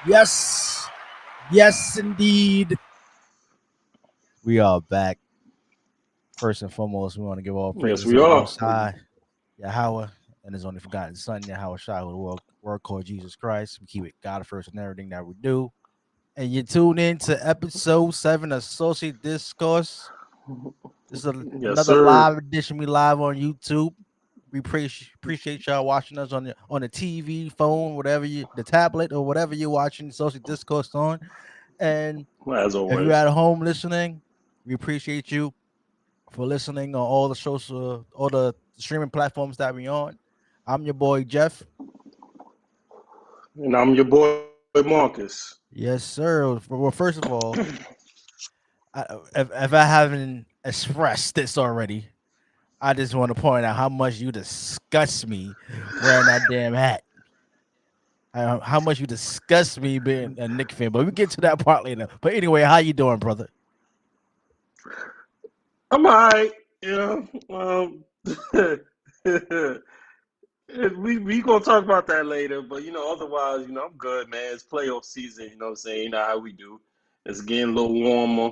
Yes, indeed. We are back. First and foremost, we want to give all praises to the Most High, Yahweh, and His only forgotten Son, Yahweh Shai, who the word called Jesus Christ. We keep it God first in everything that we do. And you tune in to episode 7 of Saucy Discourse. This is another live edition. We live on YouTube. We appreciate y'all watching us on the TV, phone, whatever the tablet or whatever you're watching Saucy Discourse on. And as always, if you're at home listening, we appreciate you for listening on all the streaming platforms that we're on. I'm your boy Jeff, and I'm your boy Marcus. Yes, sir. Well, first of all, if I haven't expressed this already, I just want to point out how much you disgust me wearing that damn hat. How much you disgust me being a Knicks fan, but we get to that part later. But anyway, how you doing, brother? I'm all right. We gonna talk about that later, but otherwise, I'm good, man. It's playoff season, you know what I'm saying? You know how we do. It's getting a little warmer.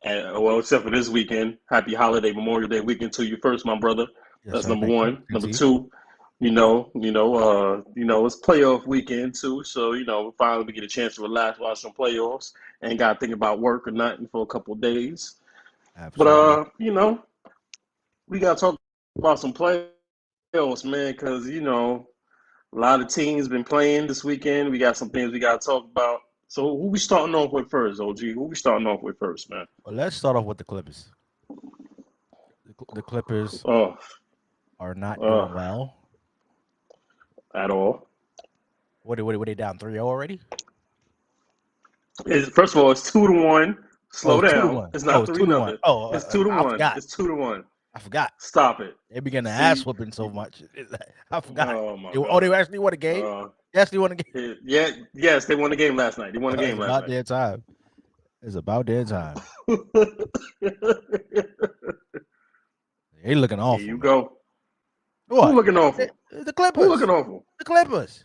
And, well, except for this weekend. Happy holiday, Memorial Day weekend to you first, my brother. Yes, that's sir. number Thank one. You. Number two, it's playoff weekend too. So, we finally get a chance to relax, watch some playoffs. Ain't got to think about work or nothing for a couple of days. Absolutely. But we got to talk about some playoffs, man, because a lot of teams been playing this weekend. We got some things we got to talk about. So who we starting off with first, OG? Who we starting off with first, man? Well, let's start off with the Clippers. The Clippers are not doing well at all. What are they down 3-0 already? First of all, it's 2-1. Slow down. 2-1. It's not 3-0. Oh, it's 2-1. It's 2-1. I forgot. Stop it. They began the ass whooping so much. I forgot. Oh my God. They actually won a game. They actually won a game. Yes, they won the game last night. They won the game last night. It's about their time. They looking awful. Here you go. What? Who looking awful? The Clippers. Who looking awful? The Clippers.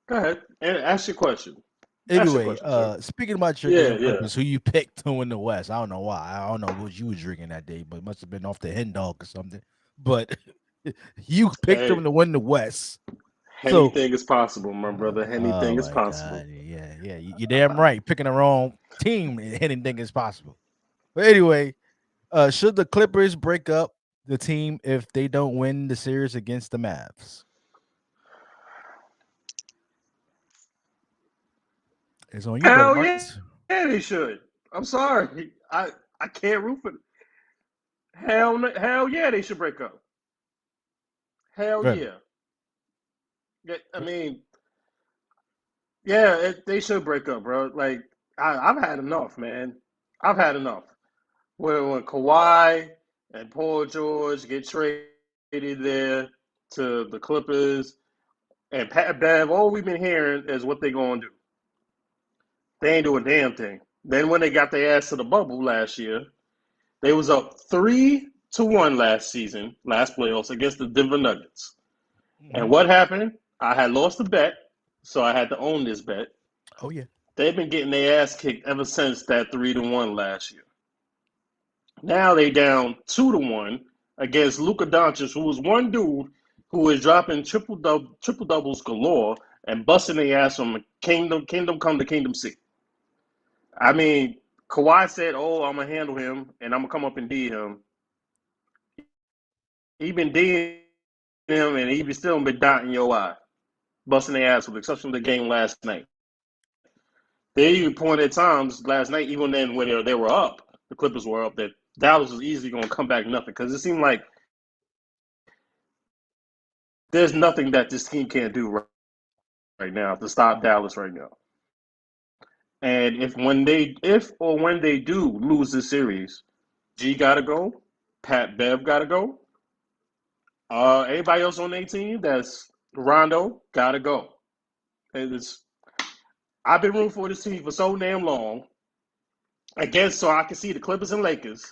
Go ahead and ask your question. Anyway, speaking about your Clippers, who you picked to win the West, I don't know why. I don't know what you was drinking that day, but it must have been off the hen dog or something. But you picked them to win the West. Anything is possible, my brother. Anything is possible. God. Yeah. You're damn right. Picking the wrong team, anything is possible. But anyway, should the Clippers break up the team if they don't win the series against the Mavs? It's on you, Hell yeah, they should. I'm sorry. I can't root for them. Hell yeah, they should break up. Hell yeah. I mean, they should break up, bro. Like, I've had enough, man. I've had enough. When Kawhi and Paul George get traded there to the Clippers and Pat Bev, all we've been hearing is what they going to do. They ain't doing a damn thing. Then when they got their ass to the bubble last year, they was up 3-1 last playoffs against the Denver Nuggets. Mm-hmm. And what happened? I had lost the bet, so I had to own this bet. Oh, yeah. They've been getting their ass kicked ever since that 3-1 last year. Now they down 2-1 against Luka Doncic, who was one dude who was dropping triple doubles galore and busting their ass from kingdom come to kingdom see. I mean, Kawhi said, I'm going to handle him, and I'm going to come up and D him. He been D'ing him, and he been still been dotting your eye, busting their ass with the exception of the game last night. They even pointed at times last night, even then when they were up, the Clippers were up, that Dallas was easily going to come back nothing, because it seemed like there's nothing that this team can't do right now to stop Dallas right now. And if when they do lose this series, G gotta go, Pat Bev gotta go. Anybody else on their team that's Randle gotta go. I've been rooting for this team for so damn long. I guess so I can see the Clippers and Lakers,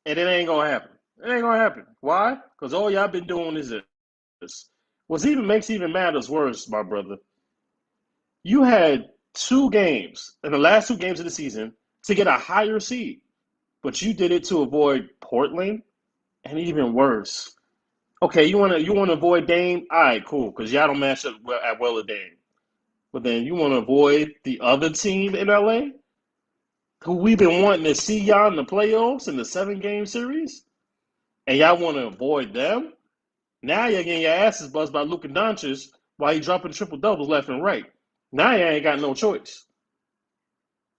and it ain't gonna happen. It ain't gonna happen. Why? Because all y'all been doing is this. What makes even matters worse, my brother. You had 2 games in the last 2 games of the season to get a higher seed, but you did it to avoid Portland, and even worse. Okay, you want to avoid Dame? All right, cool, because y'all don't match up well at Dame. But then you want to avoid the other team in LA, who we've been wanting to see y'all in the playoffs in the 7-game series, and y'all want to avoid them? Now you're getting your asses buzzed by Luka Doncic while he dropping triple doubles left and right. Now you ain't got no choice.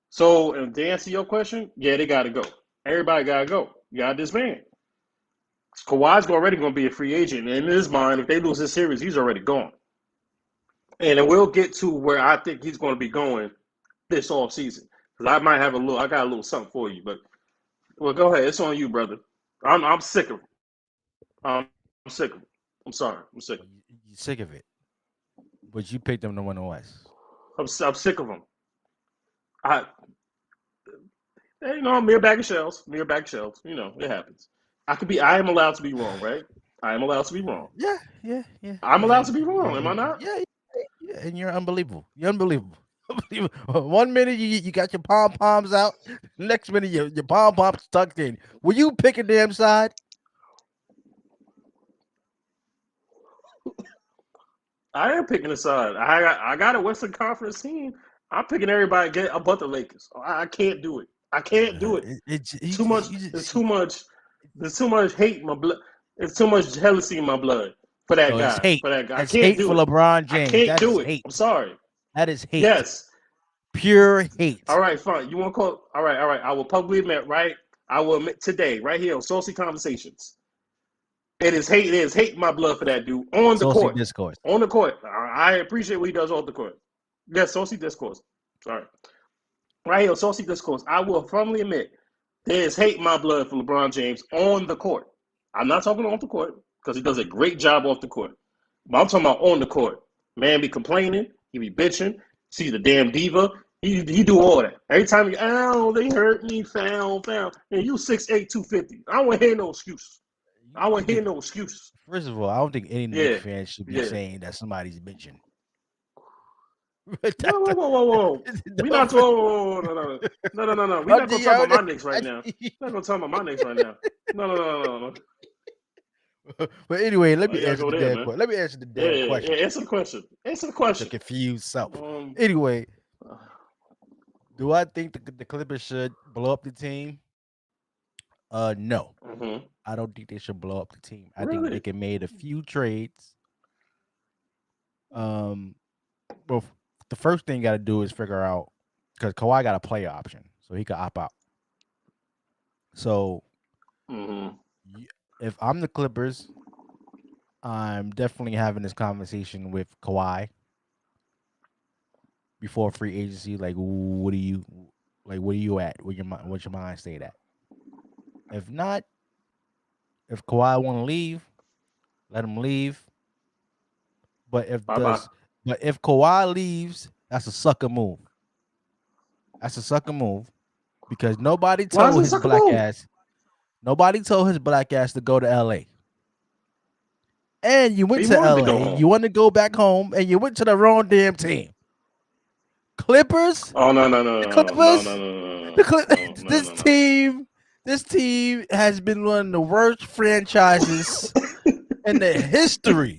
So, to answer your question, yeah, they got to go. Everybody got to go. You got to disband. Kawhi's already going to be a free agent. And in his mind, if they lose this series, he's already gone. And then we'll get to where I think he's going to be going this offseason. Because I got a little something for you. But, well, go ahead. It's on you, brother. I'm sick of it. I'm sick of it. I'm sorry. I'm sick of it. You're sick of it. But you picked them to win the West. I'm sick of them. Mere bag of shells. Mere bag of shells. It happens. I am allowed to be wrong, right? I am allowed to be wrong. Yeah. I'm allowed to be wrong, am I not? Yeah, and you're unbelievable. You're unbelievable. 1 minute you got your pom-poms out. Next minute your pom-poms tucked in. Will you pick a damn side? I am picking a side. I got a Western Conference team. I'm picking everybody but the Lakers. I can't do it. I can't do it. Too much. There's too much. There's too much hate in my blood. There's too much jealousy in my blood for that guy. It's hate. For that guy. That's hate for LeBron James. I can't do it. Hate. I'm sorry. That is hate. Yes. Pure hate. All right, fine. You want to call? All right. I will publicly admit, right? I will admit today, right here on Saucy Conversations. It is hate. It is hate in my blood for that dude on the court. Discourse. On the court. I appreciate what he does off the court. Yes, Saucy Discourse. Sorry. Right here on Saucy Discourse, I will firmly admit there is hate in my blood for LeBron James on the court. I'm not talking off the court because he does a great job off the court. But I'm talking about on the court. Man be complaining. He be bitching. See the damn diva. He do all that. Every time they hurt me, foul. And you 6'8", 250. I don't want to hear no excuse. I want to hear no excuse. First of all, I don't think any Knicks fan should be saying that somebody's bitching. Whoa. We're not talking. No. We're not going to talk about my Knicks right now. We're not going to talk about my Knicks right now. No. But anyway, let me answer the damn question. Let me answer the damn question. Yeah, answer the question. The confused self. Anyway, do I think the Clippers should blow up the team? No. Mm-hmm. I don't think they should blow up the team. I Really? think they can make a few trades. Well, the first thing you got to do is figure out, because Kawhi got a play option, so he could opt out. So, if I'm the Clippers, I'm definitely having this conversation with Kawhi before free agency. Like, what are you at? What's your mind state at? If not, if Kawhi want to leave, let him leave. But if Kawhi leaves, that's a sucker move. That's a sucker move because nobody told his black ass. Nobody told his black ass to go to LA. And you went to LA. You want to go back home, and you went to the wrong damn team. Clippers. Oh no! The Clippers. This team has been one of the worst franchises in the history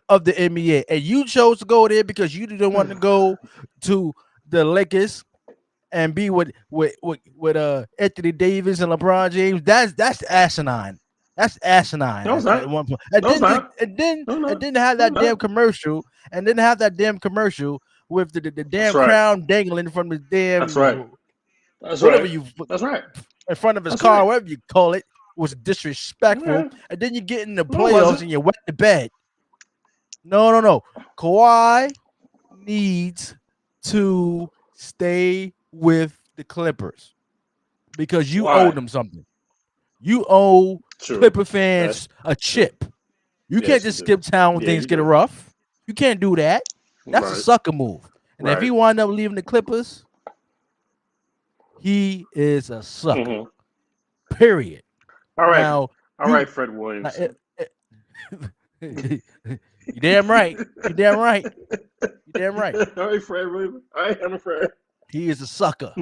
of the NBA, and you chose to go there because you didn't want to go to the Lakers and be with Anthony Davis and LeBron James. That's asinine. That's asinine. No, at one point. And then have that damn commercial, and then have that damn commercial with the damn crown dangling from the damn. That's right. That's whatever right. That's right. In front of his car, whatever you call it, was disrespectful. Yeah. And then you get in the playoffs and you wet the bed. No. Kawhi needs to stay with the Clippers because you owe them something. You owe Clipper fans a chip. You can't just skip town when things get rough. You can't do that. That's a sucker move. And if he wind up leaving the Clippers, he is a sucker. Mm-hmm. Period. All right. Now, all right, Fred Williams. You damn right. You damn right. You damn right. All right, Fred Williams. All right, I'm a Fred. He is a sucker.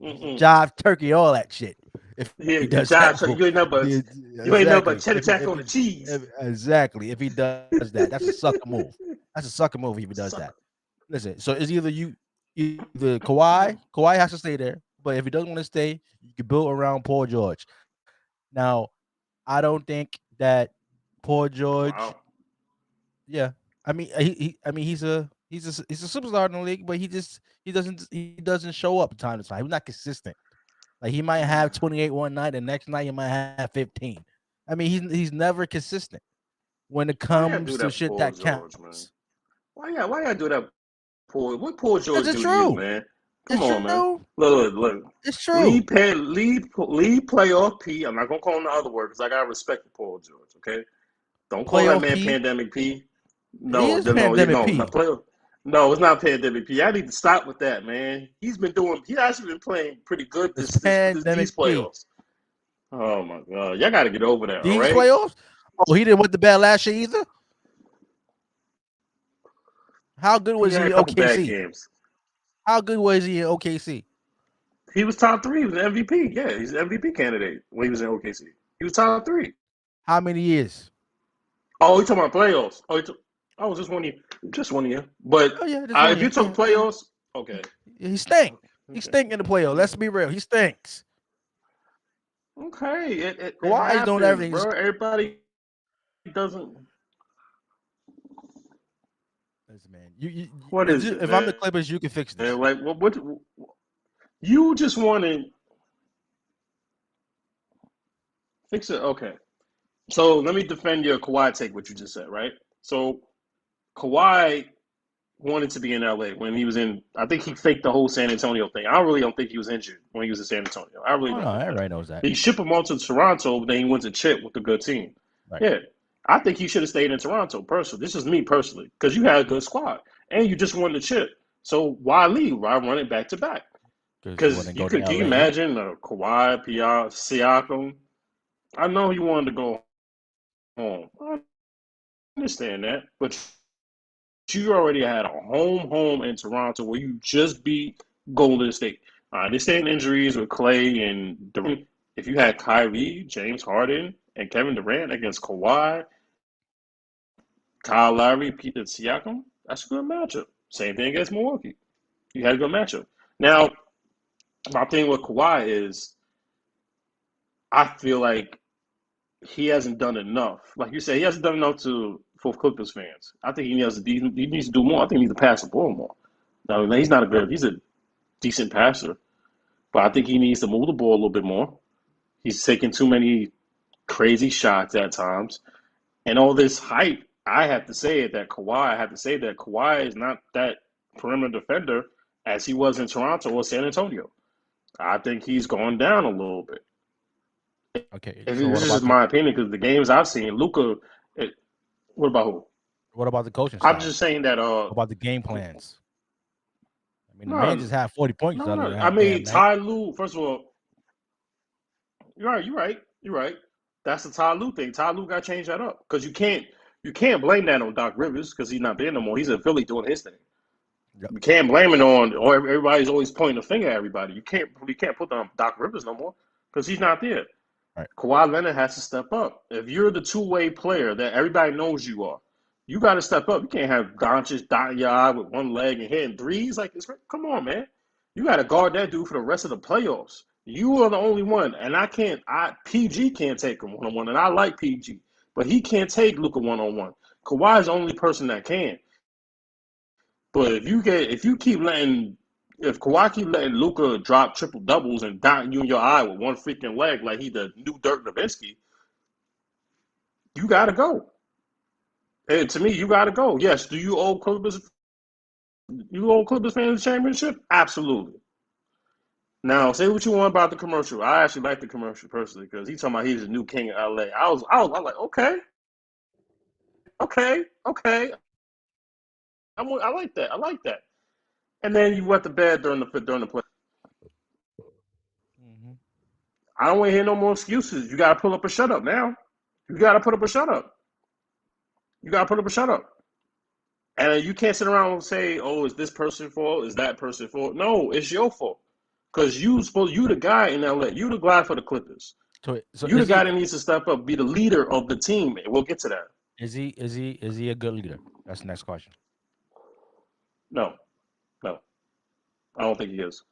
Jive turkey, all that shit. If he does that, you ain't nothing but cheddar jack on the cheese. Exactly. If he does that, that's a sucker move. That's a sucker move if he does that. Listen, so it's either Kawhi has to stay there, but if he doesn't want to stay, you can build around Paul George. Now, I don't think that Paul George. Wow. Yeah, I mean he's a superstar in the league, but he doesn't show up time to time. He's not consistent. Like he might have 28 one night, and next night he might have 15. I mean he's never consistent when it comes to shit that counts. Man? Why y'all do that? What Paul George do to you, man? Come on, man. Look. It's true. Lead playoff P. I'm not gonna call him the other word because I gotta respect Paul George. Okay, don't call that man Pandemic P. No, it's not Pandemic P. I need to stop with that, man. He actually been playing pretty good these playoffs. Oh my God, y'all got to get over that. These right? playoffs? Oh, he didn't win the bad last year either. How good was he in OKC? How good was he in OKC? He was top 3. He was an MVP. Yeah, he's an MVP candidate when he was in OKC. He was top 3. How many years? Oh, you talking about playoffs? Oh, just 1 year. Just 1 year. But if you talk playoffs, okay. He stink. He stink in the playoffs. Let's be real. He stinks. Okay. Kawhi's doing everything. Bro. Everybody doesn't. Listen, man. If I'm the Clippers, you can fix this. Man, like, what you just want to fix it? Okay. So let me defend your Kawhi take, what you just said, right? So Kawhi wanted to be in LA when he was in. I think he faked the whole San Antonio thing. I really don't think he was injured when he was in San Antonio. I really don't. Everybody knows that. He shipped him on to Toronto, but then he went to chip with a good team. Right. Yeah, I think he should have stayed in Toronto. Personally, this is me personally, because you had a good squad and you just won the chip. So why leave? Why run it back to back? Because can you imagine Kawhi, PR, Siakam? I know he wanted to go home. I understand that, but you already had a home in Toronto where you just beat Golden State. I understand injuries with Clay and Durant. If you had Kyrie, James Harden, and Kevin Durant against Kawhi, Kyle Lowry, Peter Siakam, that's a good matchup. Same thing against Milwaukee. You had a good matchup. Now, my thing with Kawhi is I feel like he hasn't done enough. Like you said, he hasn't done enough for Clippers fans. I think he needs to do more. I think he needs to pass the ball more. Now, he's a decent passer, but I think he needs to move the ball a little bit more. He's taking too many crazy shots at times. And all this hype, I have to say that Kawhi is not that perimeter defender as he was in Toronto or San Antonio. I think he's gone down a little bit. Okay. So this is just my opinion because the games I've seen, Luka. What about who? What about the coaching staff? I'm just saying that. What about the game plans? I mean, the man just had 40 points. I mean, Ty Lue. First of all, you're right. That's the Ty Lue thing. Ty Lue got to change that up because you can't blame that on Doc Rivers because he's not there no more. He's in Philly doing his thing. Yep. You can't blame it on, or everybody's always pointing a finger at everybody. You can't put that on Doc Rivers no more because he's not there. Right. Kawhi Leonard has to step up. If you're the two-way player that everybody knows you are, you got to step up. You can't have Doncic dotting your eye with one leg and hitting threes. Come on, man. You got to guard that dude for the rest of the playoffs. You are the only one, and PG can't take him one-on-one, and I like PG, but he can't take Luka one-on-one. Kawhi is the only person that can. But if Kawhi keep letting Luka drop triple doubles and dot you in your eye with one freaking leg like he the new Dirk Nowitzki, you gotta go. And to me, you gotta go. Yes, do you owe Clippers fans the championship? Absolutely. Now, say what you want about the commercial. I actually like the commercial personally because he's talking about he's the new king of LA. I was like, okay. I like that. I like that. And then you wet the bed during the play. Mm-hmm. I don't want to hear no more excuses. You got to pull up a shut up now. You got to put up a shut up. You got to put up a shut up. And you can't sit around and say, "Oh, is this person's fault? Is that person's fault?" No, it's your fault. Because you the guy in LA. You the guy for the Clippers. So You the guy that needs to step up, be the leader of the team. And we'll get to that. Is he a good leader? That's the next question. No, no, I don't think he is.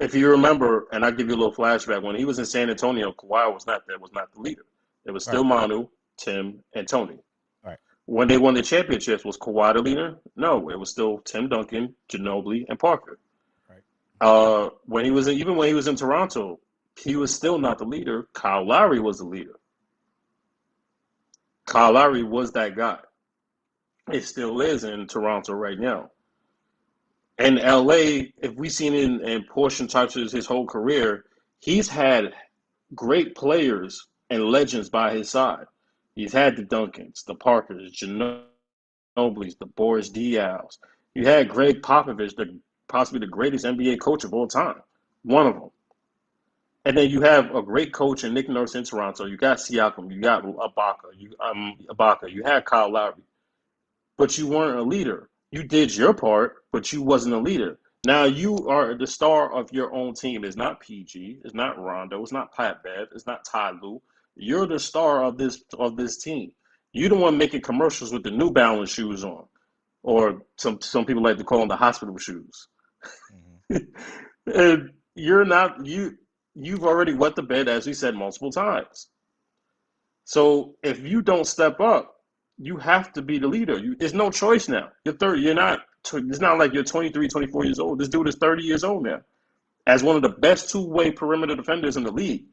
If you remember, and I'll give you a little flashback, when he was in San Antonio, Kawhi was not the leader. It was still Manu, Tim, and Tony. Right. When they won the championships, was Kawhi the leader? No, it was still Tim Duncan, Ginobili, and Parker. Right. When he was in Toronto, he was still not the leader. Kyle Lowry was the leader. Kyle Lowry was that guy. It still is in Toronto right now. In LA, if we've seen in portion types of his whole career, he's had great players and legends by his side. He's had the Duncans, the Parkers, Ginobili's, the Boris Diaws. You had Greg Popovich, possibly the greatest NBA coach of all time, one of them. And then you have a great coach in Nick Nurse in Toronto. You got Siakam, you got Ibaka, you had Kyle Lowry, but you weren't a leader. You did your part, but you wasn't a leader. Now you are the star of your own team. It's not PG. It's not Rondo. It's not Pat Bev. It's not Ty Lue. You're the star of this team. You the one making commercials with the New Balance shoes on, or some people like to call them the hospital shoes. Mm-hmm. And you're not you. You've already wet the bed, as we said multiple times. So if you don't step up, you have to be the leader. There's no choice now. You're 30. You're not. It's not like you're 23, 24 years old. This dude is 30 years old now, as one of the best two-way perimeter defenders in the league.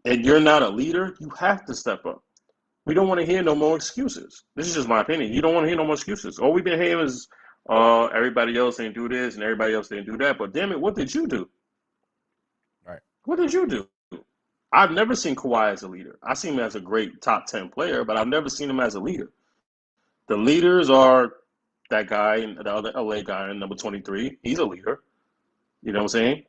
And you're not a leader. You have to step up. We don't want to hear no more excuses. This is just my opinion. You don't want to hear no more excuses. All we've been hearing is everybody else didn't do this and everybody else didn't do that. But damn it, what did you do? Right. What did you do? I've never seen Kawhi as a leader. I see him as a great top 10 player, but I've never seen him as a leader. The leaders are that guy and the other LA guy in number 23. He's a leader. You know what I'm saying?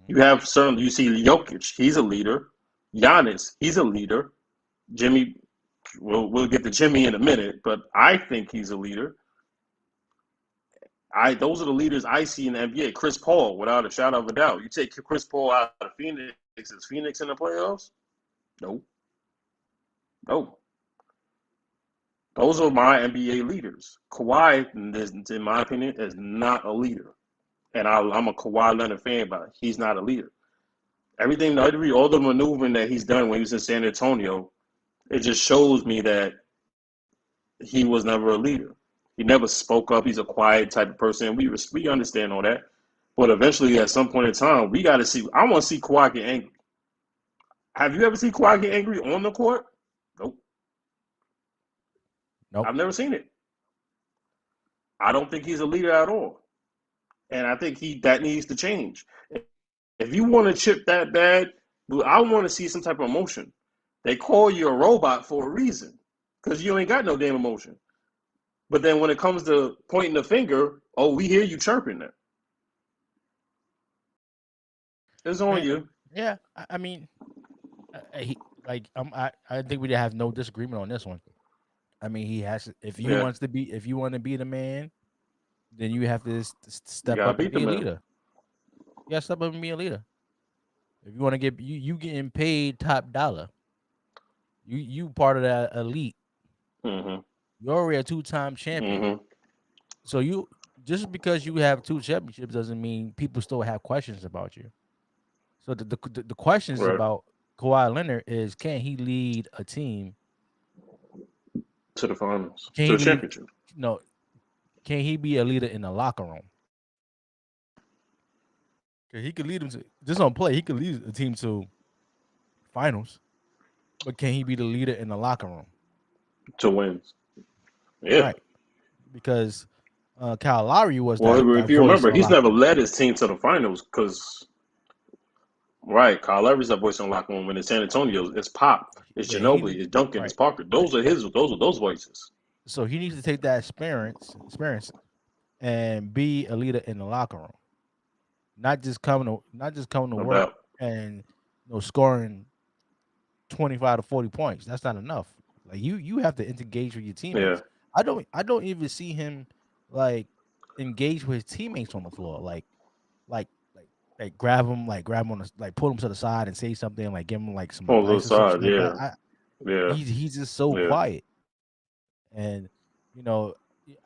Mm-hmm. You see Jokic, he's a leader. Giannis, he's a leader. Jimmy, we'll get to Jimmy in a minute, but I think he's a leader. Those are the leaders I see in the NBA. Chris Paul, without a shadow of a doubt. You take Chris Paul out of Phoenix, is Phoenix in the playoffs? No. Those are my NBA leaders. Kawhi, in my opinion, is not a leader. And I'm a Kawhi Leonard fan, but he's not a leader. All the maneuvering that he's done when he was in San Antonio, it just shows me that he was never a leader. He never spoke up. He's a quiet type of person. We understand all that. But eventually, at some point in time, we got to see. I want to see Kawhi get angry. Have you ever seen Kawhi get angry on the court? Nope. I've never seen it. I don't think he's a leader at all. And I think that needs to change. If you want to chip that bad, I want to see some type of emotion. They call you a robot for a reason, because you ain't got no damn emotion. But then when it comes to pointing the finger, we hear you chirping there. It's on you. Yeah, I mean, I think we have no disagreement on this one. I mean, he has. If you want to be the man, then you have to step up and be a leader. You got to step up and be a leader. If you want to get you getting paid top dollar, you part of that elite. Mm-hmm. You're already a 2-time champion. Mm-hmm. So you just because you have 2 championships doesn't mean people still have questions about you. So the questions about Kawhi Leonard is, can he lead a team to the finals, to the championship? No, can he be a leader in the locker room? Because he could lead them to just on play. He could lead a team to finals, but can he be the leader in the locker room to wins? Yeah, right. Because Kyle Lowry was. Well, if you remember, he's never led his team to the finals because. Right, Kyle Lowry's that voice in the locker room. When it's San Antonio, it's Pop, it's Ginobili, it's Duncan, it's Parker. Those are those voices. So he needs to take that experience and be a leader in the locker room. Not just coming to No work doubt. and scoring 25 to 40 points. That's not enough. Like you have to engage with your Yeah. teammates. I don't even see him like engage with his teammates on the floor. Like like grab him on the pull him to the side and say something, like give him like some On the advice or some side. shit like Yeah. that. Yeah. He's just so Yeah. quiet. And you know,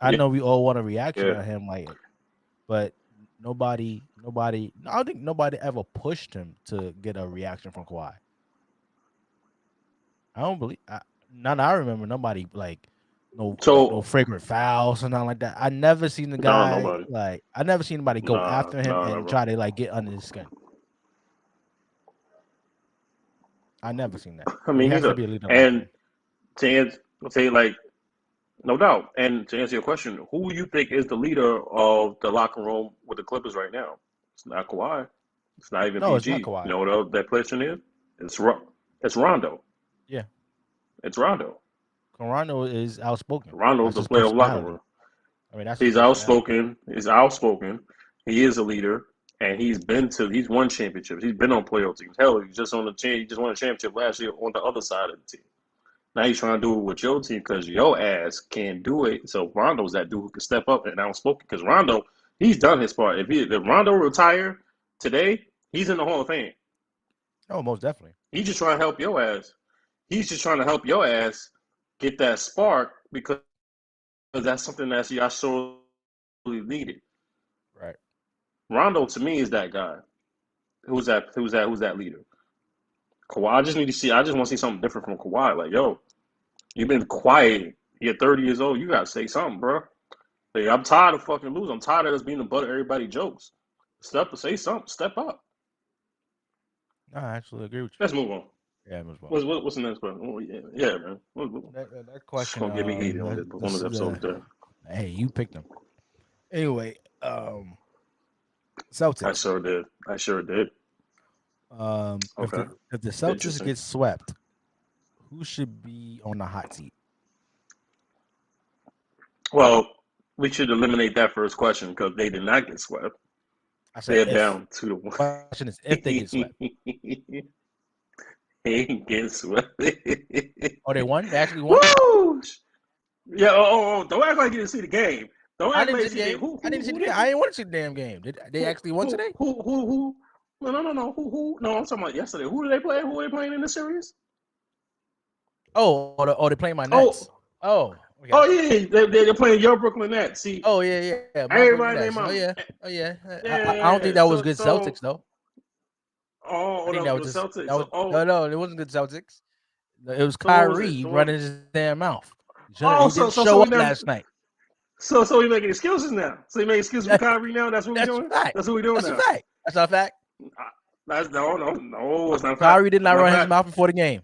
I Yeah. know we all want a reaction Yeah. on him, but nobody. I don't think nobody ever pushed him to get a reaction from Kawhi. I don't believe. None I remember. Nobody no So, fragrant fouls or nothing like that. I never seen the no, guy nobody. I never seen anybody go Nah, after him nah, and never. try to get under his skin. I never seen that. I But he mean, has to neither. be a leader in the locker And room. to answer, say like, no doubt. And to answer your question, who you think is the leader of the locker room with the Clippers right now? It's not Kawhi. It's not even No, it's not PG. You Kawhi. know what that person is? It's it's Rondo. Yeah, It's Rondo. Toronto is outspoken. Rondo's That's the his player of the locker personality. room. I mean, that's his He's personality. outspoken. He's outspoken. He is a leader, and he's won championships. He's been on playoff teams. Hell, he just on the team. He just won a championship last year on the other side of the team. Now he's trying to do it with your team because your ass can't do it. So Rondo's that dude who can step up and outspoken. Because Rondo, he's done his part. If Rondo retire today, he's in the Hall of Fame. Oh, most definitely. He's just trying to help your ass. He's just trying to help your ass get that spark because that's something that y'all sorely needed. Right. Rondo to me is that guy. Who's that leader? Kawhi. I just need to see. I just want to see something different from Kawhi. Like, yo, you've been quiet. You're 30 years old. You gotta say something, bro. Like, I'm tired of fucking losing. I'm tired of us being the butt of everybody's jokes. Say something. Step up. No, I absolutely agree with Let's move on. you. Yeah, as well. What's the next one? Oh, yeah, man. That It's question. gonna get me heated on one of the episodes there. Hey, you picked them. Anyway, I Celtics. sure did. I sure did. If Okay. the Celtics Interesting. get swept, who should be on the hot seat? Well, we should eliminate that first question because they did not get swept. I said They're if. down 2-1. Question is if they get swept. They ain't get swept. Oh, they won? They actually won? Woo! Yeah. Don't act like you didn't see the game. Don't I act didn't like see you the see the game. who I who didn't see who the game. they I didn't want to see the damn game. Did they actually won today? who no who no, I'm talking about yesterday. Who did they play? Who are they playing in the series? They playing my Nets. Oh, Oh, okay. oh yeah, they're playing your Brooklyn Nets. See, Oh yeah. My Brooklyn everybody Nets. named Oh mama. yeah. Oh yeah. I don't think Yeah. that was So good Celtics though. I that think was that for was the just Celtics. that was So no, it wasn't good Celtics. No, it was so what was it? Kyrie running his damn mouth. Oh, He didn't show we up never. last night. So we making excuses now. So you make excuses for That, Kyrie now. That's what we're that's a doing. fact. That's what we're doing That's a now. fact. That's not a fact. That's no. It's not a fact. Kyrie did It's not not a run his fact. mouth before the game.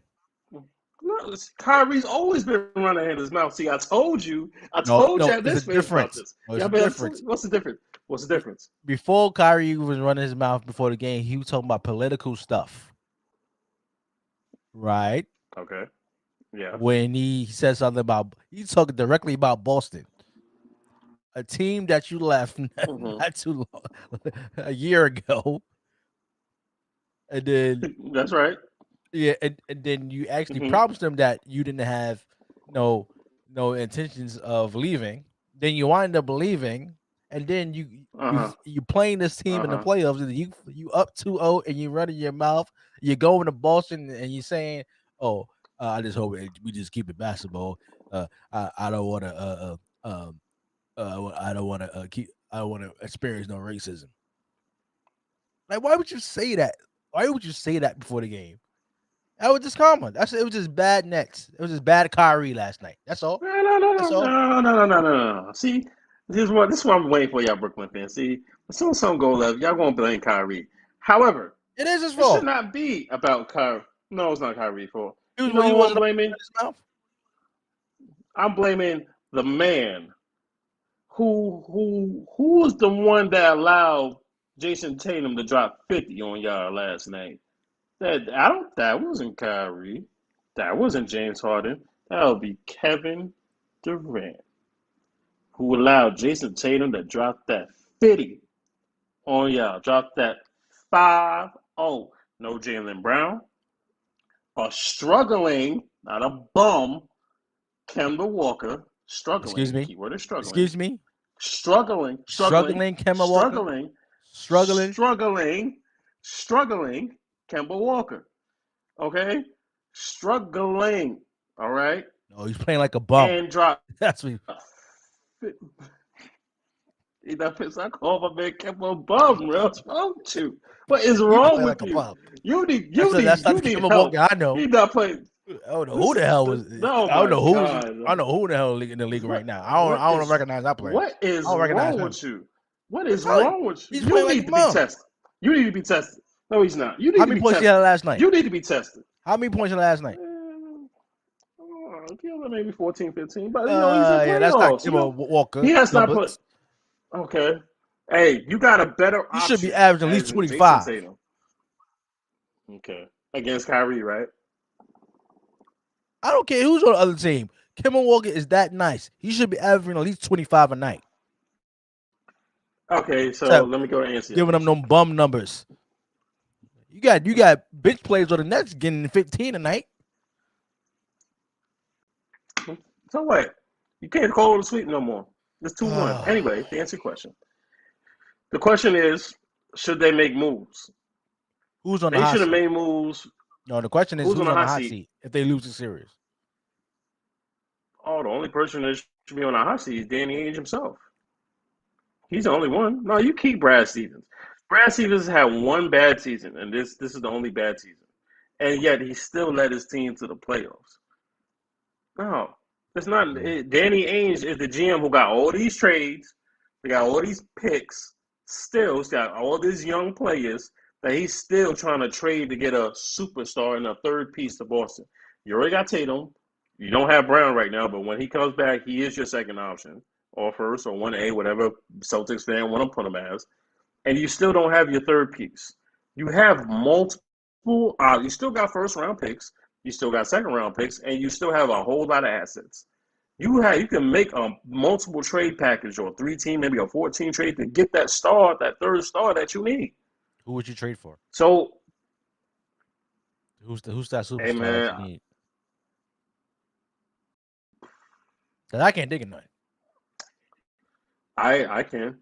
No, Kyrie's always been running in his mouth. See, I told you No, at there's a this phase about difference. this. No, there's Yeah, a man. difference. What's the difference? What's the difference? Before Kyrie was running his mouth before the game, he was talking about political stuff, right? Okay. Yeah. When he said something about, he's talking directly about Boston, a team that you left Mm-hmm. not too long, a year ago, and then That's right. yeah, and then you actually Mm-hmm. promised them that you didn't have no no intentions of leaving. Then you wind up leaving, and then Uh-huh. you playing this team in the Uh-huh. playoffs, and you up 2-0, and you running your mouth. You're going to Boston, and you're saying, "Oh, I just hope we just keep it basketball. I don't want to I don't want to keep I don't want to experience no racism." Like, why would you say that? Why would you say that before the game? That was just common. It was just bad Nets. It was just bad Kyrie last night. That's all. That's all. No. See, this is what I'm waiting for y'all Brooklyn fans. See, as soon as something go left, y'all gonna blame Kyrie. However, It is his it should fault. not be about Kyrie. No, it's not Kyrie's fault. You know He who I'm wasn't blaming? in his mouth. I'm blaming the man who was the one that allowed Jason Tatum to drop 50 on y'all last night. That wasn't Kyrie. That wasn't James Harden. That would be Kevin Durant, who allowed Jason Tatum to drop that 50 on y'all. Drop that 5-0. No Jaylen Brown. A struggling, not a bum, Kemba Walker. Struggling. Excuse me. Keyword is struggling. Excuse me. Struggling. Kemba Walker. Struggling Kemba Walker. Okay? Struggling. All right? No, he's playing like a bum. And drop. That's what I call my man Kemba a bum, bro. What's wrong with you? What is wrong with you? You need that's not need Kemba help. Walker I know. He's not playing. I don't know who the hell was. No, I don't know who. I know who the hell in the league right now. I don't recognize that player. What is wrong with you? What is wrong with you? He's You need to be tested. You need to be tested. No, he's not. You need How to many be points tested. he had last night? You need to be tested. How many points last night? Maybe 14, 15. But he's in playoffs. That's not Kemba Walker. He has not put. Okay. Hey, you got a better option. You should be averaging at least 25. Okay. Against Kyrie, right? I don't care who's on the other team. Kemba Walker is that nice. He should be averaging at least 25 a night. Okay, so let me go and answer. Giving them them bum numbers. You got bench players on the Nets getting 15 a night. So what? You can't call it a sweep no more. It's 2-1. Anyway, to answer your question. The question is, should they make moves? Who's on the hot seat? They should have made moves. No, the question is who's on the hot seat if they lose the series? Oh, the only person that should be on the hot seat is Danny Ainge himself. He's the only one. No, you keep Brad Stevens. Brad Stevens had one bad season, and this is the only bad season. And yet he still led his team to the playoffs. No, it's not. Danny Ainge is the GM who got all these trades. They got all these picks. Still, he's got all these young players that he's still trying to trade to get a superstar and a third piece to Boston. You already got Tatum. You don't have Brown right now, but when he comes back, he is your second option, or first, or 1A, whatever Celtics fan want to put him as. And you still don't have your third piece. You have multiple. You still got first-round picks. You still got second-round picks, and you still have a whole lot of assets. You can make a multiple trade package or 3-team, maybe a 14 trade to get that star, that third star that you need. Who would you trade for? So, who's that superstar hey man, that you need? Because I can't think of nothing. I can.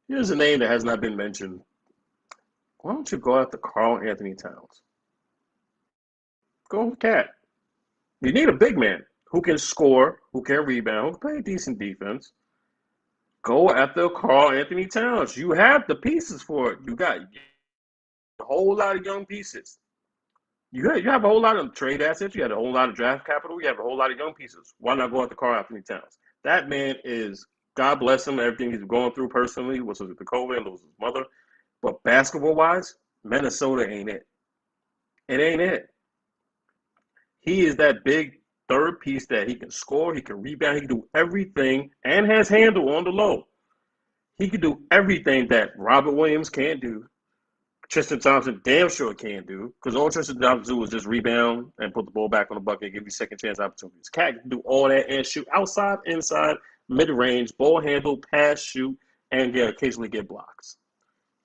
Here's a name that has not been mentioned. Why don't you go after Karl Anthony Towns? Go with Cat. You need a big man who can score, who can rebound, who can play decent defense. Go after Karl Anthony Towns. You have the pieces for it. You got a whole lot of young pieces. You have a whole lot of trade assets. You have a whole lot of draft capital. You have a whole lot of young pieces. Why not go after Karl Anthony Towns? That man is, God bless him, everything he's going through personally, was with the COVID and losing his mother. But basketball-wise, Minnesota ain't it. It ain't it. He is that big third piece that he can score, he can rebound, he can do everything, and has handle on the low. He can do everything that Robert Williams can't do. Tristan Thompson damn sure can't do, because all Tristan Thompson do is just rebound and put the ball back on the bucket and give you second chance opportunities. Cat can do all that and shoot outside, inside, mid-range, ball handle, pass, shoot, and occasionally get blocks.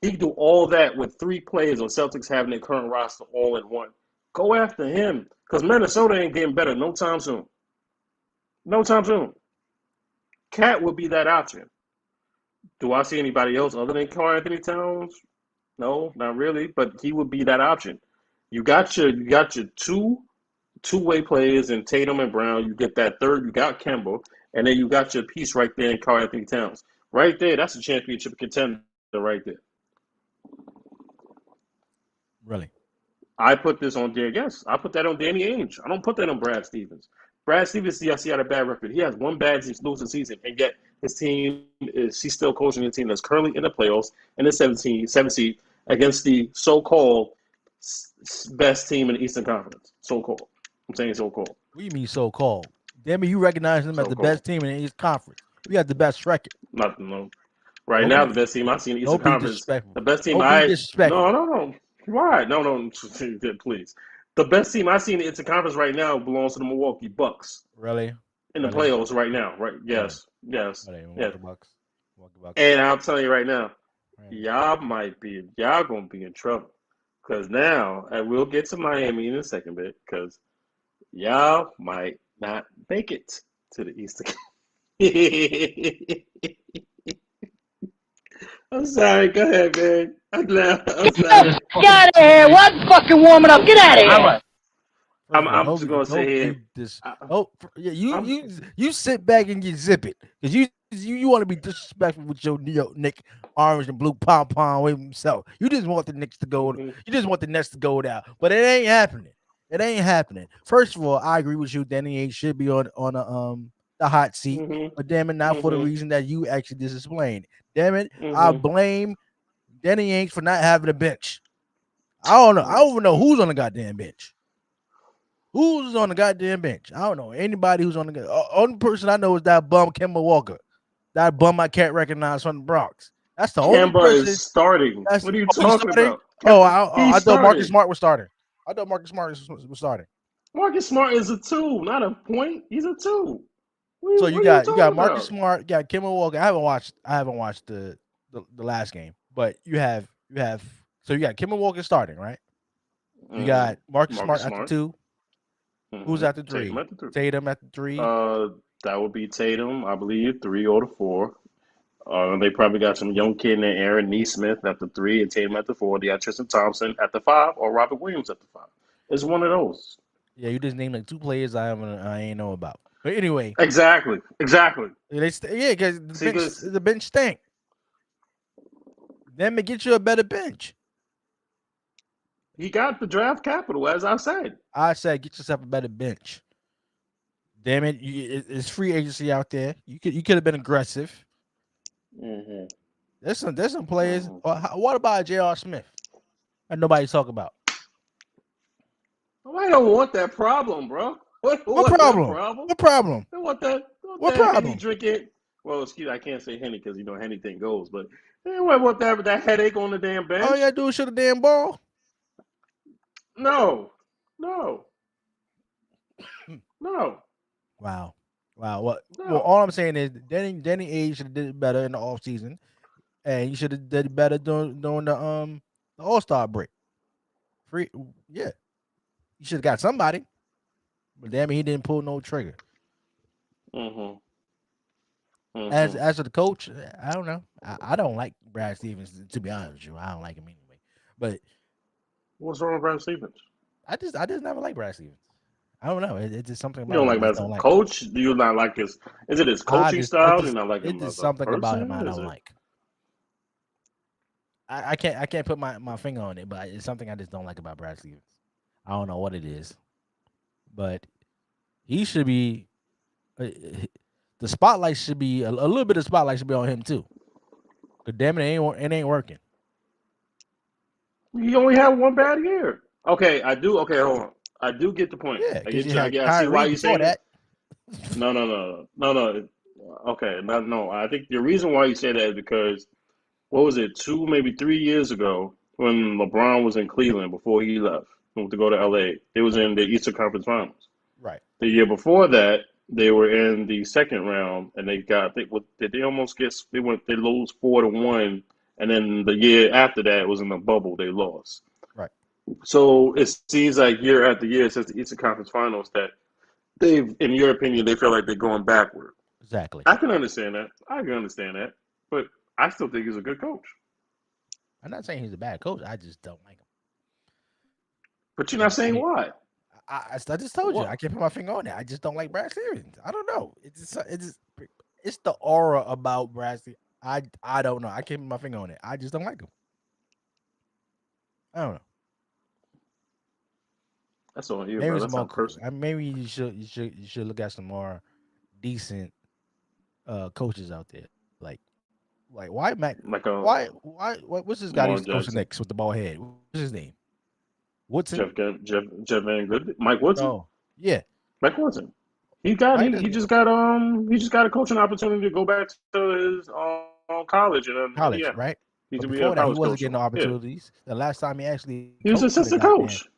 He can do all that with 3 players on Celtics having their current roster all in one. Go after him, because Minnesota ain't getting better no time soon. No time soon. Cat would be that option. Do I see anybody else other than Karl Anthony Towns? No, not really, but he would be that option. You got your two-way players in Tatum and Brown. You get that third, you got Kemba, and then you got your piece right there in Karl Anthony Towns. Right there, that's a championship contender right there. Really? I put this on there. Yes, I put that on Danny Ainge. I don't put that on Brad Stevens. Brad Stevens, yes, he had a bad record. He has one bad losing season, and yet his team he's still coaching a team that's currently in the playoffs in the 7th seed against the so-called best team in the Eastern Conference. So-called. I'm saying so-called. What do you mean so-called? Damn it, you recognize them as the best team in the Eastern Conference. We got the best record. No. Right now, the best team I've seen in the Eastern Conference. The best team No. Why? No, please. The best team I see in the Eastern Conference right now belongs to the Milwaukee Bucks. Really? in the playoffs right now, right? Yes. Bucks. And I'll tell you right now, y'all gonna be in trouble. Because now, and we'll get to Miami in a second bit, because y'all might not make it to the Eastern. I'm sorry. Go ahead, man. I'm sorry. Get out of here! What fucking warming up? Get out of here! All right. I'm just gonna say here. You sit back and you zip it because you want to be disrespectful with your New York Knicks orange and blue pom pom with himself. You just want the Knicks to go. You just want the Nets to go down, but it ain't happening. It ain't happening. First of all, I agree with you. Danny Ainge should be on the hot seat, but damn it, not for the reason that you actually just explained. Damn it, I blame Danny Ainge for not having a bench. I don't know. I don't even know who's on the goddamn bench. Who's on the goddamn bench? I don't know anybody who's on the only person I know is that bum Kemba Walker, that bum I can't recognize from the Bronx. That's the only person is starting. What are you talking about? I thought Marcus Smart was starting. I thought Marcus Smart was starting. Marcus Smart is a 2, not a point. He's a 2. So you got Marcus Smart, you got Kemba Walker. I haven't watched the last game, but you have so you got Kemba Walker starting, right? You got Marcus Smart at the 2. Who's at the 3? Tatum at the 3. That would be Tatum, I believe, 3 or the 4. They probably got some young kid in there, Aaron Neesmith at the 3 and Tatum at the 4. They got Tristan Thompson at the 5 or Robert Williams at the 5. It's one of those. Yeah, you just named like 2 players I ain't know about. But anyway, exactly. Because the bench stink. Then get you a better bench. He got the draft capital, as I said. I said, get yourself a better bench. Damn it, it's free agency out there. You could have been aggressive. There's some players. What about J.R. Smith? That nobody's talking about. I don't want that problem, bro. What problem? What problem? I want that. What problem? Henny drinking. Well, excuse, I can't say Henny because anything goes. But anyway, what that headache on the damn bench? All you gotta do is shoot a damn ball. No. Wow. What? No. Well, all I'm saying is Danny Ainge should have did it better in the offseason, and you should have did it better during the All-Star break. You should have got somebody, but damn it, he didn't pull no trigger. As for the coach, I don't know. I don't like Brad Stevens, to be honest with you. I don't like him anyway. But what's wrong with Brad Stevens? I just never like Brad Stevens. I don't know. It's just something about you don't like him as a coach. Do you not like his? Is it his coaching style? Do you not like him? It's something about him I don't like. I can't put my finger on it, but it's something I just don't like about Brad Stevens. I don't know what it is, but he should be. The spotlight should be a little bit of spotlight should be on him too. Cause damn it, it ain't working. He only had one bad year. Okay, I do. Okay, hold on. I do get the point. Yeah, I see why you say that. No. Okay, no. I think the reason why you say that is because what was it, 2, maybe 3 years ago when LeBron was in Cleveland before he left to go to LA. They was in the Eastern Conference Finals. Right. The year before that, they were in the second round and they almost get they lose 4-1, and then the year after that was in the bubble they lost. Right. So it seems like year after year since the Eastern Conference Finals that they've, in your opinion, they feel like they're going backward. Exactly. I can understand that. But I still think he's a good coach. I'm not saying he's a bad coach. I just don't like him. But you're not saying why. I just told you. I can't put my finger on it. I just don't like Brad Stevens. I don't know. It's the aura about Brad Stevens. I don't know. I can't put my finger on it. I just don't like him. I don't know. That's on you, maybe bro. Maybe you should look at some more decent coaches out there. Like why Mac? What's this guy who's coaching Knicks with the ball head? What's his name? Woodson? Jeff Van Gundy? Mike Woodson? Oh, yeah. Mike Woodson. He just got a coaching opportunity to go back to his college. Right? Before that, he wasn't getting no opportunities. Yeah. The last time he was assistant coach.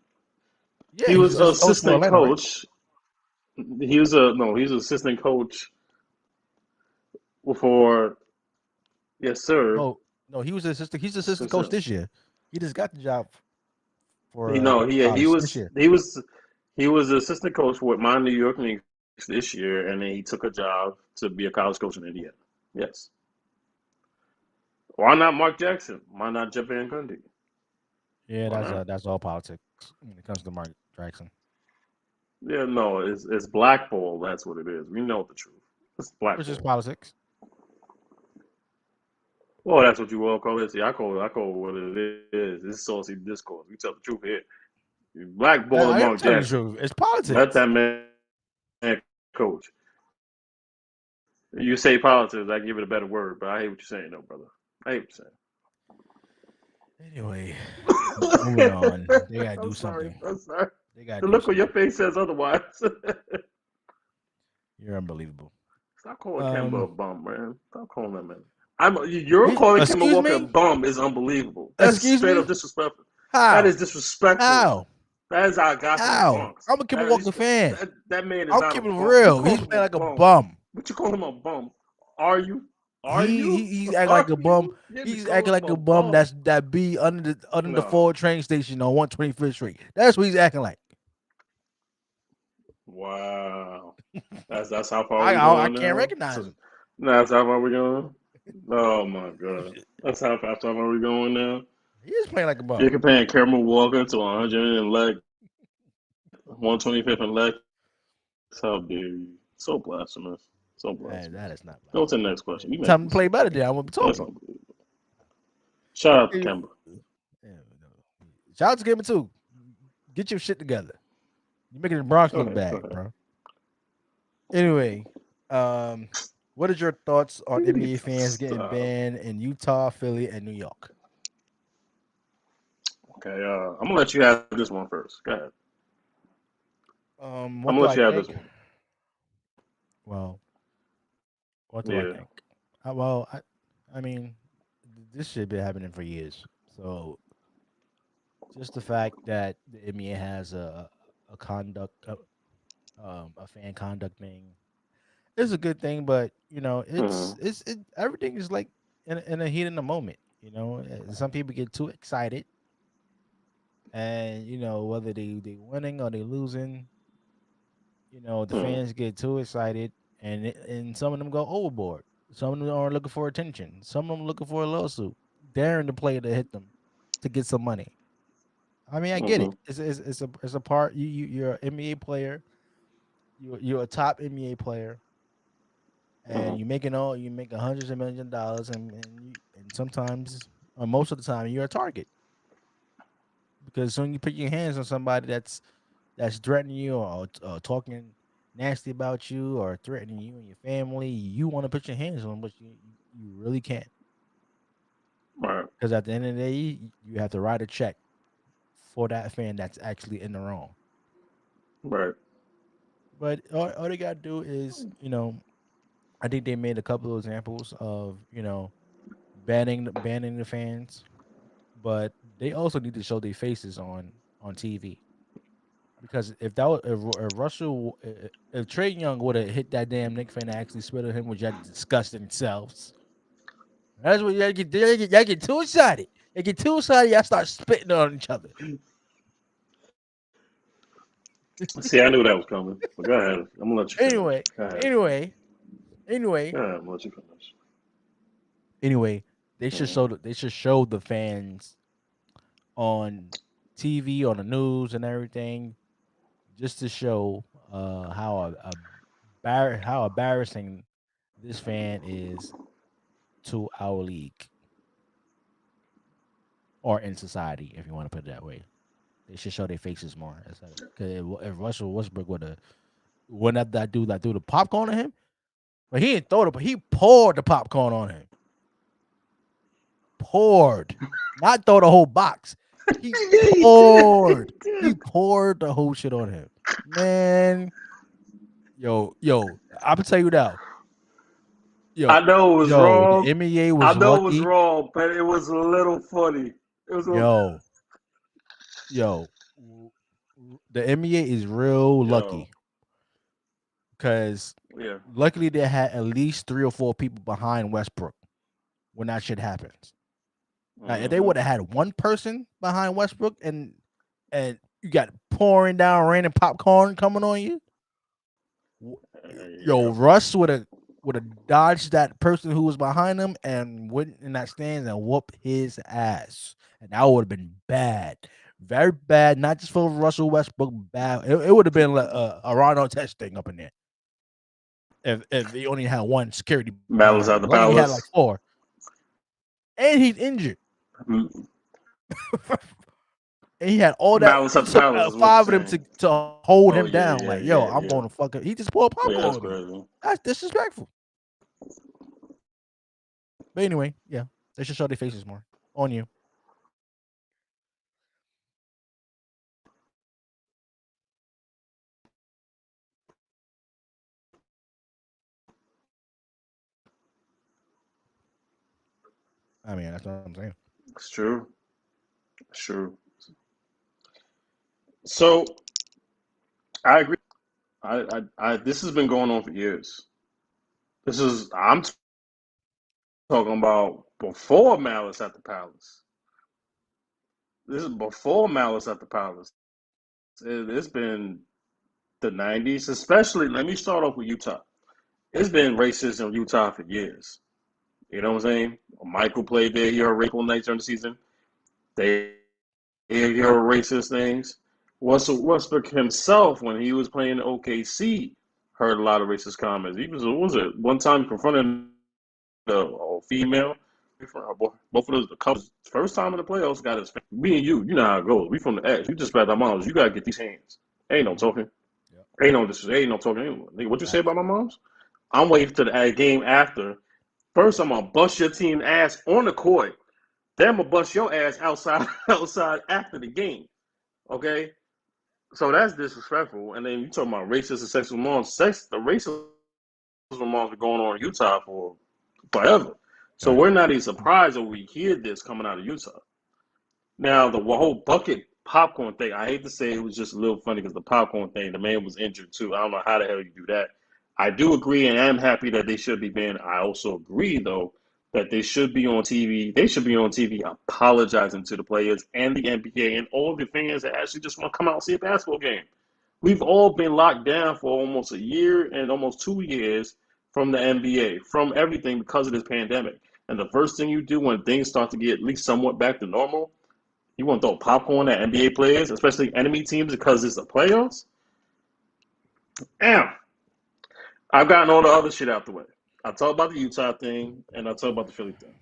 Yeah, he was assistant coach. He was an assistant coach for yes, sir. No, he was assistant. He's assistant coach this year. He just got the job for he was assistant coach with my New York Knicks this year, and then he took a job to be a college coach in Indiana. Yes. Why not Mark Jackson? Why not Jeff Van Gundy? Yeah, that's all politics when it comes to Mark Jackson. Yeah, no, it's blackball. That's what it is. We know the truth. It's blackball. Which is politics. Well, that's what you all call it. See, I call it what it is. It's Saucy Discourse. We tell the truth here. You blackball Mark Jackson. It's politics. Let that man coach. You say politics, I give it a better word, but I hate what you're saying, though, brother. I hate what you're saying. Anyway, moving on. They gotta do something. I'm sorry. The look on your face says otherwise. You're unbelievable. Stop calling Kemba a bum, man. Stop calling that man. You're calling Kemba Walker a bum is unbelievable. That's straight up disrespectful. How? That is disrespectful. How? That is our guy. How? I'm a Kemba Walker fan. That man is I'm keeping it real. He's playing like a bum. But you call him a bum? Are you? He's acting like a bum. He's acting like a bum. That be under the Ford train station on 125th Street. That's what he's acting like. Wow, that's how far I can't recognize him. That's how far we're going. Oh my god, that's how far we're going now. He is playing like a bum. You're comparing Kemba Walker to 125th and Lex. How dare you? So blasphemous. So blasphemous. That is not. Go to the next question. Time to play better. Then I won't be talking. Shout out to Kemba. Shout out to Kemba too. Get your shit together. You're making the Bronx look bad, bro. Anyway, what is your thoughts on NBA fans getting banned in Utah, Philly, and New York? Okay, I'm gonna let you have this one first. Go ahead. I'm gonna let you have this one. Well, what do I think? I mean, this shit been happening for years. So, just the fact that the NBA has a fan conduct thing is a good thing, but it's everything is like in a heat in the moment. Some people get too excited, and whether they winning or they losing, the fans get too excited, and some of them go overboard. Some of them are looking for attention. Some of them looking for a lawsuit, daring the player to hit them to get some money. I mean, I get it. It's a part. You're an NBA player. You're a top NBA player, and you make hundreds of millions of dollars, and sometimes, or most of the time, you're a target. Because when you put your hands on somebody that's threatening you or talking nasty about you or threatening you and your family, you want to put your hands on them, but you really can't. Right. Because at the end of the day, you have to write a check for that fan that's actually in the wrong. Right. But all they gotta do is, I think they made a couple of examples of, banning the fans, but they also need to show their faces on TV. Because if Trae Young would have hit that damn Knicks fan and actually spit at him, which y'all disgust themselves. That's what y'all get too excited. They get too excited, y'all start spitting on each other. See, I knew that was coming. But go ahead. I'm gonna let you finish. Anyway. I'm gonna let you finish. Anyway, they should show the fans on TV, on the news, and everything, just to show how embarrassing this fan is to our league or in society, if you want to put it that way. They should show their faces more. Because if Russell Westbrook wouldn't that dude that threw the popcorn on him, but he didn't throw it, but he poured the popcorn on him. Poured, not throw the whole box. He poured. He poured the whole shit on him. Man, yo, I'm gonna tell you now. Yo, I know it was wrong. The NBA was lucky. It was wrong, but it was a little funny. It was Yo, the NBA is real lucky. because luckily they had at least 3 or 4 people behind Westbrook when that shit happens. Now, if they would have had one person behind Westbrook and you got pouring down rain and popcorn coming on you, Russ would have dodged that person who was behind him and went in that stands and whooped his ass, and that would have been bad, very bad. Not just for Russell Westbrook, bad. It would have been like a Ron Test thing up in there. If he only had one security, Malice out the palace. He had like 4, and he's injured. And he had all that 5 of them to hold him down. I'm going to fuck it. He just poured popcorn. That's disrespectful. But anyway, they should show their faces more. On you. I mean, that's what I'm saying. It's true. It's true. So, I agree. I this has been going on for years. I'm talking about before Malice at the Palace. This is before Malice at the Palace. It's been the 90s, especially. Let me start off with Utah. It's been racist in Utah for years. You know what I'm saying? Michael played there. He heard racial nights during the season. They hear racist things. Westbrook himself, when he was playing OKC, heard a lot of racist comments. He was, one time confronting a female. Both of those, the couples, first time in the playoffs, got his. Me and you know how it goes. We from the X. You just spat our moms. You gotta get these hands. Ain't no talking. Yep. Ain't no talking anymore. What you say about my moms? I'm waiting to the game after. First, I'm gonna bust your team ass on the court. Then I'm gonna bust your ass outside after the game. Okay? So that's disrespectful. And then you talking about racist and sexual moms. The racist moms are going on in Utah for forever. So we're not even surprised when we hear this coming out of Utah. Now, the whole bucket popcorn thing, I hate to say it was just a little funny because the popcorn thing, the man was injured too. I don't know how the hell you do that. I do agree and I'm happy that they should be banned. I also agree, though, that they should be on TV. They should be on TV apologizing to the players and the NBA and all the fans that actually just want to come out and see a basketball game. We've all been locked down for almost a year and almost 2 years from the NBA, from everything because of this pandemic. And the first thing you do when things start to get at least somewhat back to normal, you want to throw popcorn at NBA players, especially enemy teams, because it's the playoffs? Damn. I've gotten all the other shit out the way. I talk about the Utah thing, and I talk about the Philly thing.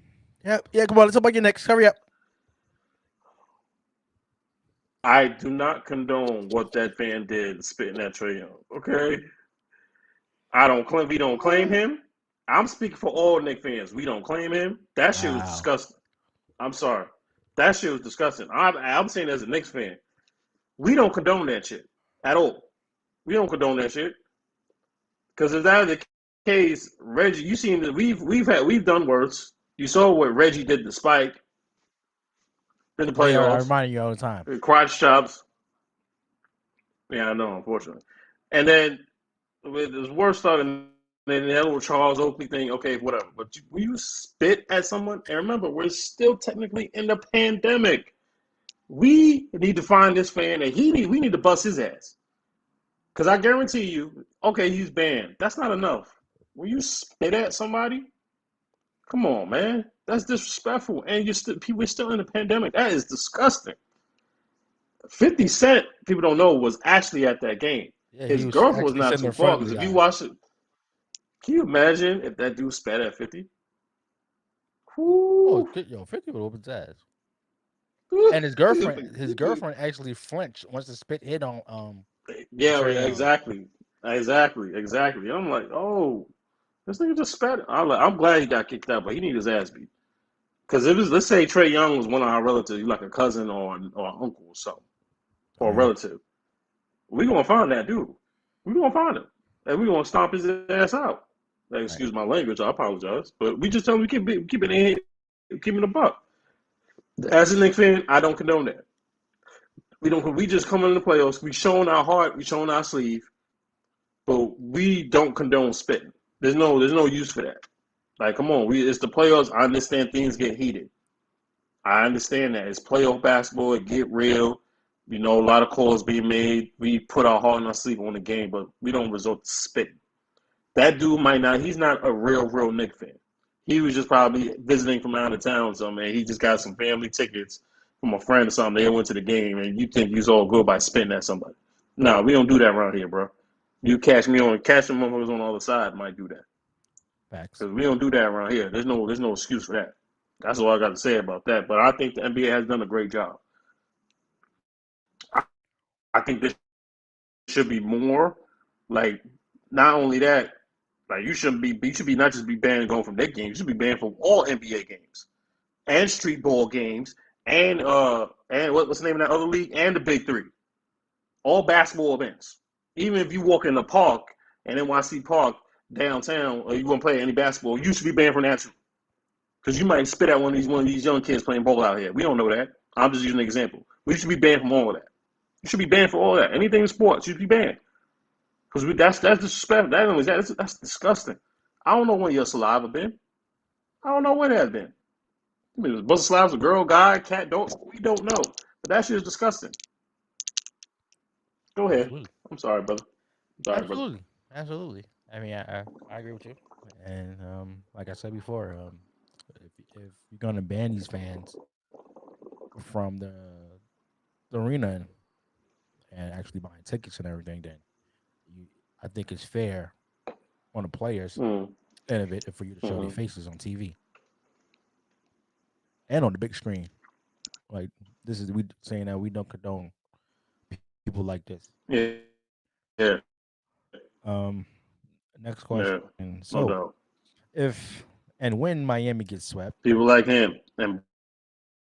Yeah, come on. Let's talk about your next. Hurry up. I do not condone what that fan did spitting at Trae Young, okay? We don't claim him. I'm speaking for all Knicks fans. We don't claim him. That shit was disgusting. I'm sorry. That shit was disgusting. I'm saying as a Knicks fan, we don't condone that shit at all. We don't condone that shit. Because if that is the case, Reggie, you seen that we've done worse. You saw what Reggie did to Spike in the playoffs. Yeah, I remind you all the time. Crotch chops. Yeah, I know, unfortunately. And then it was worse starting than that little Charles Oakley thing. Okay, whatever. But when you spit at someone, and remember, we're still technically in the pandemic. We need to find this fan, and we need to bust his ass. Because I guarantee you, okay, he's banned. That's not enough. When you spit at somebody, come on, man. That's disrespectful. And we're still in the pandemic. That is disgusting. 50 Cent, people don't know, was actually at that game. Yeah, his girlfriend was not too far. Because if you watch it, can you imagine if that dude spat at 50? Oh, 50 would open his ass. And his girlfriend actually flinched once the spit hit on Yeah, exactly. And I'm like, oh, this nigga just spat. I'm glad he got kicked out, but he need his ass beat. Because let's say Trae Young was one of our relatives, like a cousin or an uncle or something, or a relative. We gonna find that dude. We gonna find him, and we gonna stomp his ass out. Excuse my language. I apologize, but we just tell him we keep it in, keeping the buck. As a Knicks fan, I don't condone that. We just come in the playoffs. We showing our heart. We showing our sleeve. but we don't condone spitting. There's no use for that. Like, come on, it's the playoffs. I understand things get heated. I understand that. It's playoff basketball. It get real. A lot of calls being made. We put our heart and our sleep on the game, but we don't resort to spitting. That dude he's not a real Knicks fan. He was just probably visiting from out of town or something, and he just got some family tickets from a friend or something. They went to the game, and you think you's all good by spitting at somebody. No, we don't do that around here, bro. You catch the motherfuckers on the other side might do that. Facts. Because we don't do that around here. There's no excuse for that. That's all I got to say about that. But I think the NBA has done a great job. I think there should be more. Like, not only that, like you should not just be banned going from their games. You should be banned from all NBA games and street ball games and what's the name of that other league and the Big Three. All basketball events. Even if you walk in the park and NYC Park downtown, or you want to play any basketball, you should be banned from that too. Because you might spit at one of these young kids playing ball out here. We don't know that. I'm just using an example. We should be banned from all of that. You should be banned for all of that. Anything in sports, you should be banned. Because that's disrespect. That's disgusting. I don't know when your saliva been. I don't know where that has been. I mean, was Buster Saliva's a girl, guy, cat, dog? We don't know. But that shit is disgusting. Go ahead. Absolutely. I'm sorry, brother. Absolutely. I mean, I agree with you. And like I said before, if you're gonna ban these fans from the arena and actually buying tickets and everything, then I think it's fair on the players and of it for you to show their faces on TV and on the big screen. Like we saying that we don't condone people like this. Yeah. Next question. Yeah, so, no doubt. if and when Miami gets swept, people like him and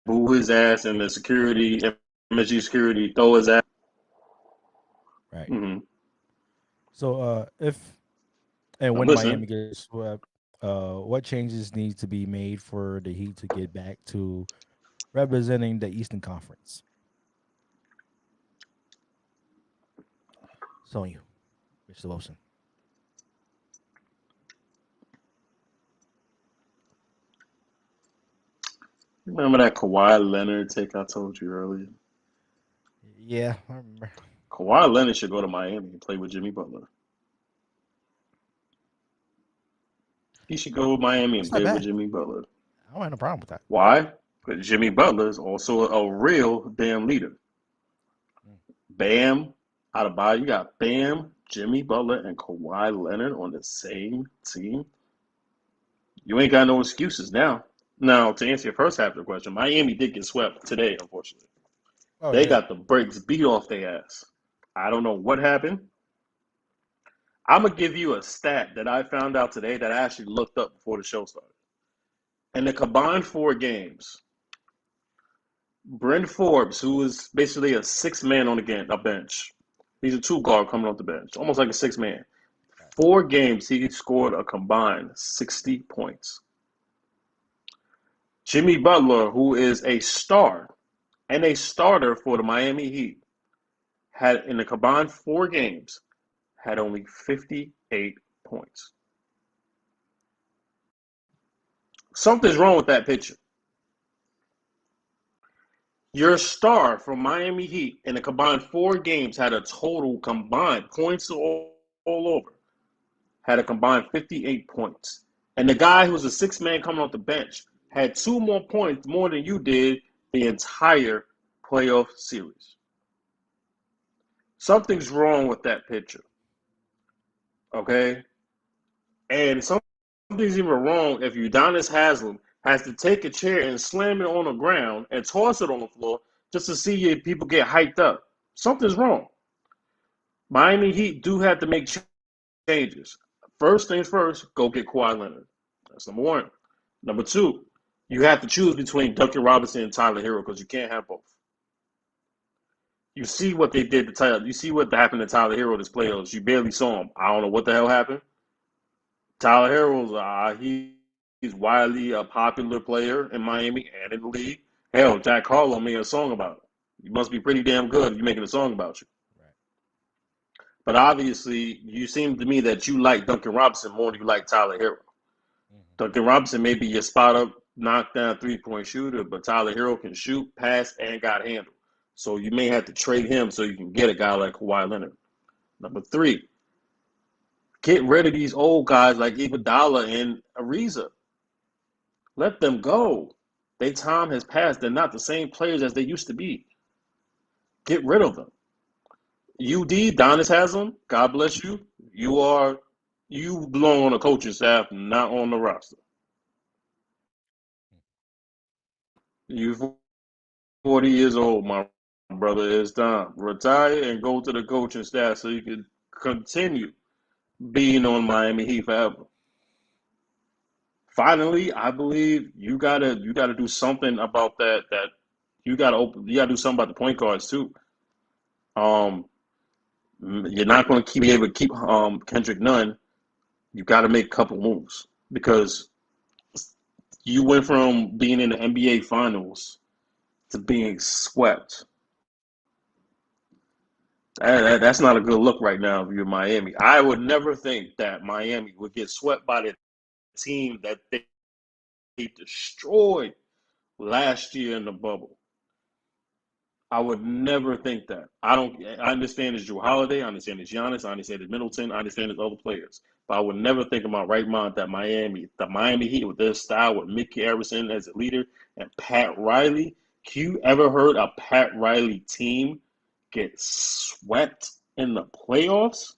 boo his ass, and the security, MSG security, throw his ass. Right. Mm-hmm. So, if and when Miami gets swept, what changes need to be made for the Heat to get back to representing the Eastern Conference? So you, Mr. Wilson. Remember that Kawhi Leonard take I told you earlier? Yeah, I remember. Kawhi Leonard should go to Miami and play with Jimmy Butler. He should go to Miami and play with Jimmy Butler. I don't have no problem with that. Why? Because Jimmy Butler is also a real damn leader. Bam, out of body, you got Bam, Jimmy Butler, and Kawhi Leonard on the same team. You ain't got no excuses now. Now, to answer your first half of the question, Miami did get swept today, unfortunately. They got the brakes beat off their ass. I don't know what happened. I'm going to give you a stat that I found out today that I actually looked up before the show started. In the combined 4 games, Bryn Forbes, who is basically a 6-man on a bench. He's a 2-guard coming off the bench, almost like a 6-man. 4 games, he scored a combined 60 points. Jimmy Butler, who is a star and a starter for the Miami Heat, had in the combined 4 games, had only 58 points. Something's wrong with that picture. Your star from Miami Heat in the combined 4 games had a total combined points all over, had a combined 58 points. And the guy who was a 6-man coming off the bench had 2 more points more than you did the entire playoff series. Something's wrong with that picture. Okay? And something's even wrong if Udonis Haslem has to take a chair and slam it on the ground and toss it on the floor just to see if people get hyped up. Something's wrong. Miami Heat do have to make changes. First things first, go get Kawhi Leonard. That's number 1. Number 2, you have to choose between Duncan Robinson and Tyler Hero because you can't have both. You see what they did to Tyler. You see what happened to Tyler Hero this playoffs. You barely saw him. I don't know what the hell happened. Tyler Hero's he's widely a popular player in Miami and in the league. Hell, Jack Harlow made a song about it. You must be pretty damn good if you're making a song about you. Right. But obviously, you seem to me that you like Duncan Robinson more than you like Tyler Hero. Duncan Robinson may be your spot up, knockdown 3-point shooter, but Tyler Hero can shoot, pass, and got handle. So you may have to trade him so you can get a guy like Kawhi Leonard. Number 3, get rid of these old guys like Iguodala and Ariza. Let them go. Their time has passed. They're not the same players as they used to be. Get rid of them. UD, Donis Haslam, God bless you. You belong on the coaching staff, not on the roster. You 40 years old, my brother. It's time. Retire and go to the coaching staff so you can continue being on Miami Heat forever. Finally, I believe you gotta do something about that. That you gotta do something about the point guards too. You're not going to be able to keep Kendrick Nunn. You got to make a couple moves because you went from being in the NBA Finals to being swept. That's not a good look right now if you're Miami. I would never think that Miami would get swept by the team that they destroyed last year in the bubble. I would never think that. I understand it's Drew Holiday. I understand it's Giannis. I understand it's Middleton. I understand it's other players. But I would never think in my right mind that the Miami Heat with their style, with Mickey Harrison as a leader and Pat Riley. You ever heard a Pat Riley team get swept in the playoffs?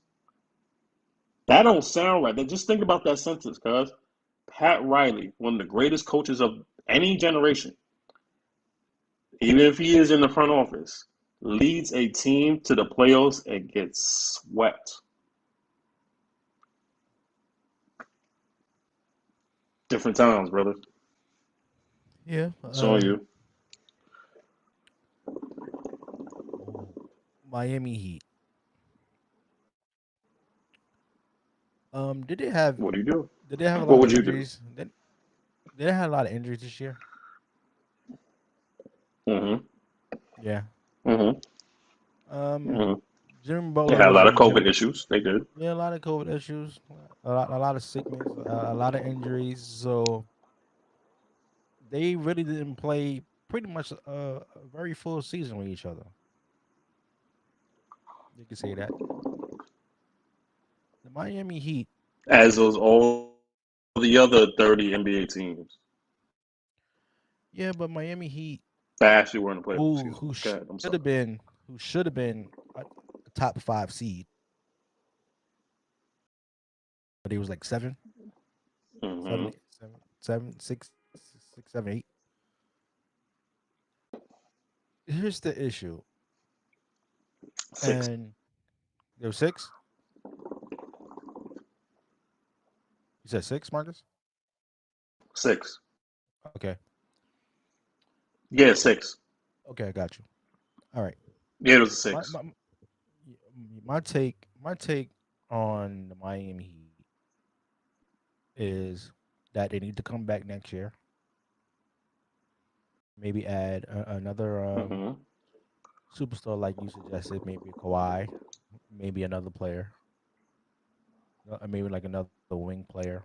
That don't sound right. Just think about that sentence, cuz. Pat Riley, one of the greatest coaches of any generation, even if he is in the front office, leads a team to the playoffs and gets swept. Different times, brother. Yeah. It's on you. Miami Heat. Did they have? What do you do? Did they have a What lot would of you injuries? Did they have a lot of injuries this year? Mm-hmm. Yeah. Mm-hmm. Um, Mm-hmm. Jimmy They Butler had a lot of wasn't COVID Jim. issues. They did. Yeah, a lot of COVID issues, a lot of sickness, a lot of injuries. So they really didn't play pretty much a very full season with each other. You can say that. The Miami Heat. As those all the other 30 NBA teams Yeah, but Miami Heat, that actually were in the playoffs. who Excuse me. who Go should ahead. I'm sorry. have been who should have been a top 5 seed, but he was like seven, Mm-hmm. seven, seven, seven, six, six, 7, 8. Here's the issue, 6. and there were 6. You said 6, Marcus? 6. Okay. Yeah, 6. Okay, I got you. All right. Yeah, it was a My 6. my my take on the Miami Heat is that they need to come back next year. Maybe add another Mm-hmm. superstar like you suggested. Maybe Kawhi. Maybe another player. Maybe like another wing player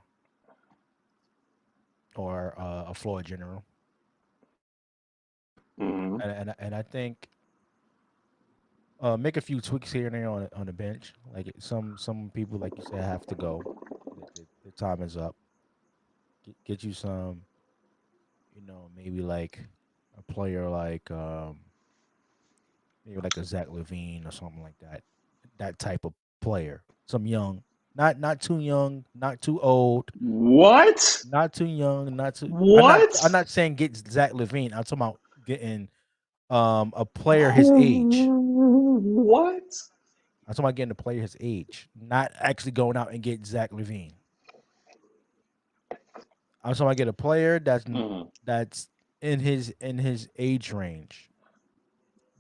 or a floor general. Mm-hmm. And I think make a few tweaks here and there on the bench. Like some people, like you said, have to go. The time is up. Get you some, maybe like a player like maybe like a Zach Levine or something like that. That type of player. Some young, not too young, not too old, What? not too young, not too. I'm What? not saying get Zach Levine. I'm talking about getting a player his age. What? I'm talking about getting a player his age, not actually going out and get Zach Levine. I'm talking about get a player Mm-hmm. that's in his age range.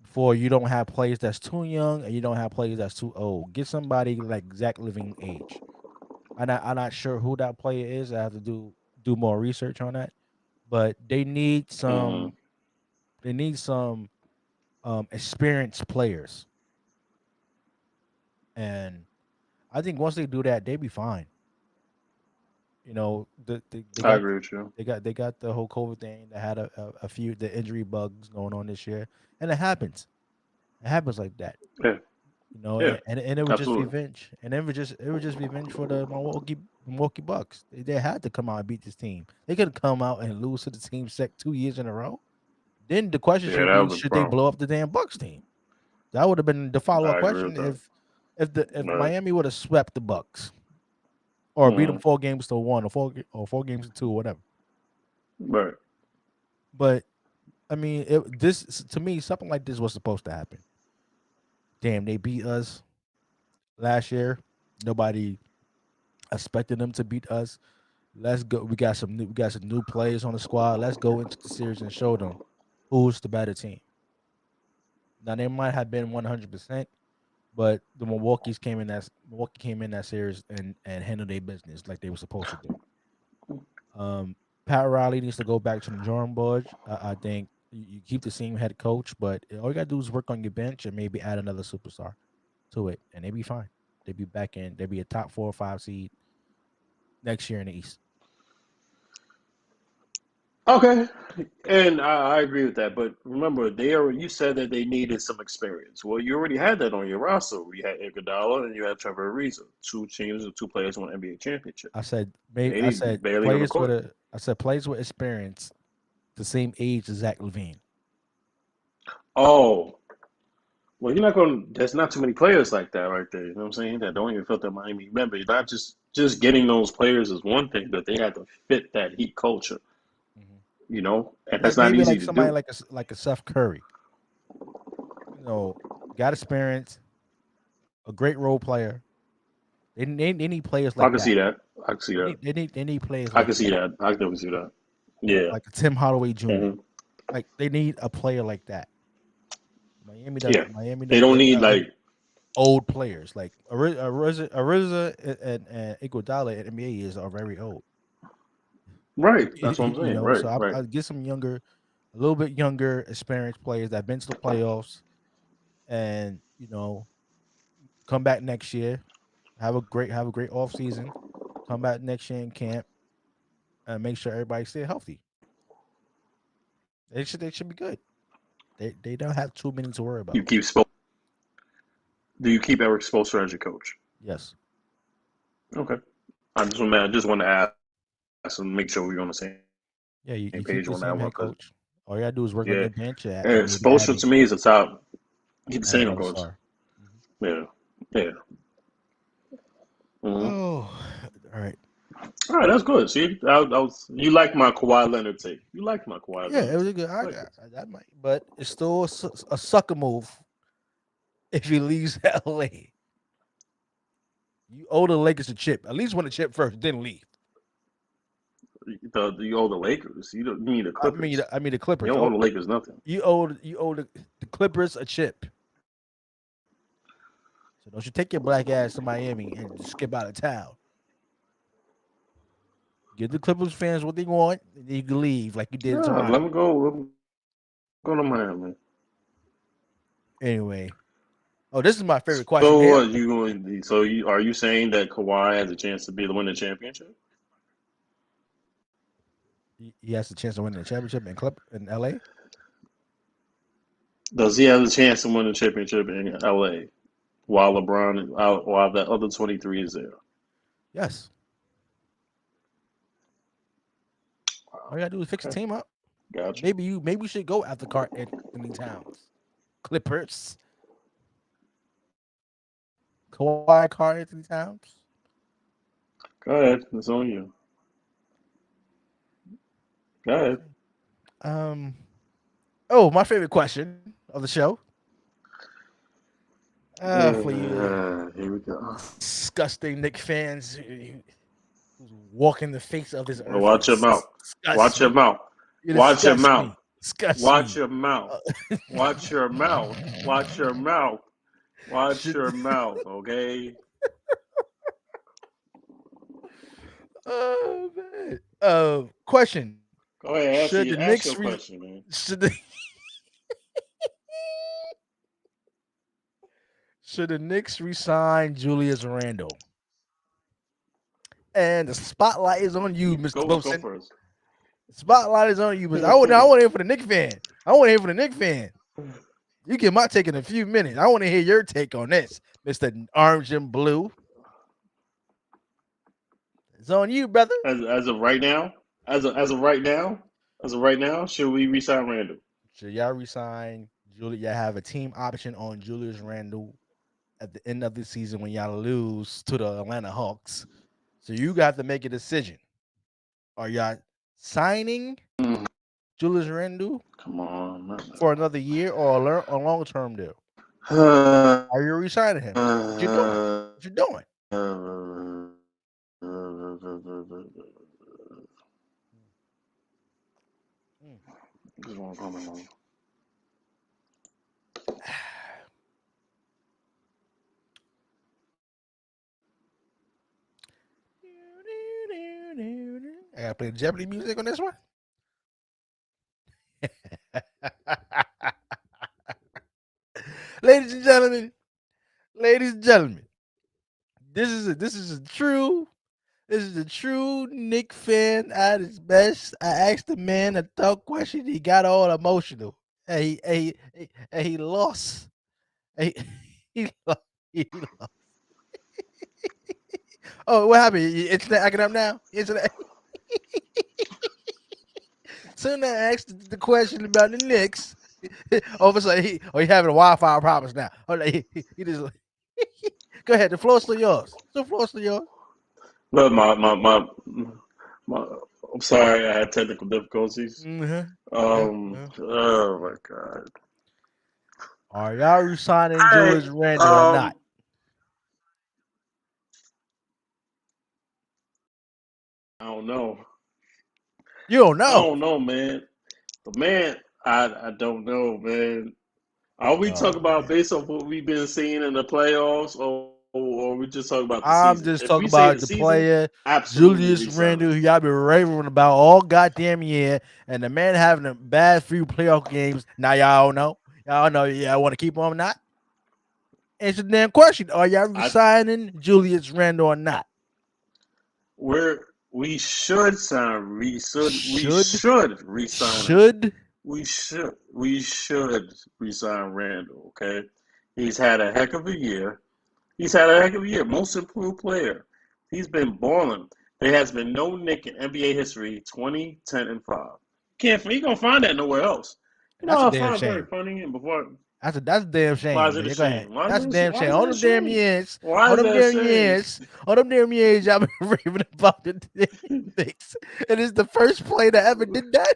For you don't have players that's too young and you don't have players that's too old. Get somebody like Zach Levine age. I'm not sure who that player is. I have to do more research on that. But they need Mm-hmm. some experienced players. And I think once they do that, they be fine. You know, they I got agree with you. they got the whole COVID thing. They had a few the injury bugs going on this year, and it happens. It happens like that. Yeah, You know, yeah, and it would just be absolutely. revenge, and it would just be revenge for the Milwaukee Bucks. They had to come out and beat this team. They could come out and lose to the team 2 years in a row. Then the question Yeah, should that be: was a should they problem. blow up the damn Bucks team? That would have been the follow up I agree with question that. if Right. Miami would have swept the Bucks or beat them Mm-hmm. 4 games to 1 or 4 games to 2 or whatever. Right. But I mean, this to me something like this was supposed to happen. Damn, they beat us last year. Nobody expected them to beat us. Let's go. We got some new players on the squad. Let's go into the series and show them who's the better team. Now they might have been 100%, but the Milwaukee came in that series and handled their business like they were supposed to do. Pat Riley needs to go back to the drawing board. I think you keep the same head coach, but all you gotta do is work on your bench and maybe add another superstar to it, and they be fine. They be back in. They be a top 4 or 5 seed next year in the East. Okay, and I agree with that. But remember, you said that they needed some experience. Well, you already had that on your roster. You had Iguodala and you had Trevor Ariza, two players who won NBA championship. I said They I need said barely on the court. players with experience, the same age as Zach LaVine. Oh, well, you're not going. There's not too many players like that right there. You know what I'm saying? That don't even fit that Miami. Remember, not just getting those players is one thing, but they have to fit that Heat culture. Mhm. You know, and that's Like not maybe easy like to somebody do. like a Seth Curry. You know, got experience, a great role player. They need players I like can that. see that. I can see that. They need players I like can see that, that. I can definitely see that. Yeah. like a Tim Hardaway Jr. Hmm. Like they need a player like that. Yeah. Miami They doesn't don't get need like old players like Ariza and Iguodala at NBA years are very old. right. That's what I'm You saying. know, Right. so Right. I get some younger, a little bit younger, experienced players that been to the playoffs, and come back next year, have a great off season, come back next year in camp, and make sure everybody stay healthy. They should be good. They don't have too many to worry You about. keep Do you keep Eric Spoelstra as your coach? Yes. Okay. I just want to ask and make sure we're on the same Yeah, you keep page the on that same one. head Because coach. All you gotta do is work on yeah, your bench and and maybe Spoelstra to me is a top. Keep the add same another coach. star. Mhm. Yeah. Yeah. Hmm. Oh, all right. All right, that's good. See, you like my Kawhi Leonard take. You like my Kawhi Yeah, it Leonard was a take. good. I like it. That might, but it's still a sucker move if he leaves LA. You owe the Lakers a chip. At least win a chip first, then leave. You owe the Lakers. You mean the Clippers. I mean the You Clippers. don't owe the Lakers nothing. You owe the Clippers a chip. So don't you take your black ass to Miami and skip out of town. Give the Clippers fans what they want, and then you can leave like you did in Yeah, let Toronto. me go. Let me go to Miami. Anyway, oh, this is my favorite question So here. what you going? So are you saying that Kawhi has a chance to be the win the championship? He has the chance to win the championship in LA. Does he have a chance to win the championship in LA while LeBron is out, while the other 23 is there? Yes. All you gotta do is fix the Okay, team up. gotcha. Maybe you should go after Carl Anthony Towns. Clippers. Kawhi Carl Anthony Towns. Go ahead. It's on you. Go ahead. Um. Oh, my favorite question of the show. For you Here we go. disgusting Knicks fans who's walking the face of this earth. Watch your mouth. Disgust Watch your me. mouth. You Watch your disgust mouth. me. Disgust Watch me. your mouth. Watch your mouth. Watch your mouth. Watch Should, your mouth. Okay. oh man. Question: Go ahead. Should the Ask Knicks your question, man. should the Should the Knicks resign Julius Randle? And the spotlight is on you, Mr. Wilson. Go first. Spotlight is on you, Mr. I want to hear for the Knicks fan. I want to hear for the Knicks fan. You get my take in a few minutes. I want to hear your take on this, Mr. Orange and Blue. It's on you, brother. As of right now, as of right now, should we resign Randle? Should y'all resign Julius? Y'all have a team option on Julius Randle at the end of the season when y'all lose to the Atlanta Hawks. So you got to make a decision. Are y'all signing Julius Randle for another year or a long-term deal? Are you resigning him? What you doing? What you doing? I gotta play Jeopardy music on this one. Ladies and gentlemen, this is a true Knick fan at his best. I asked the man a tough question. He got all emotional. He lost. He lost. Oh, what happened? Internet acting up now? Internet. Soon as I asked the question about the Knicks, all of a sudden he having a Wi-Fi problems now. He just go ahead. The floor's still yours. Look, my I'm sorry, I had technical difficulties. Oh my God. Are y'all resigning Julius Randle or not? I don't know. You don't know? I don't know, man. But man, I don't know, man. Are we talking about based on what we've been seeing in the playoffs, or we just talking about the season? I'm just talking about the player, Julius Randle, who y'all been raving about all goddamn year, and the man having a bad few playoff games. Now y'all know. Y'all know y'all want to keep him or not? Answer the damn question. Are y'all resigning Julius Randle or not? We should resign. We should resign Randle, okay? He's had a heck of a year. Most improved player. He's been balling. There has been no Knick in NBA history 20, 10, and 5. You gonna find that nowhere else. That's a damn shame. Very funny and before. That's a damn shame. Why is it a shame? That's a damn shame. All them damn years. All them damn years y'all been raving about the Knicks. And it's the first player that ever did that.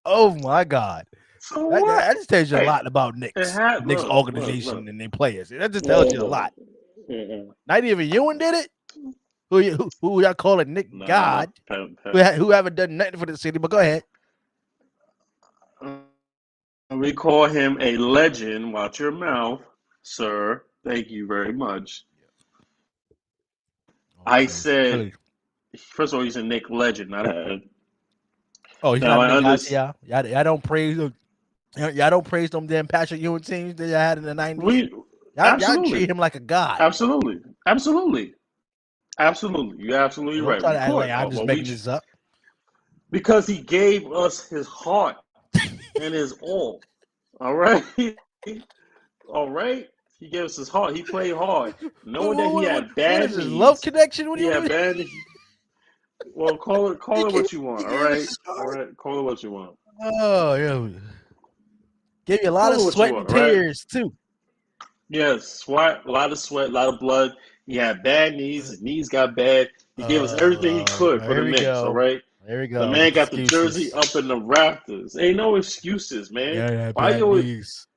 Oh my God. So that just tells you a lot about Knicks. Knicks organization and their players. That just tells you a lot. Not even Ewan did it. Who y'all call it Nick God? Who haven't done nothing for the city, but go ahead. We call him a legend. Watch your mouth, sir. Thank you very much. I said, first of all, he's a Knick legend, not a. Oh, he's not a Knick guy. Y'all don't praise him. Y'all don't praise them damn Patrick Ewing teams that y'all had in the 90s. Y'all treat him like a god. Absolutely. You're absolutely right. I'm just making this up. Because he gave us his heart and his all. All right? He gave us his heart. He played hard. Knowing that he had bad knees. His love connection with you? Well, call it what you want, all right? All right, call it what you want. Oh, yeah. Gave you a lot of sweat and tears, too. Yes, a lot of sweat, a lot of blood. He had bad knees. His knees got bad. He gave us everything he could for the Knicks, all right? There we go. The man got the jersey up in the rafters. Ain't no excuses, man. Yeah, bad knees.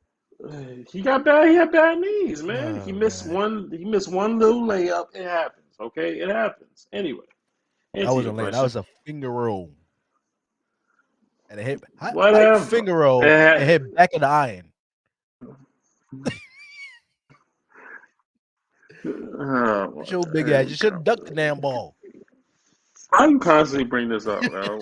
He had bad knees, man. He missed one little layup. It happens, okay? It happens. Anyway. That wasn't late. That was a finger roll. And it hit whatever. Finger roll and hit back of the iron. Your big ass. You should have ducked the damn ball. Why you constantly bring this up, man?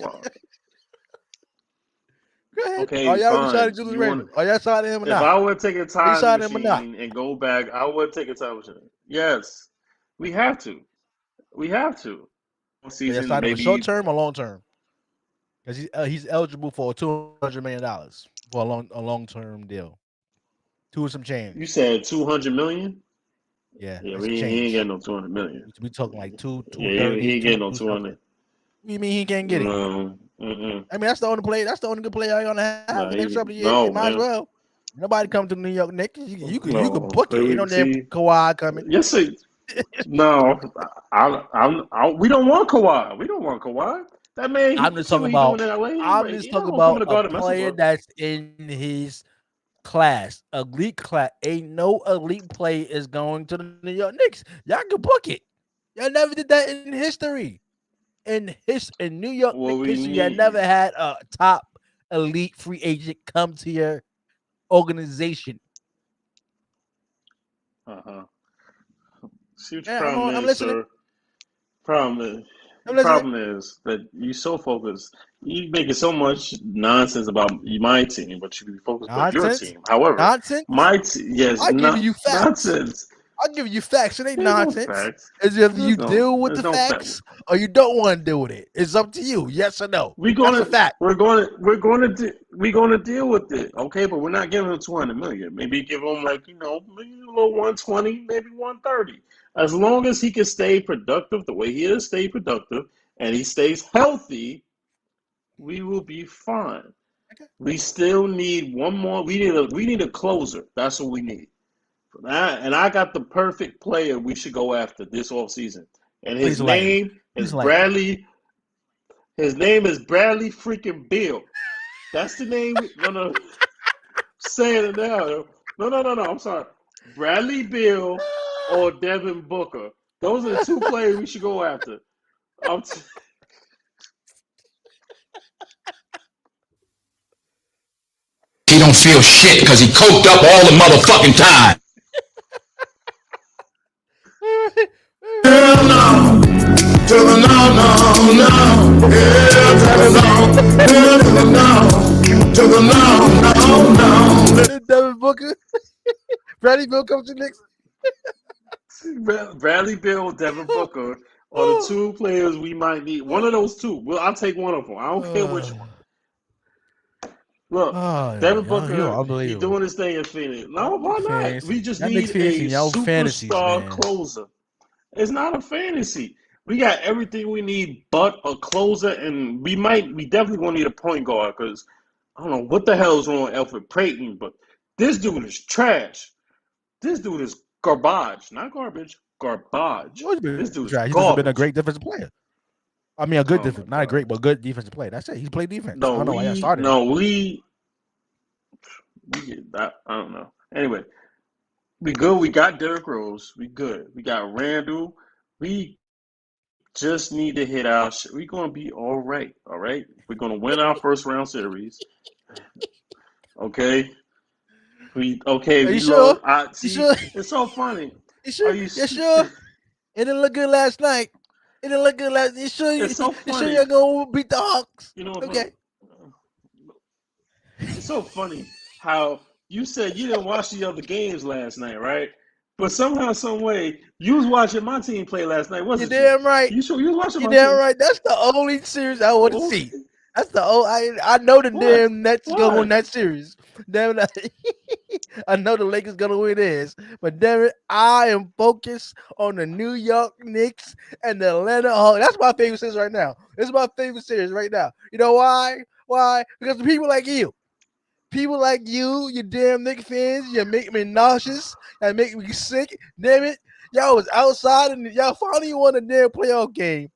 Okay, Are y'all fine. signing Julius Randle? Are y'all signing him or If not? I would take a time signing him or not? machine and go back, I would take a time machine. Yes, we have to. We have to. Are y'all Season signing him for short maybe. term or long term? Because he's eligible for $200 million for a long term deal. Two and some change. You said 200 million. Yeah, Yeah, and some he ain't change. getting no 200 million. We talking like Yeah, 230. he ain't getting no 200. 200. You mean he can't get it? No. I mean, that's the only play. That's the only good player you're gonna have Nah, the next couple of years. no, You might as man. well. Nobody come to the New York Knicks. You can No. book it. Ain't no damn Kawhi coming. Yes, no. We don't want Kawhi. We don't want Kawhi. That man. I'm just talking about. I'm just talking about a player that's in his class, elite class. Ain't no elite player is going to the New York Knicks. Y'all can book it. Y'all never did that in history. In New York Knicks history, you never had a top elite free agent come to your organization. See what your problem is, sir. Problem is that you so focused. You making so much nonsense about my team, but you be focused on your team. However, my team, yes, I give you facts. Nonsense. I'll give you facts. It ain't There's nonsense. No facts. It's either you deal with the facts or you don't want to deal with it. It's up to you. Yes or no. That's a fact. We're going to deal with it. Okay, but we're not giving him 200 million. Maybe give him maybe a little 120, maybe 130. As long as he can stay productive the way he is, stay productive, and he stays healthy, we will be fine. Okay. We still need one more. We need a closer. That's what we need. And I got the perfect player we should go after this offseason. And his name is Bradley. His name is Bradley freaking Beal. That's the name. No. Saying it now. No. I'm sorry. Bradley Beal or Devin Booker. Those are the two players we should go after. He don't feel shit because he coked up all the motherfucking time. Hell no. To the no. Yeah, to the no. Devin Booker. Bradley Beal comes to Knicks. Bradley Beal, Devin Booker are the two players we might need. One of those two. Well, I'll take one of them. I don't care which one. Look, Devin Booker, he's doing his thing in Phoenix. No, why not? We just need a superstar closer. It's not a fantasy. We got everything we need but a closer, and we definitely going to need a point guard because I don't know what the hell is wrong with Elfrid Payton, but this dude is trash. This dude is garbage. Not garbage, garbage. This dude is trash. He's been a great defensive player. I mean, a good defense, not a great, but good defensive player. That's it. He played defense. No, I don't know why I started. No, we get that. I don't know. Anyway, we good. We got Derrick Rose. We good. We got Randle. We just need to hit our shit. We're going to be all right. All right? We're going to win our first round series. Okay? Are you sure? Sure? It's so funny. You sure? You sure? It didn't look good last night. You sure? It's so funny. You sure you're going to beat the Hawks? You know what? Okay. It's so funny how you said you didn't watch the other games last night, right? But somehow, some way, you was watching my team play last night, wasn't you? You're damn right. You sure you was watching my team? You're damn team? right. That's the only series I want to see. That's the I know the damn Nets gonna win that series. Damn it, I know the Lakers gonna win this, but damn it, I am focused on the New York Knicks and the Atlanta Hawks. That's my favorite series right now. It's my favorite series right now. You know why? Why? Because the people like you. People like you damn Knicks fans, you make me nauseous and make me sick. Damn it. Y'all was outside and y'all finally won a damn playoff game.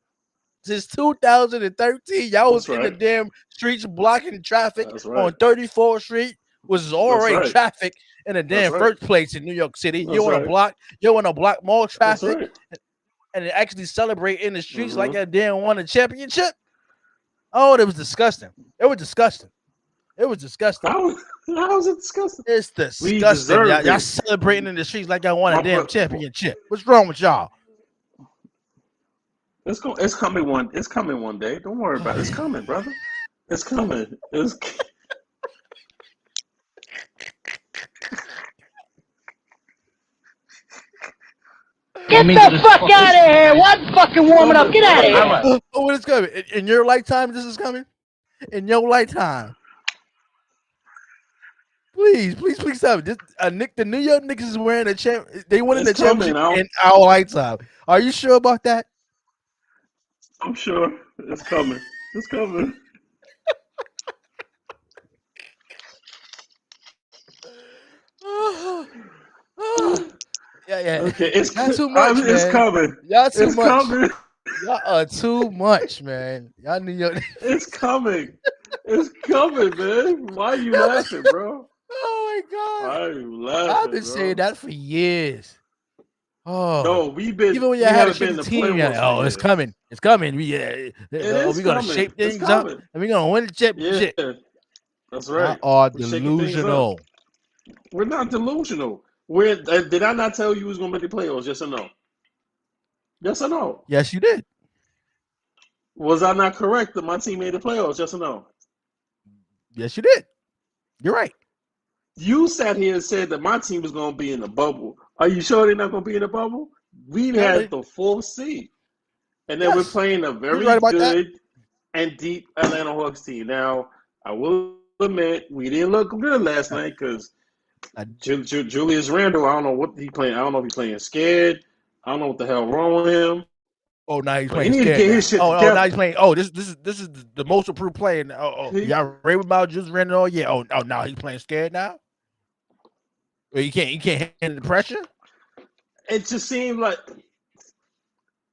Since 2013, y'all was in the damn streets blocking traffic on 34th Street, was already traffic in the damn first place in New York City. You want to block more traffic and actually celebrate in the streets like that damn won a championship? Oh, it was disgusting. It was disgusting. How was it disgusting? It's disgusting. Y'all celebrating in the streets like y'all won a damn championship. What's wrong with y'all? It's coming one day. Don't worry about it. It's coming, brother. It's coming. the fuck out of here! What fucking warming up? Get out of here! Oh, when it's coming in your lifetime, this is coming in your lifetime. Please tell me. The New York Knicks is wearing a champ. They won the championship in our lifetime. Are you sure about that? I'm sure it's coming. It's coming. Yeah. Okay, it's too much. It's coming. Y'all too it's much. Coming. Y'all are too much, man. Y'all New York. It's coming. It's coming, man. Why are you laughing, bro? Oh my God! Why are you laughing? I've been saying that for years. Oh no, we've been. Even when you had a team, it's coming. It's coming. We're gonna shape things up, and we're gonna win the championship. Yeah, that's right. Are delusional. We're not delusional. Did I not tell you was gonna make the playoffs? Yes or no? Yes or no? Yes, you did. Was I not correct that my team made the playoffs? Yes or no? Yes, you did. You're right. You sat here and said that my team was going to be in the bubble. Are you sure they're not going to be in the bubble? We've had the 4th seed. And then we're playing a very good and deep Atlanta Hawks team. Now, I will admit, we didn't look good last night because Julius Randle, I don't know what he playing. I don't know if he's playing scared. I don't know what the hell wrong with him. Oh, now he's playing scared. Now he's playing. Oh, this is the most improved player. Y'all rave about Julius Randle? Yeah. Oh, now he's playing scared now. Well, you can't handle the pressure. It just seemed like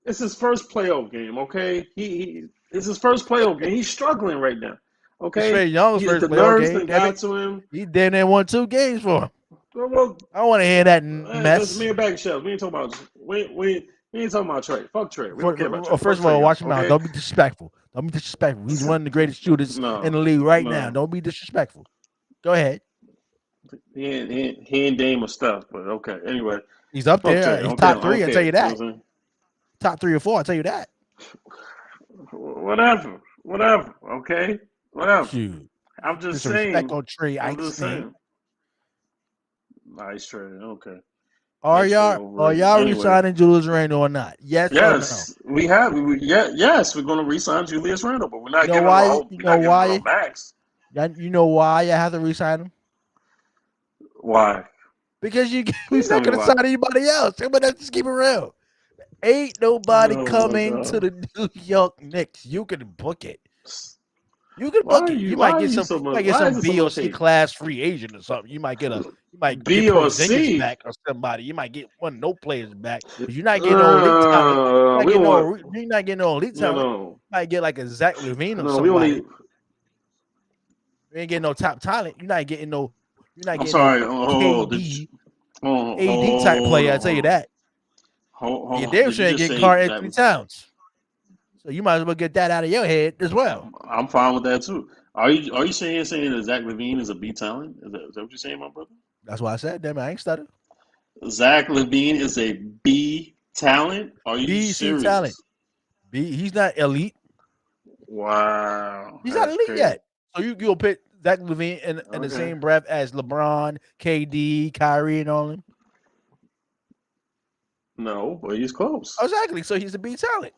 it's his first playoff game. Okay, it's his first playoff game. He's struggling right now. Okay, Trey Young's first playoff game. Got to him. He damn near won 2 games for him. Well, I want to hear that mess. That's me and back shells. We ain't talking about. We ain't talking about Trey. Fuck Trey. First of all, watch him out. Don't be disrespectful. He's one of the greatest shooters in the league right now. Don't be disrespectful. Go ahead. He ain't Dame or stuff, but okay. Anyway, he's up there. He's top 3. I'll tell you that. Top 3 or 4. I'll tell you that. Whatever. Okay. Whatever. Shoot. I'm just saying. Respect on Trey. I'm just saying. Nice Trey. Okay. Are y'all resigning Julius Randle or not? Yes. Or no? We have. Yes, we're going to resign Julius Randle, but we're not giving him max. You know why you have to resign him? Why? Because we're not going to sign anybody else. But let's just keep it real. Ain't nobody coming to the New York Knicks. You can book it. You can book it. You might get some BOC class free agent or something. You might get BOC back or somebody. You might get one of no players back. But you're not getting no elite talent. You're not getting no elite talent. You might get like a Zach LaVine or somebody. You ain't getting no top talent. You're not getting no. KD type player. I tell you that. You're damn sure ain't getting Karl Anthony Towns. So you might as well get that out of your head as well. I'm fine with that too. Are you saying that Zach LaVine is a B talent? Is that what you're saying, my brother? That's why I said, damn, I ain't stutter. Zach LaVine is a B talent? Are you serious? Talent. B. He's not elite. Wow. He's not elite yet. So you'll put Zach LaVine in the same breath as LeBron, KD, Kyrie, and all them? No, but he's close. Exactly. So he's a B talent.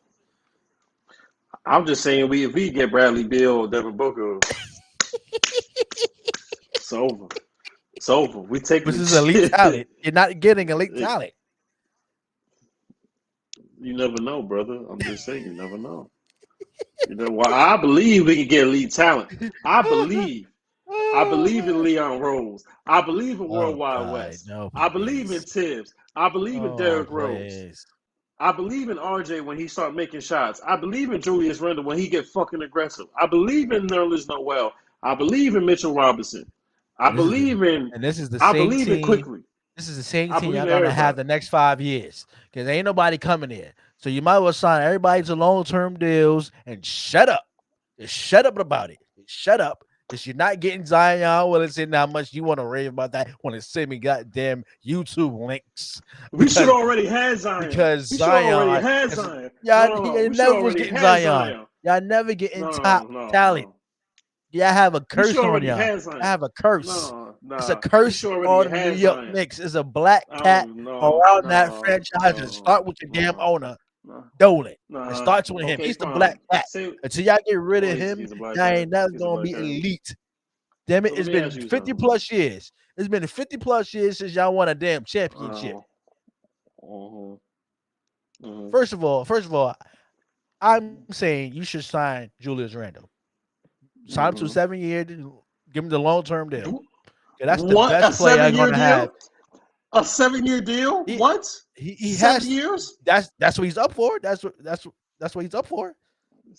I'm just saying, if we get Bradley Beal or Devin Booker, it's over. It's over. We take this is elite talent. You're not getting elite talent. You never know, brother. I'm just saying, you never know. I believe we can get elite talent. I believe in Leon Rose. I believe in Worldwide West. I believe in Tibbs. I believe in Derrick Rose. I believe in RJ when he start making shots. I believe in Julius Randle when he get fucking aggressive. I believe in Nerlens Noel. I believe in Mitchell Robinson. I believe in Quickly. This is the same team y'all gonna have the next 5 years because ain't nobody coming in. So you might as well sign everybody to long-term deals and shut up. Just shut up about it. Shut up. Because you're not getting Zion Williamson. How much you want to rave about that? Want to send me goddamn YouTube links? We should already have Zion. Because Zion. Y'all never was getting Zion. Y'all never getting top talent. Y'all have a curse on y'all. I have a curse. It's a curse on the New York Knicks. It's a black cat around that franchise. And start with your damn owner, Dolan. It starts with him. He's the black cat. Until y'all get rid of him, y'all ain't never gonna be elite. Damn it, it's been 50 plus years. It's been 50 plus years since y'all won a damn championship. First of all, I'm saying you should sign Julius Randle. Sign him to a 7-year, give him the long-term deal. That's the best player I'm gonna have. A 7-year deal? What? He 7 years? That's what he's up for. That's what he's up for.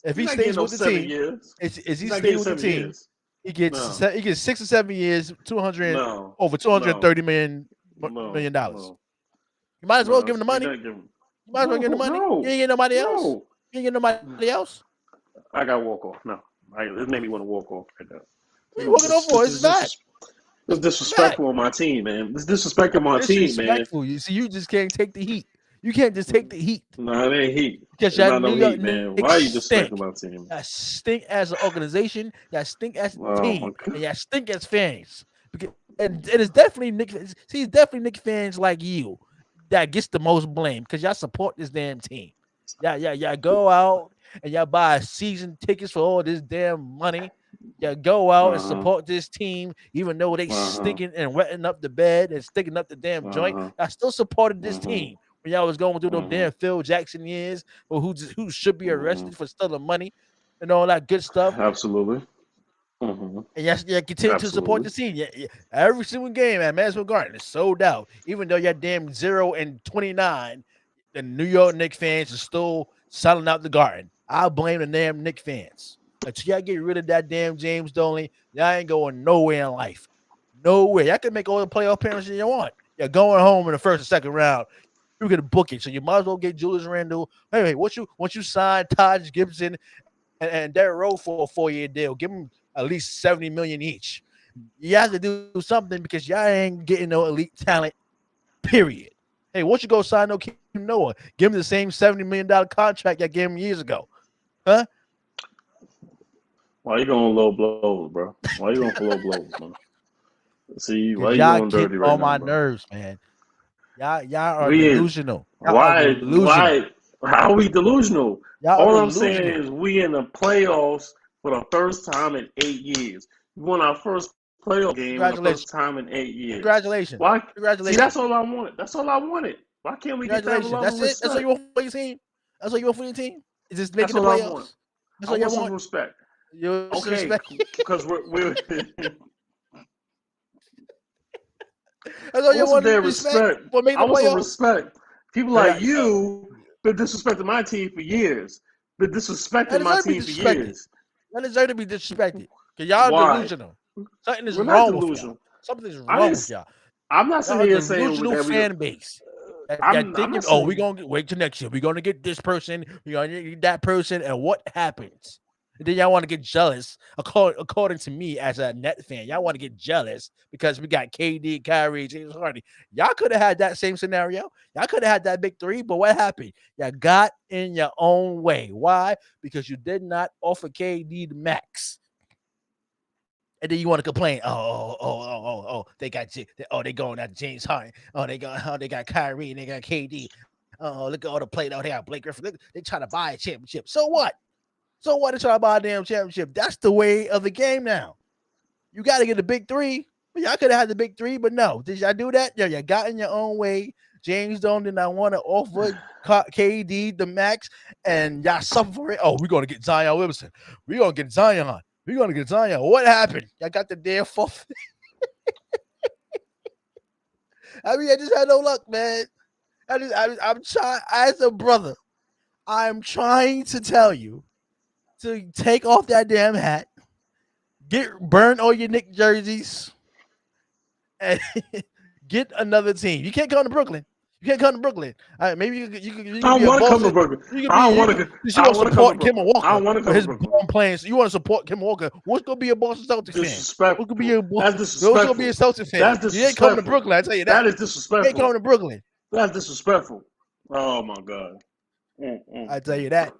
If he stays with the team, is he staying with the team? Years. He gets 6 or 7 years, over $230 million. You might as well give him the money. You might as well give him the money. You ain't getting nobody else. You ain't getting nobody else. I got to walk off. No, this made me want to walk off right now. What are you walking off for? It's bad. It's disrespectful on my team, man. It's disrespectful on my team, man. You see, you just can't take the heat. You can't just take the heat. No, it ain't heat. Because y'all no heat, man. Why are you disrespecting my team? That stink as an organization. That stink as a team. And that stink as fans. And it's definitely Knicks. See, it's definitely Knicks fans like you that gets the most blame because y'all support this damn team. Y'all go out and y'all buy season tickets for all this damn money. Y'all go out and support this team, even though they stinking and wetting up the bed and sticking up the damn joint. I still supported this team when y'all was going through those damn Phil Jackson years, or who should be arrested for stealing money and all that good stuff. Absolutely. And y'all continue to support the team. Yeah. Every single game at Madison Garden is sold out. Even though y'all damn 0-29, the New York Knicks fans are still selling out the Garden. I blame the damn Knicks fans. Until y'all get rid of that damn James Dolan, y'all ain't going nowhere in life. Nowhere. Y'all can make all the playoff appearances you want. You're going home in the first or second round. You can book it. So you might as well get Julius Randle. Hey, once you sign Taj Gibson and Derrick Rose for a 4-year deal, give them at least $70 million each. You have to do something because y'all ain't getting no elite talent, period. Hey, once you go sign no Kim Noah, give him the same $70 million contract y'all gave him years ago. Huh? Why you going low blows, bro? Why you going for low blows, man? See, why you going dirty right now, on my nerves, man. Y'all are delusional. Why? How are we delusional? All I'm saying is we in the playoffs for the first time in 8 years. We won our first playoff game for the first time in 8 years. Congratulations. Why? Congratulations. See, that's all I wanted. That's all I wanted. Why can't we get that level of respect? That's all you want for your team? That's all you want for your team? Is just making the playoffs? That's all you want. Some respect. Okay, because we're that's all you want to respect. I want some respect. People like you been disrespecting my team for years. Been disrespecting my team for years. That deserve to be disrespected. Because y'all are delusional. Something is wrong with y'all. Something's wrong with y'all. I'm not sitting here saying delusional fan base. Thinking, we're gonna wait till next year. We're gonna get this person. We're gonna get that person, and what happens? And then y'all want to get jealous, according to me as a net fan. Y'all want to get jealous because we got KD, Kyrie, James Harden. Y'all could have had that same scenario. Y'all could have had that big three, but what happened? Y'all got in your own way. Why? Because you did not offer KD the max. And then you want to complain. They got they going at James Harden. They got Kyrie and they got KD. Look at all the play. They got Blake Griffin. Look, they trying to buy a championship. So what? So what? They try to buy a damn championship. That's the way of the game now. You got to get the big three. Y'all could have had the big three, but no. Did y'all do that? Yeah, you got in your own way. James Dolan did not want to offer KD the max, and y'all suffer for it. Oh, we're going to get Zion Williamson. We're going to get Zion. We're going to get Zion. What happened? Y'all got the damn fourth. I just had no luck, man. I'm trying, as a brother, I'm trying to tell you to take off that damn hat, burn all your Knicks jerseys, and get another team. You can't come to Brooklyn. Maybe you can. I don't want to come to Brooklyn. I don't want to. You want to support Kemba Walker. I don't want to come to Brooklyn. Playing. So you want to support Kemba Walker. What's going to be a Boston Celtics fan? Disrespectful. What's going to be a That's disrespectful. What's going to be a Celtics fan? That's disrespectful. You ain't coming to Brooklyn. I tell you that. That is disrespectful. You ain't coming to Brooklyn. That's disrespectful. Oh my God. I tell you that.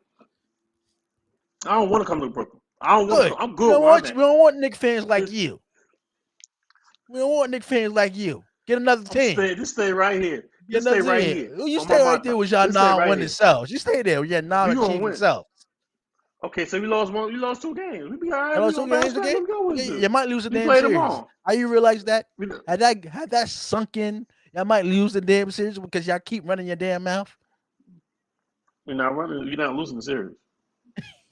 I don't want to come to Brooklyn. I don't want to. I'm good. We don't want Knicks fans like you. We don't want Knicks fans like you. Get another team. Just stay right here. Get another right team. here. You stay right there with your non-winning selves. You stay there with your non-achieving selves. Okay, so we lost 2 games. We be all right. I lost 2 games again. You might lose a damn play series. How you realize that? Had that sunk in? Y'all might lose the damn series because y'all keep running your damn mouth. We're not running. You're not losing the series.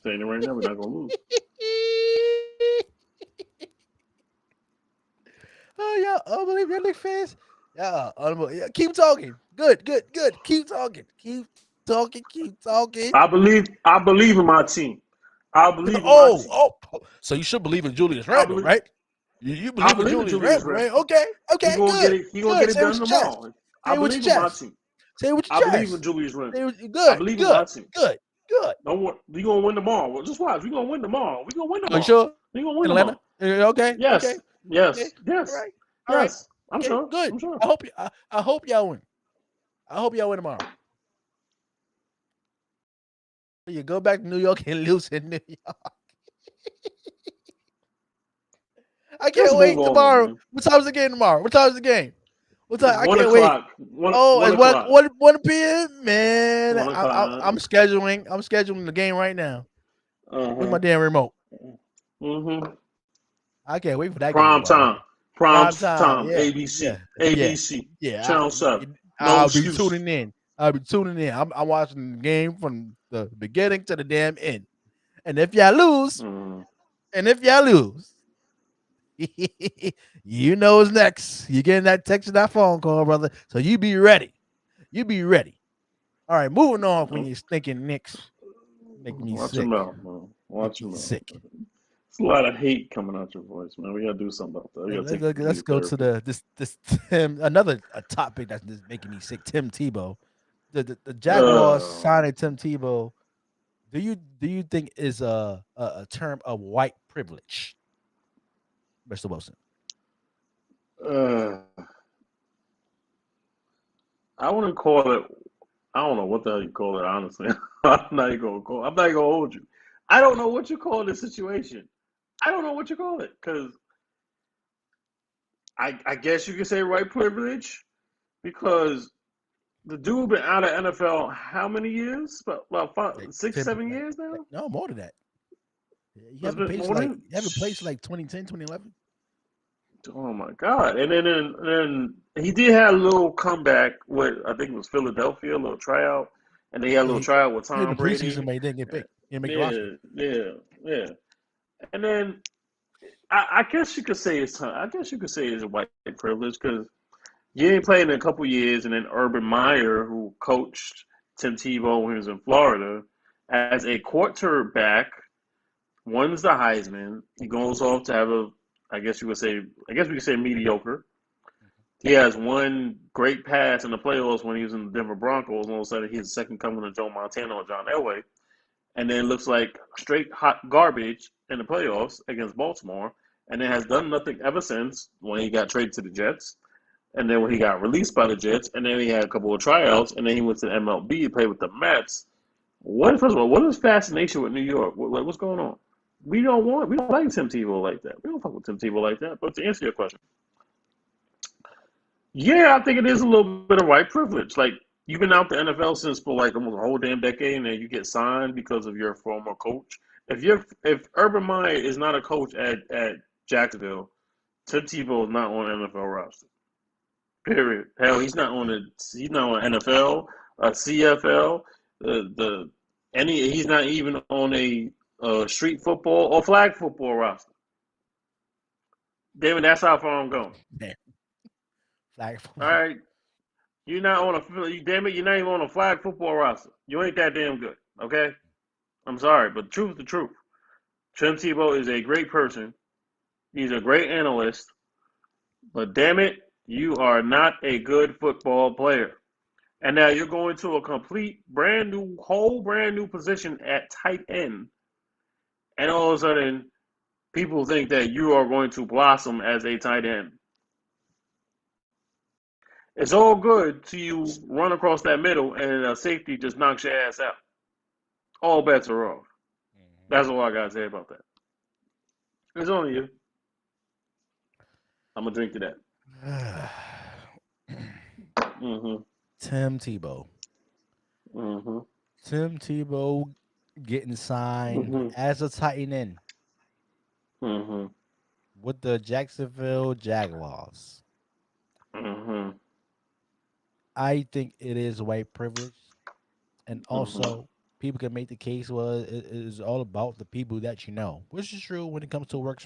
Saying it right now, we're not gonna lose. Oh, y'all unbelievable Knicks fans. Yeah, unbelievable. Keep talking. Good. Keep talking. I believe in my team. I believe in my team. So you should believe in Julius Randle, right? You believe in Julius Randle, right? Okay, He gonna get it done tomorrow. I believe in my team. Say what you I believe in Julius Randle. Good. I believe in my team. Good. Don't worry. We gonna win tomorrow. Well, just watch. We gonna win tomorrow. Are you sure? We gonna win Atlanta? tomorrow. Okay. Yes. Okay. Yes. Okay. Yes. All right. Yes. I'm okay. sure. Good. I'm sure. I hope y'all win. I hope y'all win tomorrow. You go back to New York and lose in New York. I can't wait tomorrow. Man. What time's the game tomorrow? What time's the game? What time? I can't wait. 1 p.m. Man, I'm scheduling the game right now. Where's my damn remote? Mm-hmm. I can't wait for that Prime game. Prime time. Yeah. ABC. ABC. Yeah. Channel 7. I'll be tuning in. I'm watching the game from the beginning to the damn end. And if y'all lose, you know what's next. You're getting that text or that phone call, brother. So you be ready. All right, moving on when you're thinking Knicks. Make me Watch sick. Your mouth, man. Watch your mouth. Sick. It's a lot of hate coming out your voice, man. We gotta do something about that. Let's go to this another topic that's just making me sick. Tim Tebow, the Jaguars signing Tim Tebow. Do you think is a term of white privilege, Mr. Wilson? I wouldn't call it. I don't know what the hell you call it. Honestly, I'm not even gonna hold you. I don't know what you call this situation. I don't know what you call it because I guess you could say white privilege because the dude been out of NFL how many years? About 6, 7 years now? No, more than that. You haven't played since like 2010, 2011. Oh my God! And then he did have a little comeback with I think it was Philadelphia, a little tryout, and they had a little tryout with Tom Brady. Preseason, but he didn't get picked. He didn't make the roster. Yeah. And then I guess you could say it's a white privilege because you ain't played in a couple years, and then Urban Meyer, who coached Tim Tebow when he was in Florida, as a quarterback, wins the Heisman. He goes off to have I guess we could say mediocre. He has one great pass in the playoffs when he was in the Denver Broncos, and all of a sudden he's the second coming of Joe Montana or John Elway. And then looks like straight hot garbage in the playoffs against Baltimore, and then has done nothing ever since when he got traded to the Jets. And then when he got released by the Jets, and then he had a couple of tryouts, and then he went to the MLB to play with the Mets. First of all, what is fascination with New York? What's going on? We don't like Tim Tebow like that. We don't fuck with Tim Tebow like that. But to answer your question, yeah, I think it is a little bit of white privilege. Like, you've been out the NFL since for like almost a whole damn decade, and then you get signed because of your former coach. If Urban Meyer is not a coach at Jacksonville, Tim Tebow is not on an NFL roster. Period. Hell, he's not on NFL, CFL, he's not even on a street football or flag football roster. David, that's how far I'm going. Damn. Flag football. All right. You're not even on a flag football roster. You ain't that damn good, okay? I'm sorry, but the truth is the truth. Tim Tebow is a great person. He's a great analyst. But damn it, you are not a good football player. And now you're going to a complete brand new position at tight end. And all of a sudden, people think that you are going to blossom as a tight end. It's all good till you run across that middle and a safety just knocks your ass out. All bets are off. That's all I got to say about that. It's only you. I'm gonna drink to that. Tim Tebow. Tim Tebow getting signed as a tight end with the Jacksonville Jaguars. I think it is white privilege, and also people can make the case well it is all about the people that you know, which is true when it comes to work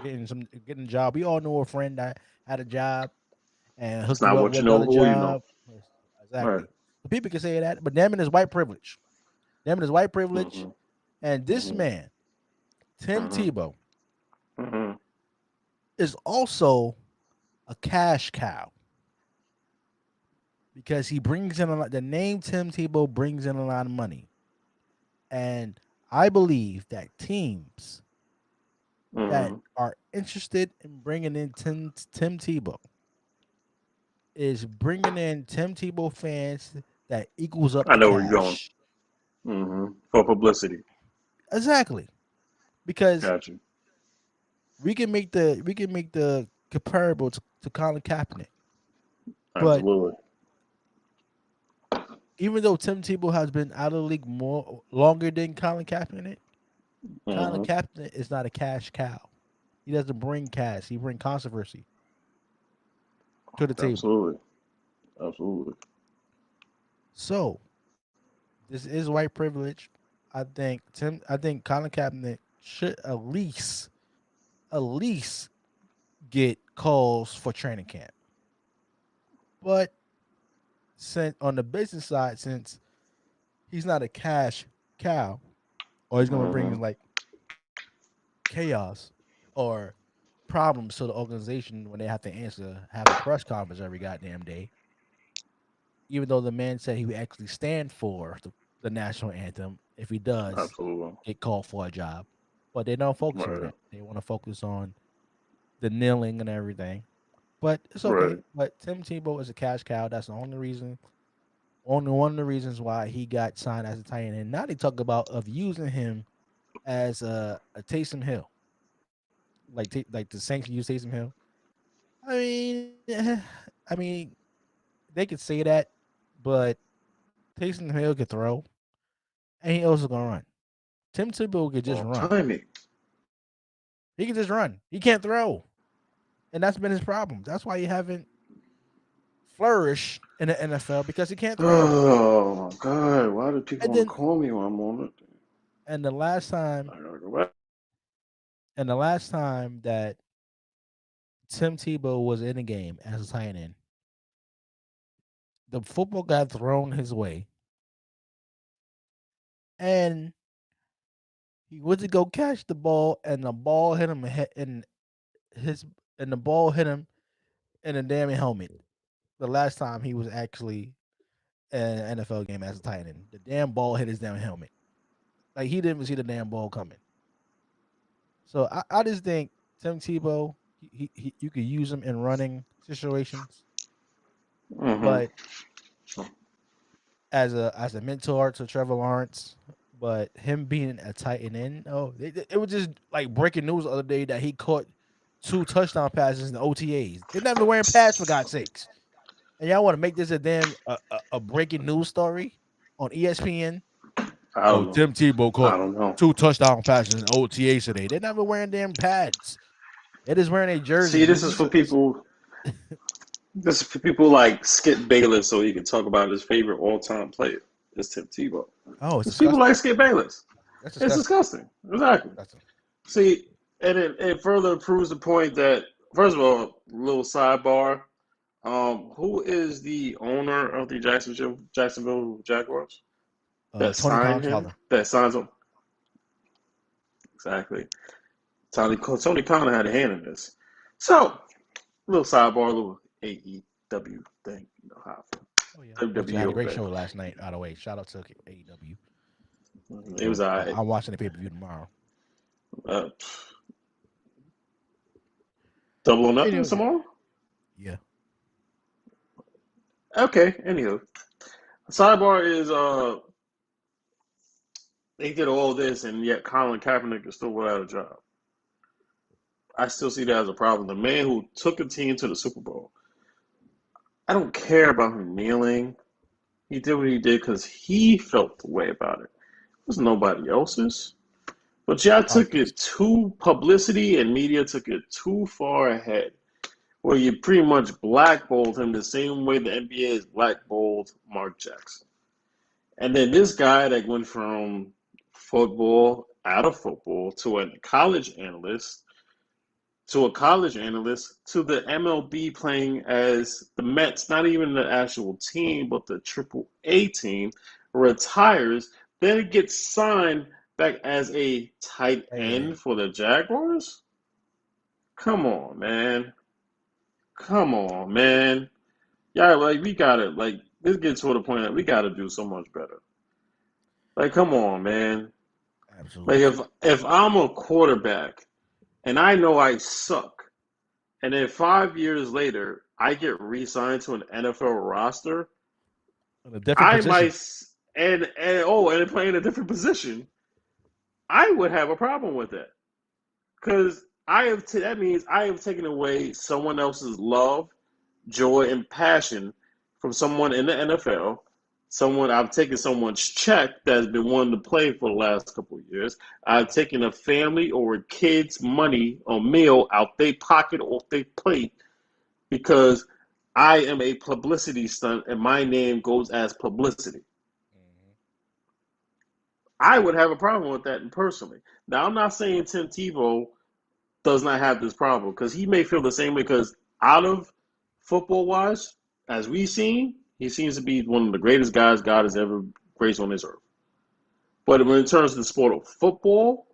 getting a job. We all know a friend that had a job and It's hooked you not up what you with know, another who you know. job. Yes, exactly. Right. So people can say that, but damn it is white privilege. Damn it is white privilege. And this man, Tim Tebow, is also a cash cow because he brings in a lot. The name Tim Tebow brings in a lot of money, and I believe that teams that are interested in bringing in Tim Tebow is bringing in Tim Tebow fans that equals up I the know where you're going. cash. For publicity. Exactly, because Got you. we can make the comparable to Colin Kaepernick, but Absolutely. even though Tim Tebow has been out of the league longer than Colin Kaepernick, Colin Kaepernick is not a cash cow. He doesn't bring cash. He brings controversy to the table. Absolutely. So this is white privilege. I think Colin Kaepernick should at least get calls for training camp. But since on the business side, since he's not a cash cow, or he's gonna bring like chaos or problems to the organization when they have to have a press conference every goddamn day. Even though the man said he would actually stand for the national anthem if he does Absolutely. get called for a job, but they don't focus on that. They want to focus on the kneeling and everything. But it's okay. Right. But Tim Tebow is a cash cow. That's the only one of the reasons why he got signed as a tight end. And now they talk about of using him as a Taysom Hill, like the Saints use Taysom Hill. I mean, I mean, they could say that, but Taysom Hill could throw, and he also gonna run. Tim Tebow could just run. Timing. He can just run. He can't throw, and that's been his problem. That's why he haven't flourished in the NFL because he can't throw. Oh my God! Why do people And want to then, call me when I'm on it? and the last time, I gotta go back. and the last time that Tim Tebow was in a game as a tight end, the football got thrown his way, and he went to go catch the ball, and the ball hit him his and the ball hit him in a damn helmet. The last time he was actually in an NFL game as a tight end, the damn ball hit his damn helmet. Like he didn't even see the damn ball coming. So I just think Tim Tebow, you could use him in running situations, but as a mentor to Trevor Lawrence, but him being a tight end, it was just like breaking news the other day that he caught 2 touchdown passes in the OTAs. They're not even wearing pads for God's sakes. And y'all want to make this a damn a breaking news story on ESPN? I don't know. Tim Tebow I don't know. caught 2 touchdown passes in OTAs today. They're not even wearing damn pads. They're just wearing a jersey. See, this is for people. This is for people like Skip Bayless, so he can talk about his favorite all-time player. It's Tim Tebow. Oh, it's people like Skip Bayless. That's disgusting. It's disgusting. Exactly. See, and it further proves the point that, first of all, little sidebar. Who is the owner of the Jacksonville Jaguars? That Tony signed Khan's him? father. That signs him? Exactly. Tony Khan had a hand in this. So, little sidebar, little AEW thing. You know how I feel. Oh yeah. Which had a great show last night, by the way. Shout out to AEW. It was all right. I'm watching the pay-per-view tomorrow. Double or Nothing tomorrow? Yeah. Okay, anywho. Sidebar is they did all this and yet Colin Kaepernick is still without a job. I still see that as a problem. The man who took a team to the Super Bowl. I don't care about him kneeling. He did what he did because he felt the way about it. It was nobody else's. But y'all took it too, publicity and media took it too far ahead. Where you pretty much blackballed him the same way the NBA has blackballed Mark Jackson. And then this guy that went from out of football, to a college analyst, to the MLB playing as the Mets, not even the actual team, but the AAA team, retires, then it gets signed back as a tight end for the Jaguars? Come on, man. Yeah, we gotta, this gets to the point that we gotta do so much better. Come on, man. Absolutely. If I'm a quarterback and I know I suck, and then 5 years later I get re-signed to an NFL roster, in a different position. and play in a different position, I would have a problem with that. Because that means I have taken away someone else's love, joy, and passion from someone in the NFL. I've taken someone's check that's been wanting to play for the last couple of years. I've taken a family or a kid's money or meal out their pocket or their plate because I am a publicity stunt and my name goes as publicity. Mm-hmm. I would have a problem with that personally. Now, I'm not saying Tim Tebow does not have this problem because he may feel the same way because out of football-wise, as we've seen, he seems to be one of the greatest guys God has ever graced on this earth. But when in terms of the sport of football,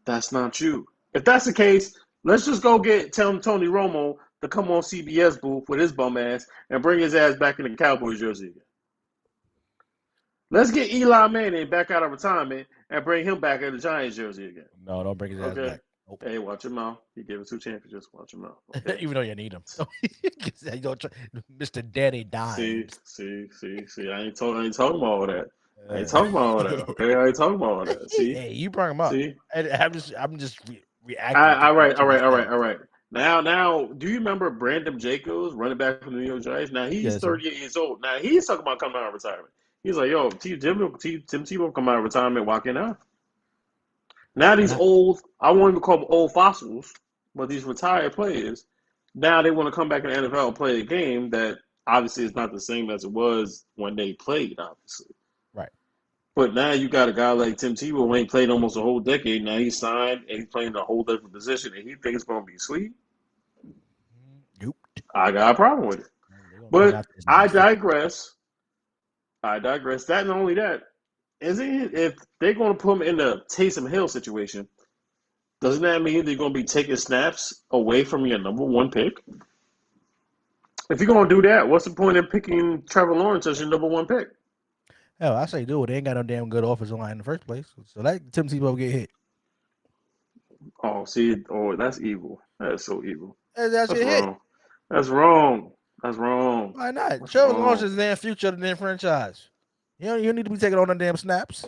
that's not you. If that's the case, let's just go tell Tony Romo to come on CBS booth with his bum ass and bring his ass back in the Cowboys jersey again. Let's get Eli Manning back out of retirement and bring him back in the Giants jersey again. No, don't bring his ass back. Nope. Hey, watch your mouth. He gave us 2 championships. Watch your mouth. Okay. Even though you need him. Mr. Daddy Dimes. See. I ain't talking about all that. I ain't talking about all that. Okay, I ain't talking about all that. See? Hey, you bring him up. See? I'm just reacting. All right. Now, do you remember Brandon Jacobs, running back from the New York Giants? Now, he's 38 years old. Now, he's talking about coming out of retirement. He's like, yo, Tim Tebow come out of retirement, walking out. Now these old, I won't even call them old fossils, but these retired players, now they want to come back in the NFL and play a game that obviously is not the same as it was when they played, obviously. Right. But now you got a guy like Tim Tebow who ain't played almost a whole decade. Now he's signed and he's playing a whole different position and he thinks it's going to be sweet. Nope. I got a problem with it. But I digress. That and only that. If they're going to put him in the Taysom Hill situation, doesn't that mean they're going to be taking snaps away from your number 1 pick? If you're going to do that, what's the point in picking Trevor Lawrence as your number 1 pick? Hell, I say do it. They ain't got no damn good offensive line in the first place. So let Tim Tebow get hit. That's evil. That's so evil. That's your hit. That's wrong. Why not? Trevor Lawrence is their future of the franchise. You need to be taking on the damn snaps.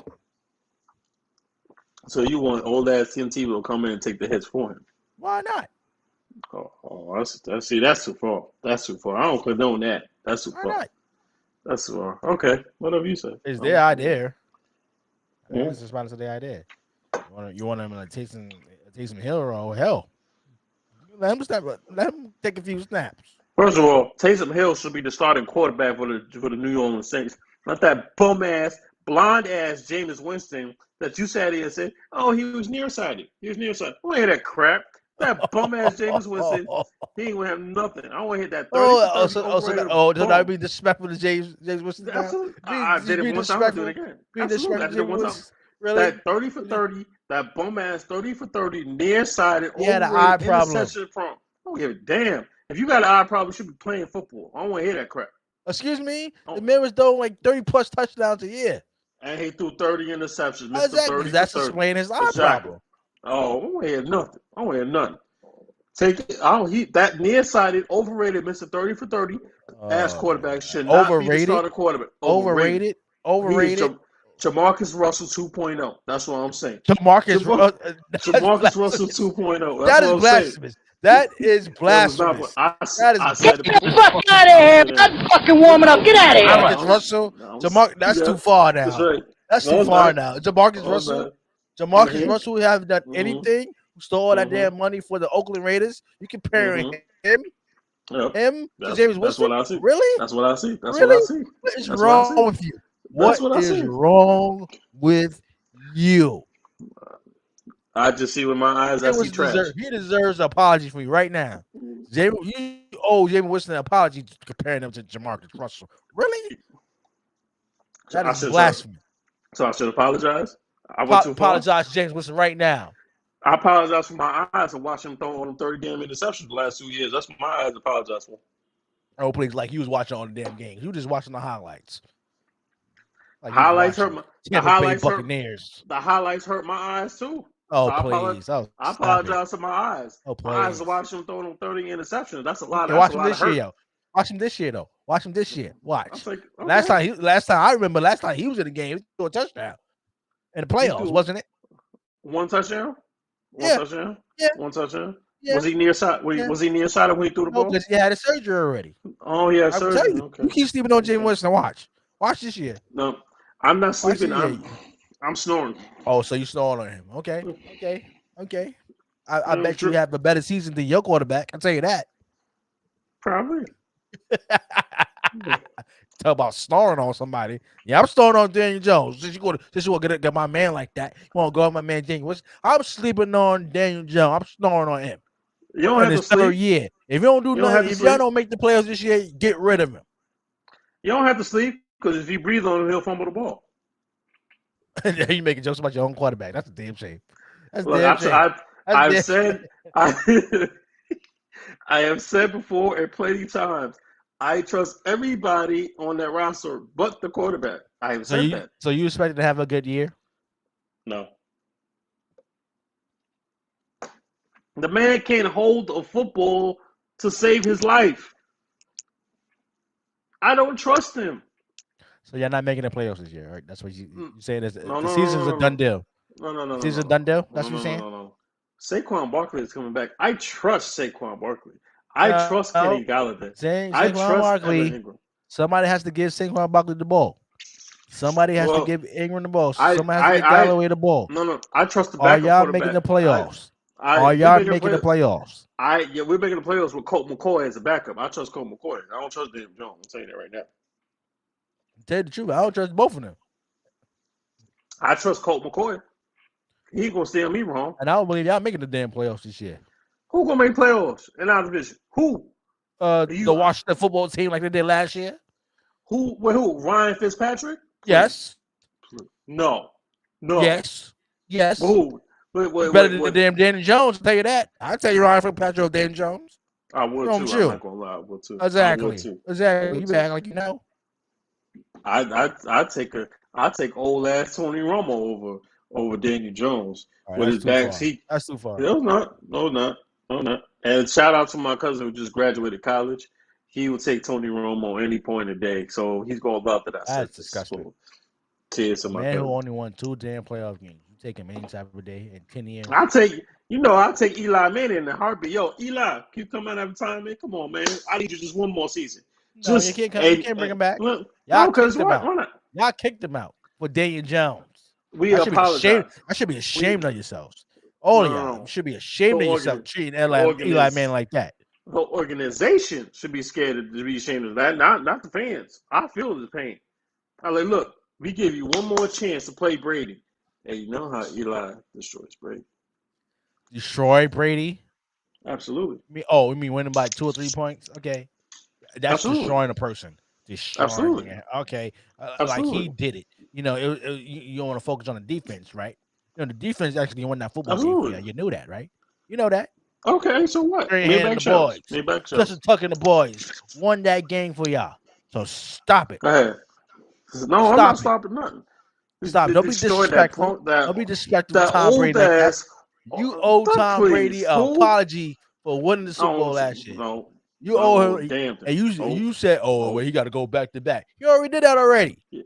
So you want old ass Tim Tebow to come in and take the hits for him? Why not? That's too far. That's too far. I don't condone that. That's too far. Why not? That's too far. Okay, whatever you say. It's their idea. It's just about to say their idea. You want them to take some Hill or hell? Let him take a few snaps. First of all, Taysom Hill should be the starting quarterback for the New Orleans Saints. Not that bum-ass, blonde-ass Jameis Winston that you sat here and said, oh, he was nearsighted. I don't want to hear that crap. That bum-ass Jameis Winston, he ain't going to have nothing. I don't want to hit that 30. So that would be disrespectful to James Winston? Absolutely. I did it once, I'm going to do it again. Absolutely. I did it one time. Really? That 30 for 30, that bum-ass 30 for 30, nearsighted, overrated, interception from. I don't give a damn. If you got an eye problem, you should be playing football. I don't want to hear that crap. Excuse me? The man was throwing like 30-plus touchdowns a year. And he threw 30 interceptions. Exactly. That's explaining his eye problem. Oh, I don't want to hear nothing. Take it. That nearsighted, overrated Mr. 30 for 30 ass quarterback should not be the starting quarterback. Overrated. Jamarcus Russell 2.0. That's what I'm saying. Jamarcus Russell 2.0. That is blasphemous. That is blasphemous. I said it. Get the fuck out of here. I'm fucking warming up. Get out of here. Jamarcus Russell. That's too far now. That's right. That's too far now. Jamarcus Russell. Jamarcus Russell who haven't done anything. Who stole all that damn money for the Oakland Raiders? You comparing him to James Winston? That's what I see. Really? That's what I see. That's really? What I see. What is wrong with you? What is wrong with you? I just see with my eyes. I see trash. He deserves an apology from you right now. You owe James Winston an apology comparing him to Jamarcus Russell. Really? That is blasphemy. So I should apologize? I apologize to James Winston right now. I apologize for my eyes for watching him throw on them 30 damn interceptions the last 2 years. That's what my eyes apologize for. Oh, please, like you was watching all the damn games. You were just watching the highlights. Like highlights hurt my Buccaneers. The highlights hurt my eyes too. Oh, so please. I apologize for my eyes. Oh, please. My eyes are watching him throw them 30 interceptions. That's a lot. Watch him this year, yo. Watch him this year, though. Watch him this year. Watch. Like, okay. Last time I remember he was in the game, he threw a touchdown in the playoffs, wasn't it? One touchdown? Yeah. One touchdown? Yeah. Was he near side? Was he near side when he threw the ball? Because he had a surgery already. Oh, yeah, surgery. Okay. You keep sleeping on James Winston. Watch this year. No, I'm not sleeping. I'm snoring. Oh, so you snoring on him? Okay. I bet you have a better season than your quarterback. I'll tell you that. Probably. Talk about snoring on somebody. Yeah, I'm snoring on Daniel Jones. Since you want to get my man like that, you want to go on my man Daniel. I'm sleeping on Daniel Jones. I'm snoring on him. You don't have to sleep. Third year. If you don't do nothing, if y'all don't make the playoffs this year, get rid of him. You don't have to sleep because if you breathe on him, he'll fumble the ball. You making jokes about your own quarterback. That's a damn shame. I have said before and plenty of times, I trust everybody on that roster but the quarterback. I have said that. So you expect to have a good year? No. The man can't hold a football to save his life. I don't trust him. So you're not making the playoffs this year, right? That's what you saying. The season's a done deal. No. Season's a done deal? That's what you're saying? No. Saquon Barkley is coming back. I trust Saquon Barkley. I trust Kenny Galladay. I trust Barkley. Somebody has to give Saquon Barkley the ball. Somebody has to give Ingram the ball. Somebody has to give Galloway the ball. No. I trust the backup quarterback. Are y'all making the playoffs? Are y'all making the playoffs? We're making the playoffs with Colt McCoy as a backup. I trust Colt McCoy. I don't trust Daniel Jones. I'm telling you that right now. Tell you the truth, I don't trust both of them. I trust Colt McCoy. He gonna steer me wrong. And I don't believe y'all making the damn playoffs this year. Who gonna make playoffs in our division? Who? The Washington football team like they did last year. Who? Ryan Fitzpatrick? Yes. No. Yes. Who? Better than the damn Daniel Jones. I'll tell you that. I'll tell you Ryan Fitzpatrick or Daniel Jones. I would too. I'm not gonna lie. I would too. Exactly. You act like you know. I take old ass Tony Romo over Daniel Jones with his back seat. That's too far. No, not. And shout out to my cousin who just graduated college. He would take Tony Romo any point of the day, so he's going to love that. That's disgusting. Tears of my man who only won 2 damn playoff games. You take him any type of day in 10 years. I'll take Eli Manning in a heartbeat. Yo, Eli, keep coming out every time, man. Come on, man. I need you just one more season. No, you can't bring him back. Look, y'all kicked him out. Y'all kicked him out for Daniel Jones. We apologize. I should be ashamed of yourselves. All of y'all should be ashamed of yourself treating Eli Manning like that. The organization should be scared to be ashamed of that, not the fans. I feel the pain. I'm like, look, we give you one more chance to play Brady. And you know how Eli destroys Brady. Destroy Brady? Absolutely. You mean winning by 2 or 3 points? Okay. That's destroying a person. Absolutely. Okay. Like he did it. You know, you don't want to focus on the defense, right? You know, the defense actually won that football game. Yeah, you knew that, right? You know that. Okay, so what? Just Tuck and the boys won that game for y'all. So stop it. Go ahead. No, I'm not stopping nothing. Stop. Don't be disrespectful. Don't be disrespectful to Tom Brady like that. You owe Tom Brady an apology for winning the Super Bowl last year. No. You owe him. And you said, well, he got to go back to back. You already did that already. Yeah.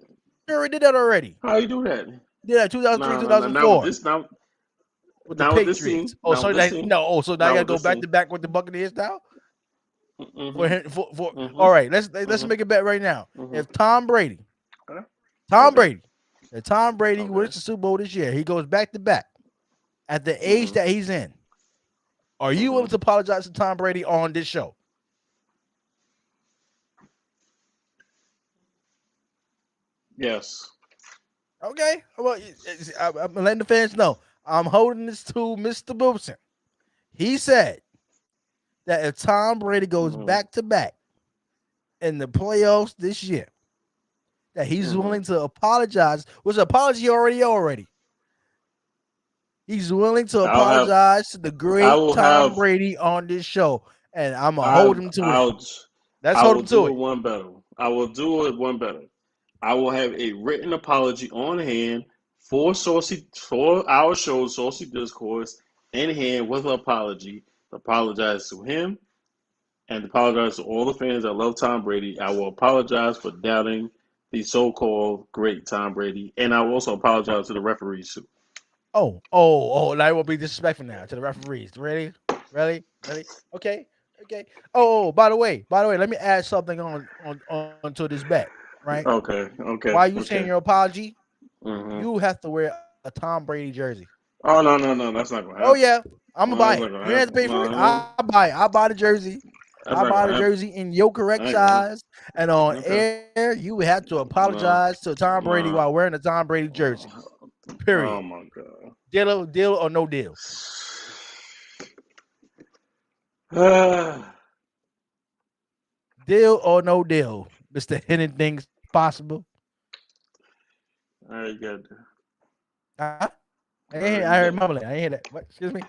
He already did that already. How you do that? He did that 2003, 2004. With the Patriots. Oh, so now you gotta go back to back with the Buccaneers now? Mm-hmm. All right, let's make a bet right now. If Tom Brady wins the Super Bowl this year, he goes back to back at the age that he's in. Are you willing to apologize to Tom Brady on this show? Yes. Okay. Well, I'm letting the fans know. I'm holding this to Mr. Wilson. He said that if Tom Brady goes back to back in the playoffs this year, that he's willing to apologize, which apology already. He's willing to apologize to the great Tom Brady on this show, and I'm gonna hold him to it. Let's hold him to it. One better. I will do it one better. I will have a written apology on hand for our show, Saucy Discourse, in hand with an apology. Apologize to him and apologize to all the fans that love Tom Brady. I will apologize for doubting the so-called great Tom Brady, and I will also apologize to the referees too. Oh! Now I will be disrespectful now to the referees. Ready? Okay. Oh, by the way, let me add something on to this bet. Right? Okay. While you saying your apology, you have to wear a Tom Brady jersey. Oh no, that's not gonna happen. Oh yeah, I'm gonna buy it. You have to pay for it. I'll buy it. I'll buy the jersey. I'll buy the jersey in your correct size. And on air, you have to apologize to Tom Brady while wearing a Tom Brady jersey. Period. Oh my god. Deal or no deal? Deal or no deal, Mr. Anything's possible. I got I heard mumbling. I ain't hear that. What? Excuse me.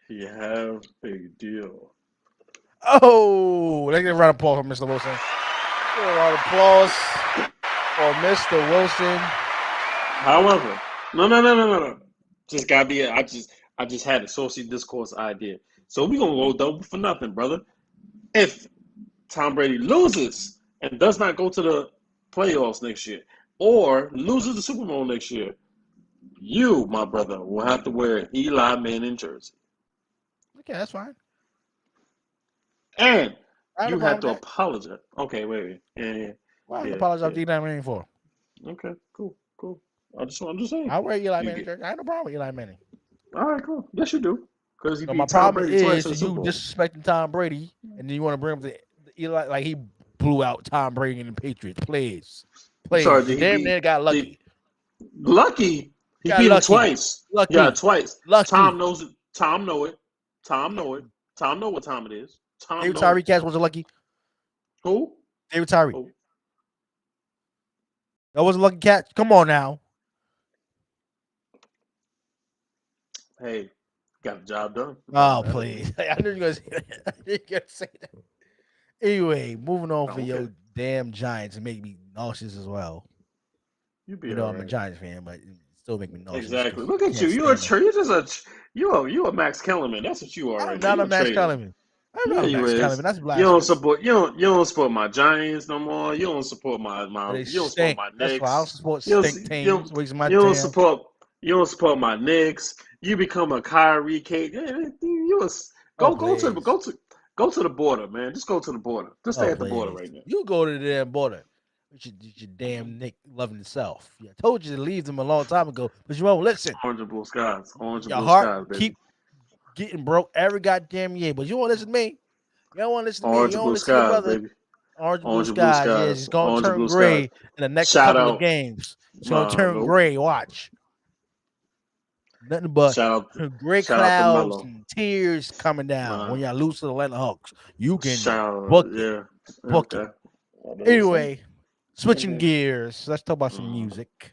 You have a deal. Oh, let's get a round of applause for Mr. Wilson. A round of applause for Mr. Wilson. However, no. Just gotta be. I just had a Saucy Discourse idea. So we gonna go double for nothing, brother. If Tom Brady loses and does not go to the playoffs next year, or loses the Super Bowl next year, you, my brother, will have to wear an Eli Manning jersey. Okay, that's fine. And you have to apologize. Okay, wait. Yeah. Why apologize to Eli Manning for? Okay, cool. I'm just saying. I wear Eli Manning jersey. I have no problem with Eli Manning. All right, cool. Yes, you do. Because my problem is you disrespecting Tom Brady, and then you want to bring him to Eli like he blew out Tom Brady and the Patriots. Please. Sorry, damn near got lucky. Lucky? He beat him twice. Lucky. Yeah, twice. Lucky. Tom knows it. Tom know it. Tom know what time it is. David Tyree catch wasn't lucky. Who? David Tyree. Who? That was a lucky catch. Come on now. Hey, got the job done. Oh, please. I knew you were going to say that. Anyway, moving on for your damn Giants and make me nauseous as well. You know, I'm a Giants fan, but it still make me nauseous. Exactly. Look at you. You're a Max Kellerman. That's what you are. I'm not a Max Kellerman. I'm not a Max Kellerman. That's blasphemous. You don't support my Giants no more. You don't support my you don't support my Knicks. That's why I don't support stink teams. You don't support my Knicks. You become a Kyrie Kate. Go to the border, man. Just go to the border. Just stay at the border right now. You go to the damn border. Your damn Nick loving itself. I told you to leave them a long time ago, but you won't listen. Orange and blue skies. Your heart keep getting broke every goddamn year, but you won't listen to me. You don't want to listen to me. You don't listen to your brother. Baby. Orange and blue skies. Yeah, it's going to turn gray in the next couple of games. It's going to turn gray. Watch. Nothing but gray clouds and tears coming down when y'all lose to the Atlanta Hawks. You can book it. Anyway, switching gears. Let's talk about some music.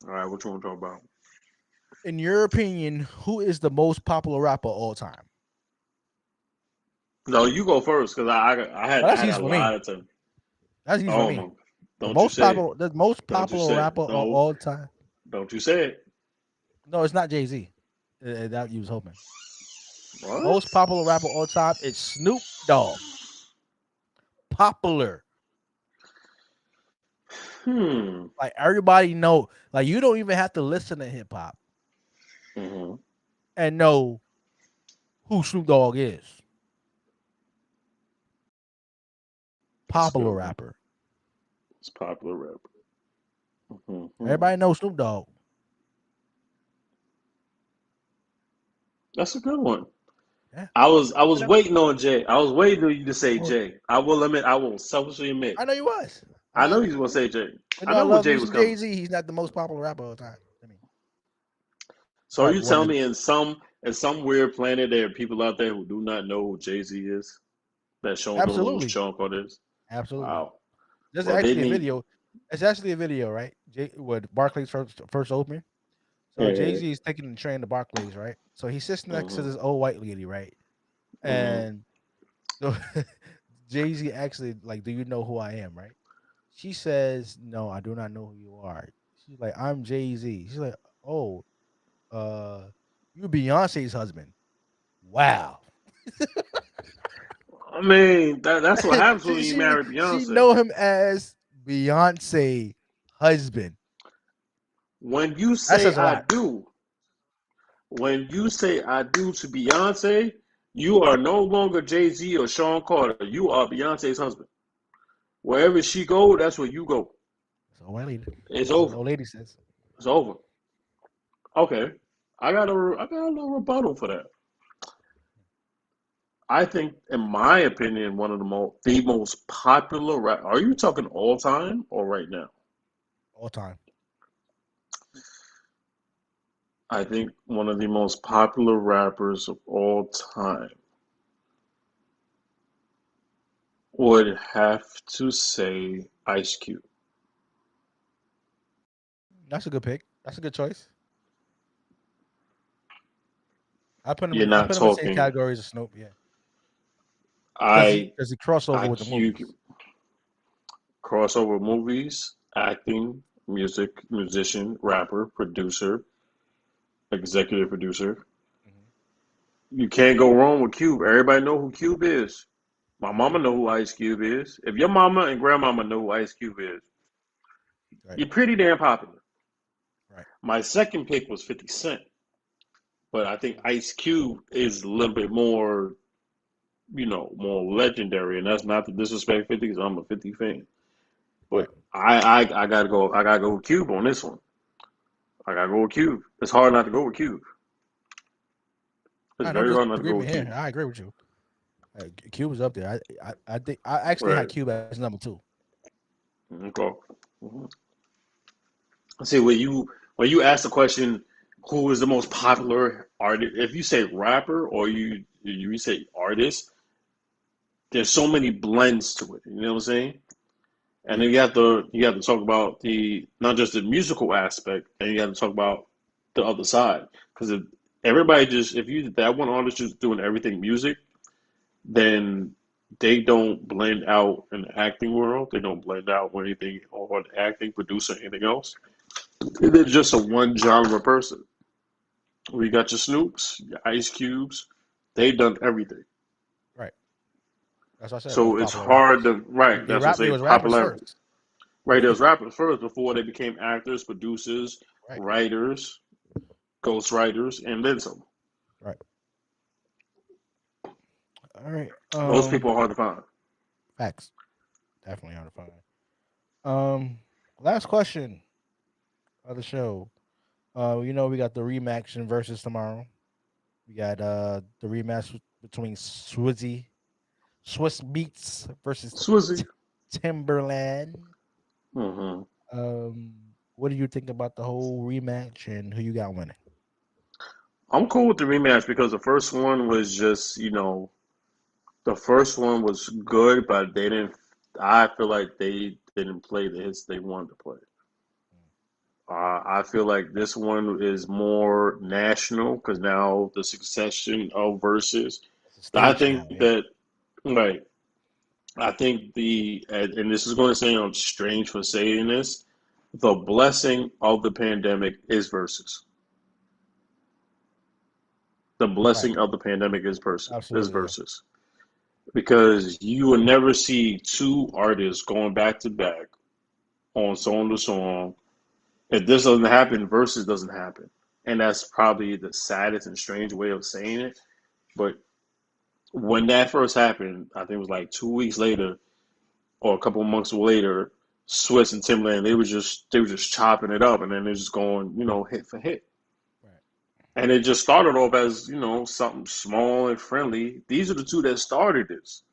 All right, what you want to talk about? In your opinion, who is the most popular rapper of all time? No, you go first because I had a lot of time. That's easy for me. The most popular rapper of all time. Don't you say it. No, it's not Jay-Z. That you was hoping. What? Most popular rapper of all time is Snoop Dogg. Popular. Like everybody know, like you don't even have to listen to hip hop and know who Snoop Dogg is. Popular rapper. It's popular rapper. Everybody knows Snoop Dogg. That's a good one. Yeah. I was waiting on Jay. I was waiting on you to say Jay. I will admit, I will selfishly admit. I know you was. I know you was gonna say Jay. I love Jay was coming. Jay-Z. He's not the most popular rapper of all time. So are you telling me in some weird planet there are people out there who do not know who Jay-Z is? That don't know who Sean Carter is? Absolutely. Wow. There's actually a video. It's actually a video, right? With Barclays first opening. So Jay-Z is taking the train to Barclays, right? So he sits next to this old white lady, right? And so Jay-Z actually like, do you know who I am, right? She says, no, I do not know who you are. She's like, I'm Jay-Z. She's like, oh, you Beyonce's husband. Wow. I mean, that's what happens when you marry Beyonce. She know him as Beyonce husband. When you say I do, to Beyonce, you are no longer Jay-Z or Sean Carter. You are Beyonce's husband. Wherever she go, that's where you go. It's over. Old lady says it's over. Okay, I got a little rebuttal for that. I think, in my opinion, one of the most popular rap. Are you talking all time or right now? All time. I think one of the most popular rappers of all time would have to say Ice Cube. That's a good pick. That's a good choice. I put him You're in not the same category as Snoop, yeah. Does he cross over with the movies? Crossover movies, acting, music, musician, rapper, producer, executive producer. You can't go wrong with Cube. Everybody know who Cube is. My mama know who Ice Cube is. If your mama and grandmama know who Ice Cube is, you're pretty damn popular. Right. My second pick was 50 Cent. But I think Ice Cube is a little bit more, more legendary, and that's not to disrespect 50 because I'm a 50 fan. But I gotta go with Cube on this one. I gotta go with Cube. It's hard not to go with Cube. It's very hard not to go with Cube. I agree with you. Cube is up there. I think I actually had Cube as number 2. Okay. See, when you ask the question, who is the most popular artist? If you say rapper or you say artist, there's so many blends to it. You know what I'm saying? And then you have to talk about not just the musical aspect, and you have to talk about the other side. Because if that one artist just doing everything music, then they don't blend out in the acting world. They don't blend out with anything or the acting, producer, anything else. They're just a one genre person. We got your Snoops, your Ice Cubes. They've done everything. Right. That's what I said. So it's hard to right. That's what I say. Popularity. Right. There was rappers first before they became actors, producers, writers, ghostwriters, and then some. Right. All right. Those people are hard to find. Facts. Definitely hard to find. Last question of the show. We got the rematch and versus tomorrow. We got the rematch between Swizz Beats versus Swizzy Timberland. Mm-hmm. What do you think about the whole rematch and who you got winning? I'm cool with the rematch because the first one was just, the first one was good, but I feel like they didn't play the hits they wanted to play. I feel like this one is more national because now the succession of verses. I think right. I think and this is going to sound strange for saying this, the blessing of the pandemic is verses. The blessing of the pandemic is verses. Because you will never see two artists going back to back on song to song. If this doesn't happen, versus doesn't happen. And that's probably the saddest and strange way of saying it. But when that first happened, I think it was like 2 weeks later or a couple of months later, Swizz and Timberland, they were just chopping it up, and then they're just going, hit for hit. Right. And it just started off as, something small and friendly. These are the two that started this.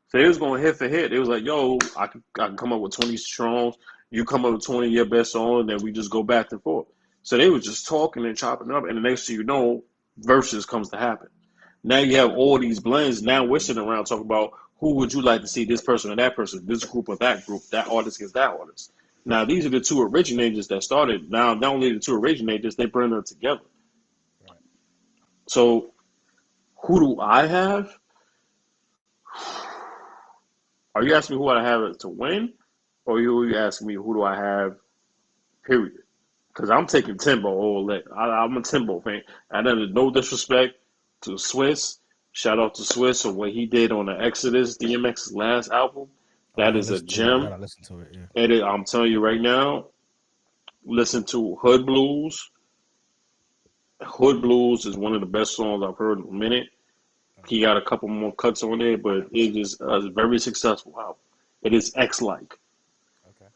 So it was going hit for hit. It was like, yo, I can come up with 20 songs. You come up with 20 of your best songs, and then we just go back and forth. So they were just talking and chopping up, and the next thing you know, versus comes to happen. Now you have all these blends. Now we're sitting around talking about who would you like to see, this person or that person, this group or that group, that artist against that artist. Now these are the two originators that started. Now not only the two originators, they bring them together. Right. So who do I have? Are you asking me who I have to win? Or are you asking me who do I have, period? Because I'm taking Timbo all day. I'm a Timbo fan. And then no disrespect to Swizz. Shout out to Swizz for what he did on the Exodus, DMX's last album. That is a gem. I gotta listen to it, yeah. I'm telling you right now, listen to Hood Blues. Hood Blues is one of the best songs I've heard in a minute. He got a couple more cuts on there, but it is a very successful album. It is X-like. Okay.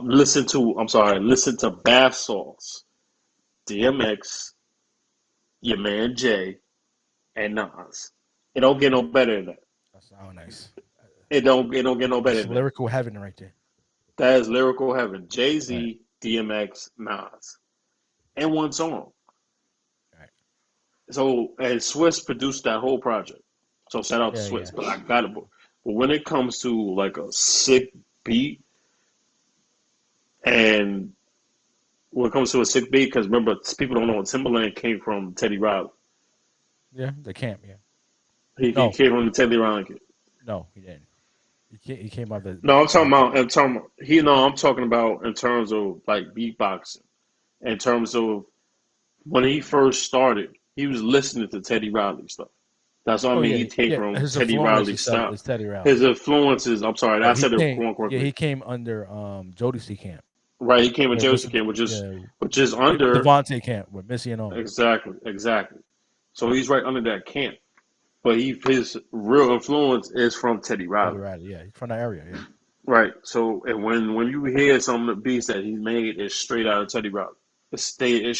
Listen to Bath Sauce, DMX, your man Jay, and Nas. It don't get no better than that. That sounds nice. It don't get no better than that. Lyrical heaven right there. That is lyrical heaven. Jay-Z, right. DMX, Nas. And one song. Right. So, and Swizz produced that whole project. So shout out to Swizz. Yeah. But I got it. But when it comes to like a sick beat, and when it comes to a sick beat, because remember, people don't know Timberland came from Teddy Riley. Yeah, they can't, yeah. He came from the Teddy Riley kid. No, he didn't. He came out the. No, I'm talking about in terms of like beatboxing. In terms of when he first started, he was listening to Teddy Riley stuff. That's what I mean. He came from Teddy Riley style. His influences. I'm sorry, I said it wrong. Yeah, he came under Jodeci camp. Right, he came with Jodeci camp, which is under Devontae camp with Missy and all. Exactly. So he's right under that camp. But his real influence is from Teddy Riley. Yeah, he's from that area, yeah. Right. So, and when you hear some of the beats that he's made, it's straight out of Teddy Riley. It's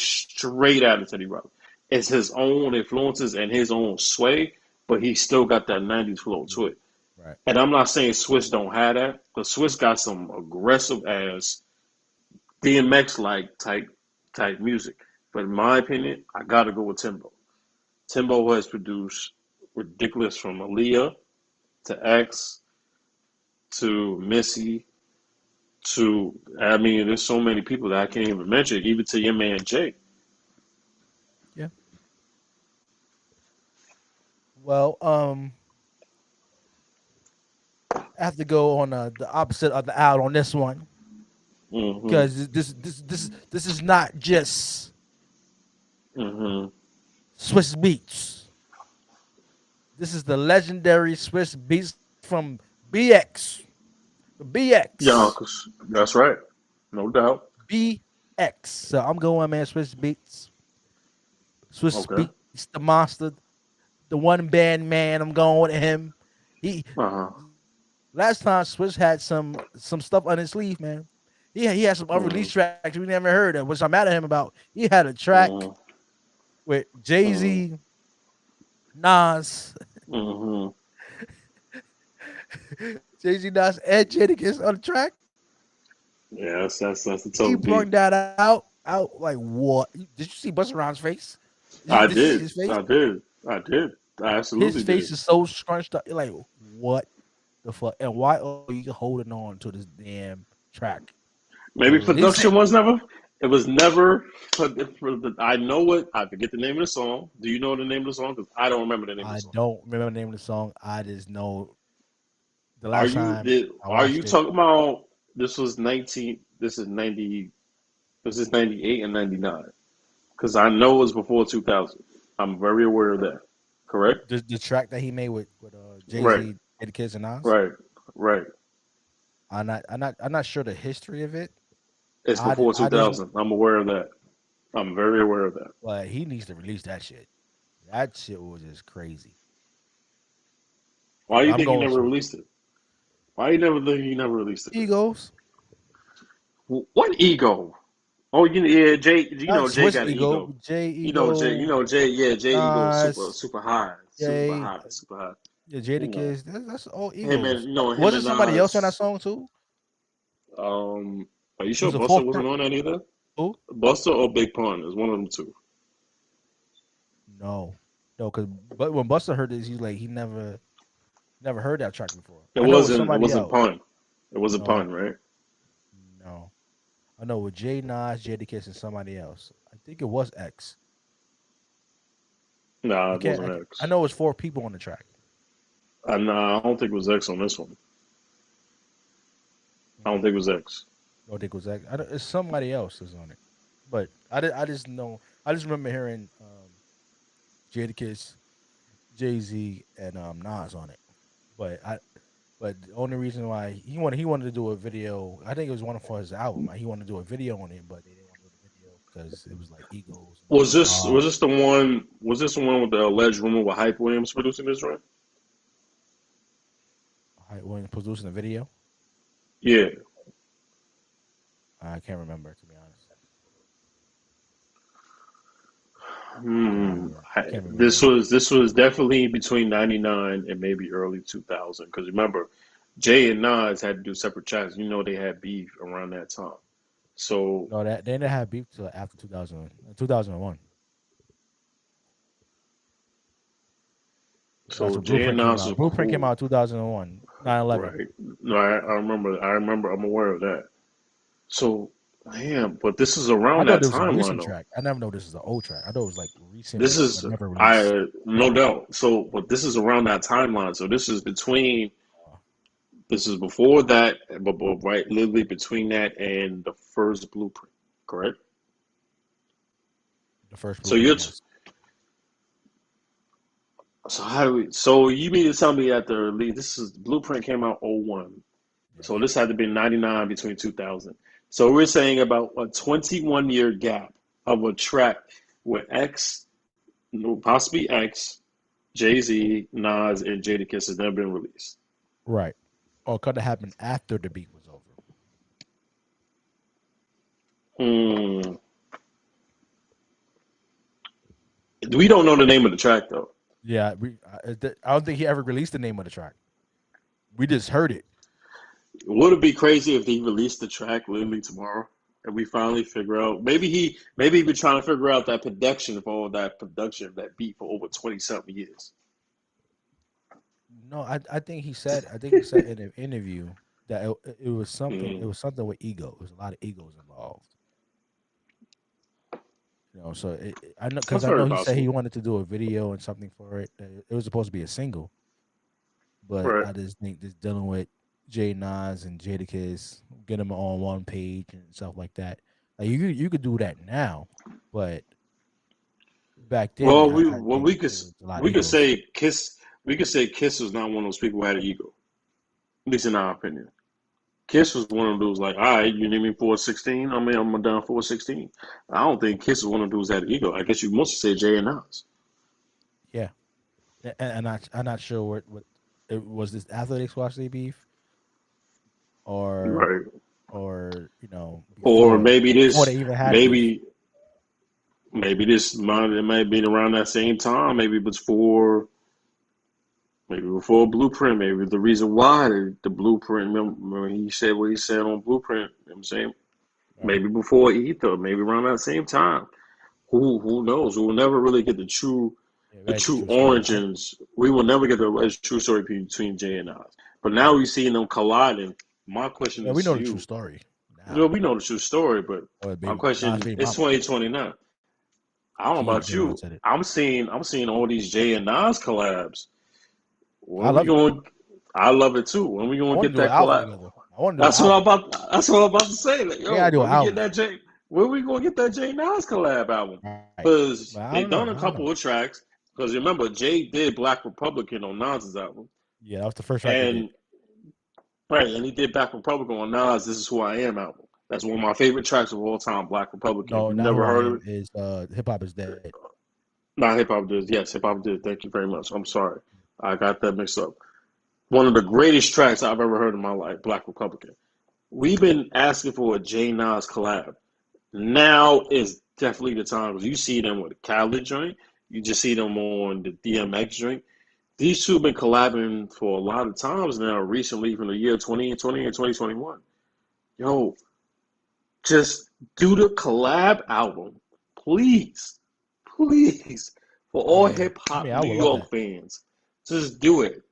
straight out of Teddy Riley. It's his own influences and his own sway, but he still got that 90s flow to it. Right. And I'm not saying Swizz don't have that, but Swizz got some aggressive ass DMX-like type music. But in my opinion, I got to go with Timbo. Timbo has produced ridiculous from Aaliyah to X to Missy to, there's so many people that I can't even mention, even to your man Jay. Yeah. Well, I have to go on the opposite of the aisle on this one. Because this is not just Swizz Beats. This is the legendary Swizz Beats from BX. The BX. Yeah, that's right. No doubt. BX. So I'm going, man, Swizz Beats. Swizz Beats, the monster. The one band man. I'm going with him. Last time Swizz had some stuff on his sleeve, man. He had some unreleased tracks we never heard of, which I'm mad at him about. He had a track with Jay-Z, Nas, Jay-Z, Nas, and Jadakiss on the track. Yeah, that's the total. He brought that out like what? Did you see Busta Rhymes' face? I did. I absolutely His face is so scrunched up. You're like, what the fuck? And why are you holding on to this damn track? Maybe production was never. It was never. I know it. I forget the name of the song. Do you know the name of the song? Because I don't remember the name of the song. I don't remember the name of the song. I just know the last time. Are you talking about? This was 19. This is 90. This is 98 and 99. Because I know it was before 2000. I'm very aware of that. Correct. The track that he made with Jay-Z, Jadakiss, and Nas. Right. I'm not sure the history of it. It's before 2000. I'm aware of that. I'm very aware of that. But he needs to release that shit. That shit was just crazy. Why do you think he never released it? Why you never think he never released it? Egos. What ego? Oh, Jay. Jay got an ego. Jay ego. Jay. Yeah, Jay ego super high. Super high. Yeah, Jadakiss. That's all egos. Hey man, wasn't somebody else on that song too? Are you sure Busta wasn't on that either? Who? Busta or Big Pun is one of them two. No, because when Busta heard this, he's like he never heard that track before. It wasn't Pun. It wasn't Pun, right? No, I know with Jay Nas, Jadakiss, and somebody else. I think it was X. Nah, it wasn't X. I know it was 4 people on the track. Nah, I don't think it was X on this one. I don't think it was X. I don't think it was X. It's somebody else is on it, but I just remember hearing Jadakiss, Jay-Z, and Nas on it. But the only reason why he wanted to do a video, I think it was one for his album. He wanted to do a video on it, but they didn't want to do the video because it was like egos. Was this the one with the alleged rumor with Hype Williams producing this, right? Hype Williams producing the video? Yeah. I can't remember, to be honest. This was definitely between 99 and maybe early 2000. Because remember, Jay and Nas had to do separate tracks. They had beef around that time. So no, they didn't have beef till after 2001. So Jay and Nas Blueprint came out 2001, 9/11. Right. No, I remember. I'm aware of that. So, but this is around that timeline. Track. I never know this is an old track. I know it was like recent. This is no doubt. So, but this is around that timeline. So this is between. This is before that, but right, literally between that and the first Blueprint, correct? The first. So you're. So you mean to tell me that Blueprint came out 2001. Yeah. So this had to be 99 between 2000. So we're saying about a 21-year gap of a track with possibly X, Jay-Z, Nas, and Jadakiss has never been released. Right. Or could have happened after the beat was over. We don't know the name of the track, though. Yeah, I don't think he ever released the name of the track. We just heard it. Would it be crazy if he released the track literally tomorrow and we finally figure out? Maybe he been trying to figure out that production of that beat for over 20-something years. No, I think he said in an interview that it was something. It was something with ego. There was a lot of egos involved. So I know he said he wanted to do a video and something for it. It was supposed to be a single, but right. I just think this dealing with Jay Nas and Jadakiss, get them on one page and stuff like that. Like you could do that now, but back then. Well, we could say Kiss. We could say Kiss was not one of those people who had an ego, at least in our opinion. Kiss was one of those like, all right, you need me for 16? I'm down for 16. I don't think Kiss is one of those that had ego. I guess you mostly say Jay and Nas. Yeah, and I'm not sure what it was. This after they squashed their beef, or right, or maybe this, maybe this might have been around that same time. Maybe it was before Blueprint. Maybe the reason why the Blueprint. Remember he said what he said on Blueprint. You know what I'm saying, maybe before Ether, maybe around that same time. Who knows? We will never really get the true origins. We will never get the true story between Jay and Nas. But now we're seeing them colliding. My question is, we know the true story. We know the true story, but my question is, it's 2029. I don't know about you. I'm seeing all these Jay and Nas collabs. I love it too. When we gonna get that collab? That's what I'm about to say. Like, when we gonna get that Jay Nas collab album? Because they've done a couple of tracks. Because remember, Jay did Black Republican on Nas's album. Yeah, that was the first track. And he did Black Republican on Nas' This Is Who I Am album. That's one of my favorite tracks of all time, Black Republican. No, You not never Who I heard Am. of it? Is Hip Hop Is Dead. Not Hip Hop Did. Yes, Hip Hop Did. Thank you very much. I'm sorry. I got that mixed up. One of the greatest tracks I've ever heard in my life, Black Republican. We've been asking for a J Nas collab. Now is definitely the time because you see them with the Khaled joint. You just see them on the DMX joint. These two have been collabing for a lot of times now, recently from the year 2020 and 2021. Yo, just do the collab album, please, please, for all hip I hop mean, I New would love York that. fans. Just do it.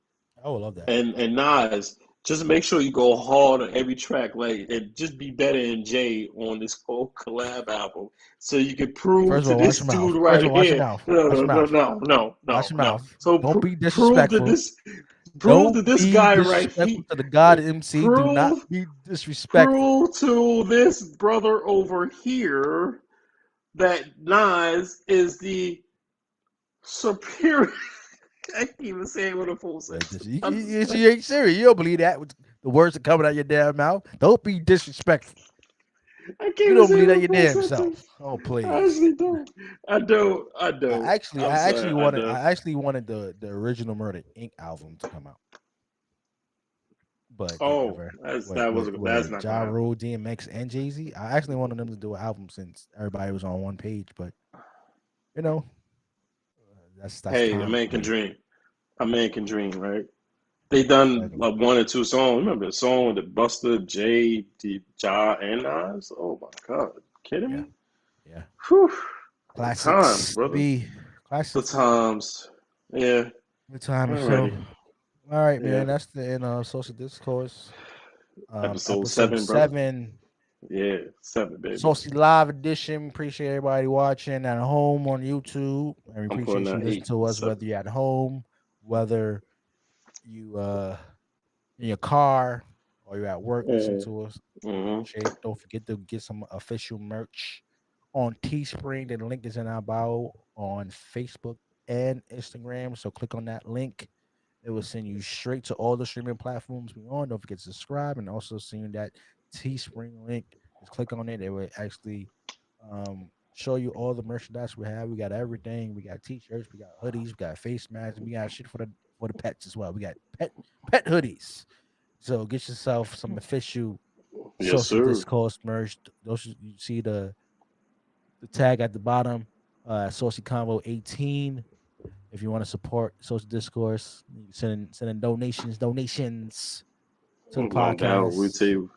I would love that. And Nas, just make sure you go hard on every track, like, and just be better than Jay on this whole collab album, so you can prove First of to all, watch this your mouth. dude First of right all, watch your here. mouth. No, Watch no, your no, mouth. no, no, Watch no, your no. mouth. So Don't be prove that disrespectful. this Be guy right disrespectful here. to the God MC. Do not Prove be disrespectful. prove to this brother over here that Nas is the superior. I can't even say it with a full sentence. You ain't serious. You don't believe that with the words that coming out your damn mouth. Don't be disrespectful. I can't You even don't say believe it that with your a full damn sentence. self. Oh I please. actually don't. I don't. I don't. I'm I sorry. I don't. actually wanted the original Murder Inc. album to come out, but they Oh, never. that's not Ja gonna happen. Rule, DMX, and Jay Z. I actually wanted them to do an album since everybody was on one page, but you know that's Hey, a time man for can you. dream. A man can dream, right? They done Exactly. like one or two songs. Remember the song with the Buster, J, D, Ja, and Nas? Oh my God. Kidding Yeah, me? yeah. Whew. The times, Classics. brother. B. The Classics. times. Yeah. Good time and show. Alrighty. All right, Yeah. man. That's the end of Social Discourse. Episode Episode 7, brother. 7. Yeah. 7, baby. Saucy Live Edition. Appreciate everybody watching at home on YouTube. And we I'm putting appreciate you that listening 8, to us, 7. whether you're at home, whether you in your car or you're at work listening to us. Mm-hmm. Appreciate it. Don't forget to get some official merch on Teespring. The link is in our bio on Facebook and Instagram. So click on that link. It will send you straight to all the streaming platforms we on. Don't forget to subscribe and also send that Teespring link. Just click on it. It will actually show you all the merchandise we have. We got everything. We got t-shirts, we got hoodies, we got face masks, we got shit for the pets as well. We got pet hoodies. So get yourself some official Yes, Saucy sir. Discourse merch. Those you see the tag at the bottom, Saucy Combo 18. If you want to support Social Discourse, you can send in donations to the No doubt. podcast.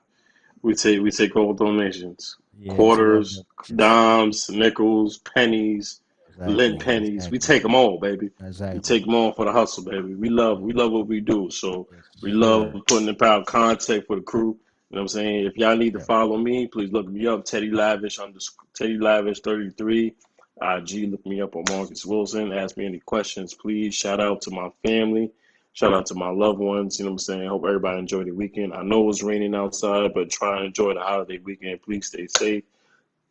We take all donations. Yeah, we take all Quarters, donations. dimes, nickels, pennies, lint Exactly, pennies. We exactly, take them all, baby. We exactly. take them all for the hustle, baby. We love what we do. So Yes, we love sir. putting the power contact for the crew. You know what I'm saying? If y'all need to Yeah. follow me, please look me up. Teddy Lavish 33. IG, look me up on Marcus Wilson. Ask me any questions, please. Shout out to my family. Shout out to my loved ones. You know what I'm saying? Hope everybody enjoyed the weekend. I know it's raining outside, but try and enjoy the holiday weekend. Please stay safe.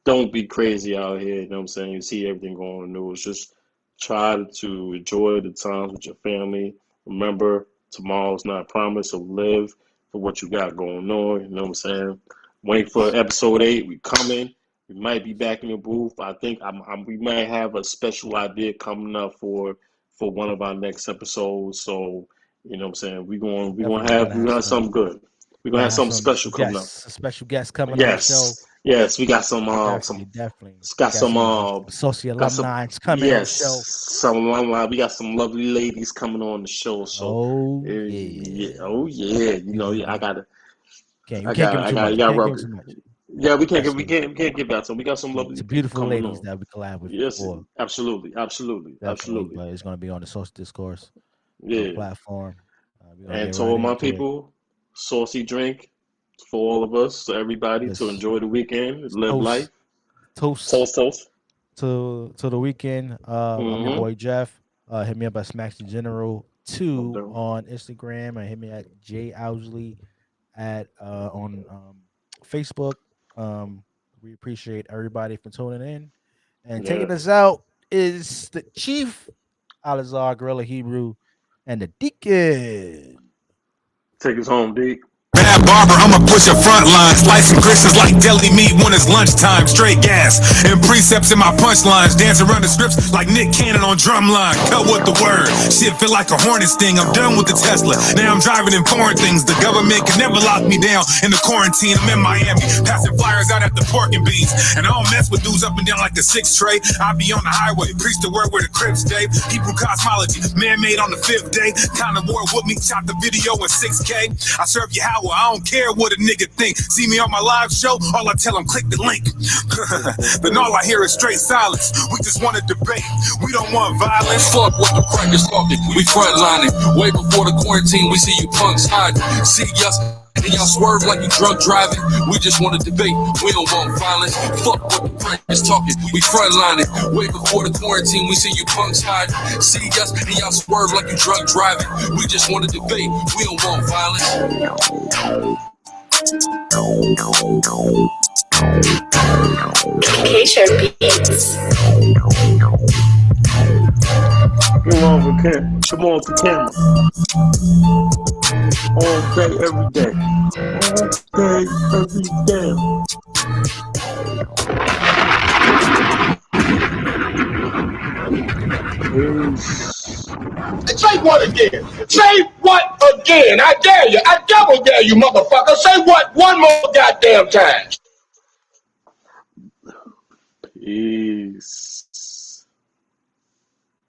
Don't be crazy out here. You know what I'm saying? You see everything going on the news. Just try to enjoy the times with your family. Remember, tomorrow's not promised, so live for what you got going on. You know what I'm saying? Wait for episode 8. We coming. We might be back in the booth. I think we might have a special idea coming up for one of our next episodes. So, you know what I'm saying? Definitely, we We gonna have something good. We're we gonna gotta have have something some special coming up. special guests coming on the show. Yes, we got Definitely. got Got some some associate got some alumni coming on the show. yes, we got some lovely ladies coming on the show. So, Oh yeah, yeah. oh yeah, you know, We yeah, we can't give them too much. you We got can't give rub them it. too much. Yeah, Yes, we can't give that to them. We got some lovely some people beautiful coming ladies on. that we collab with Yes, before. Definitely, absolutely. but it's gonna be on the Social Discourse Yeah, platform. We're gonna and get to right all my into it. people, saucy drink for all of us, to everybody to Yes, enjoy the weekend, live life. toast, toast Toast, toast. to the weekend. I'm your Mm-hmm. boy Jeff. Hit me up at Smacks the General No 2 doubt. on Instagram, and hit me at J Owsley at on Facebook. Um, we appreciate everybody for tuning in and taking us Yes. out. Is the Chief Alizar Gorilla Hebrew and the Deacon. Take us home, D. Bad barber, I'ma push a front line. Slicing Christians like deli meat when it's lunchtime. Straight gas and precepts in my punchlines. Dance around the scripts like Nick Cannon on drumline. Cut with the word. Shit feel like a hornet sting. I'm done with the Tesla. Now I'm driving in foreign things. The government can never lock me down in the quarantine. I'm in Miami, passing flyers out at the pork and beans. And I don't mess with dudes up and down like the 6th tray. I be on the highway, preach the word where the Crips stay. Hebrew cosmology, man-made on the 5th day. Kind of war with me, shot the video in 6K. I serve you how I don't care what a nigga think. See me on my live show, all I tell them click the link. Then all I hear is straight silence. We just want to debate. We don't want violence. Fuck what the crackers talking. We frontlining. Way before the quarantine, we see you punks hiding. See us and y'all swerve like you drunk driving. We just want to debate. We don't want violence. Fuck what the crackers talking. We frontlining. Way before the quarantine, we see you punks hiding. See us and y'all swerve like you drunk driving. We just want to debate. We don't want violence. K-Shirt Beats. Come on for camera. Come on for camera. All day, every day. All day, every day. Say what again? Say what again? I dare you. I double dare you, motherfucker. Say what one more goddamn time. Peace.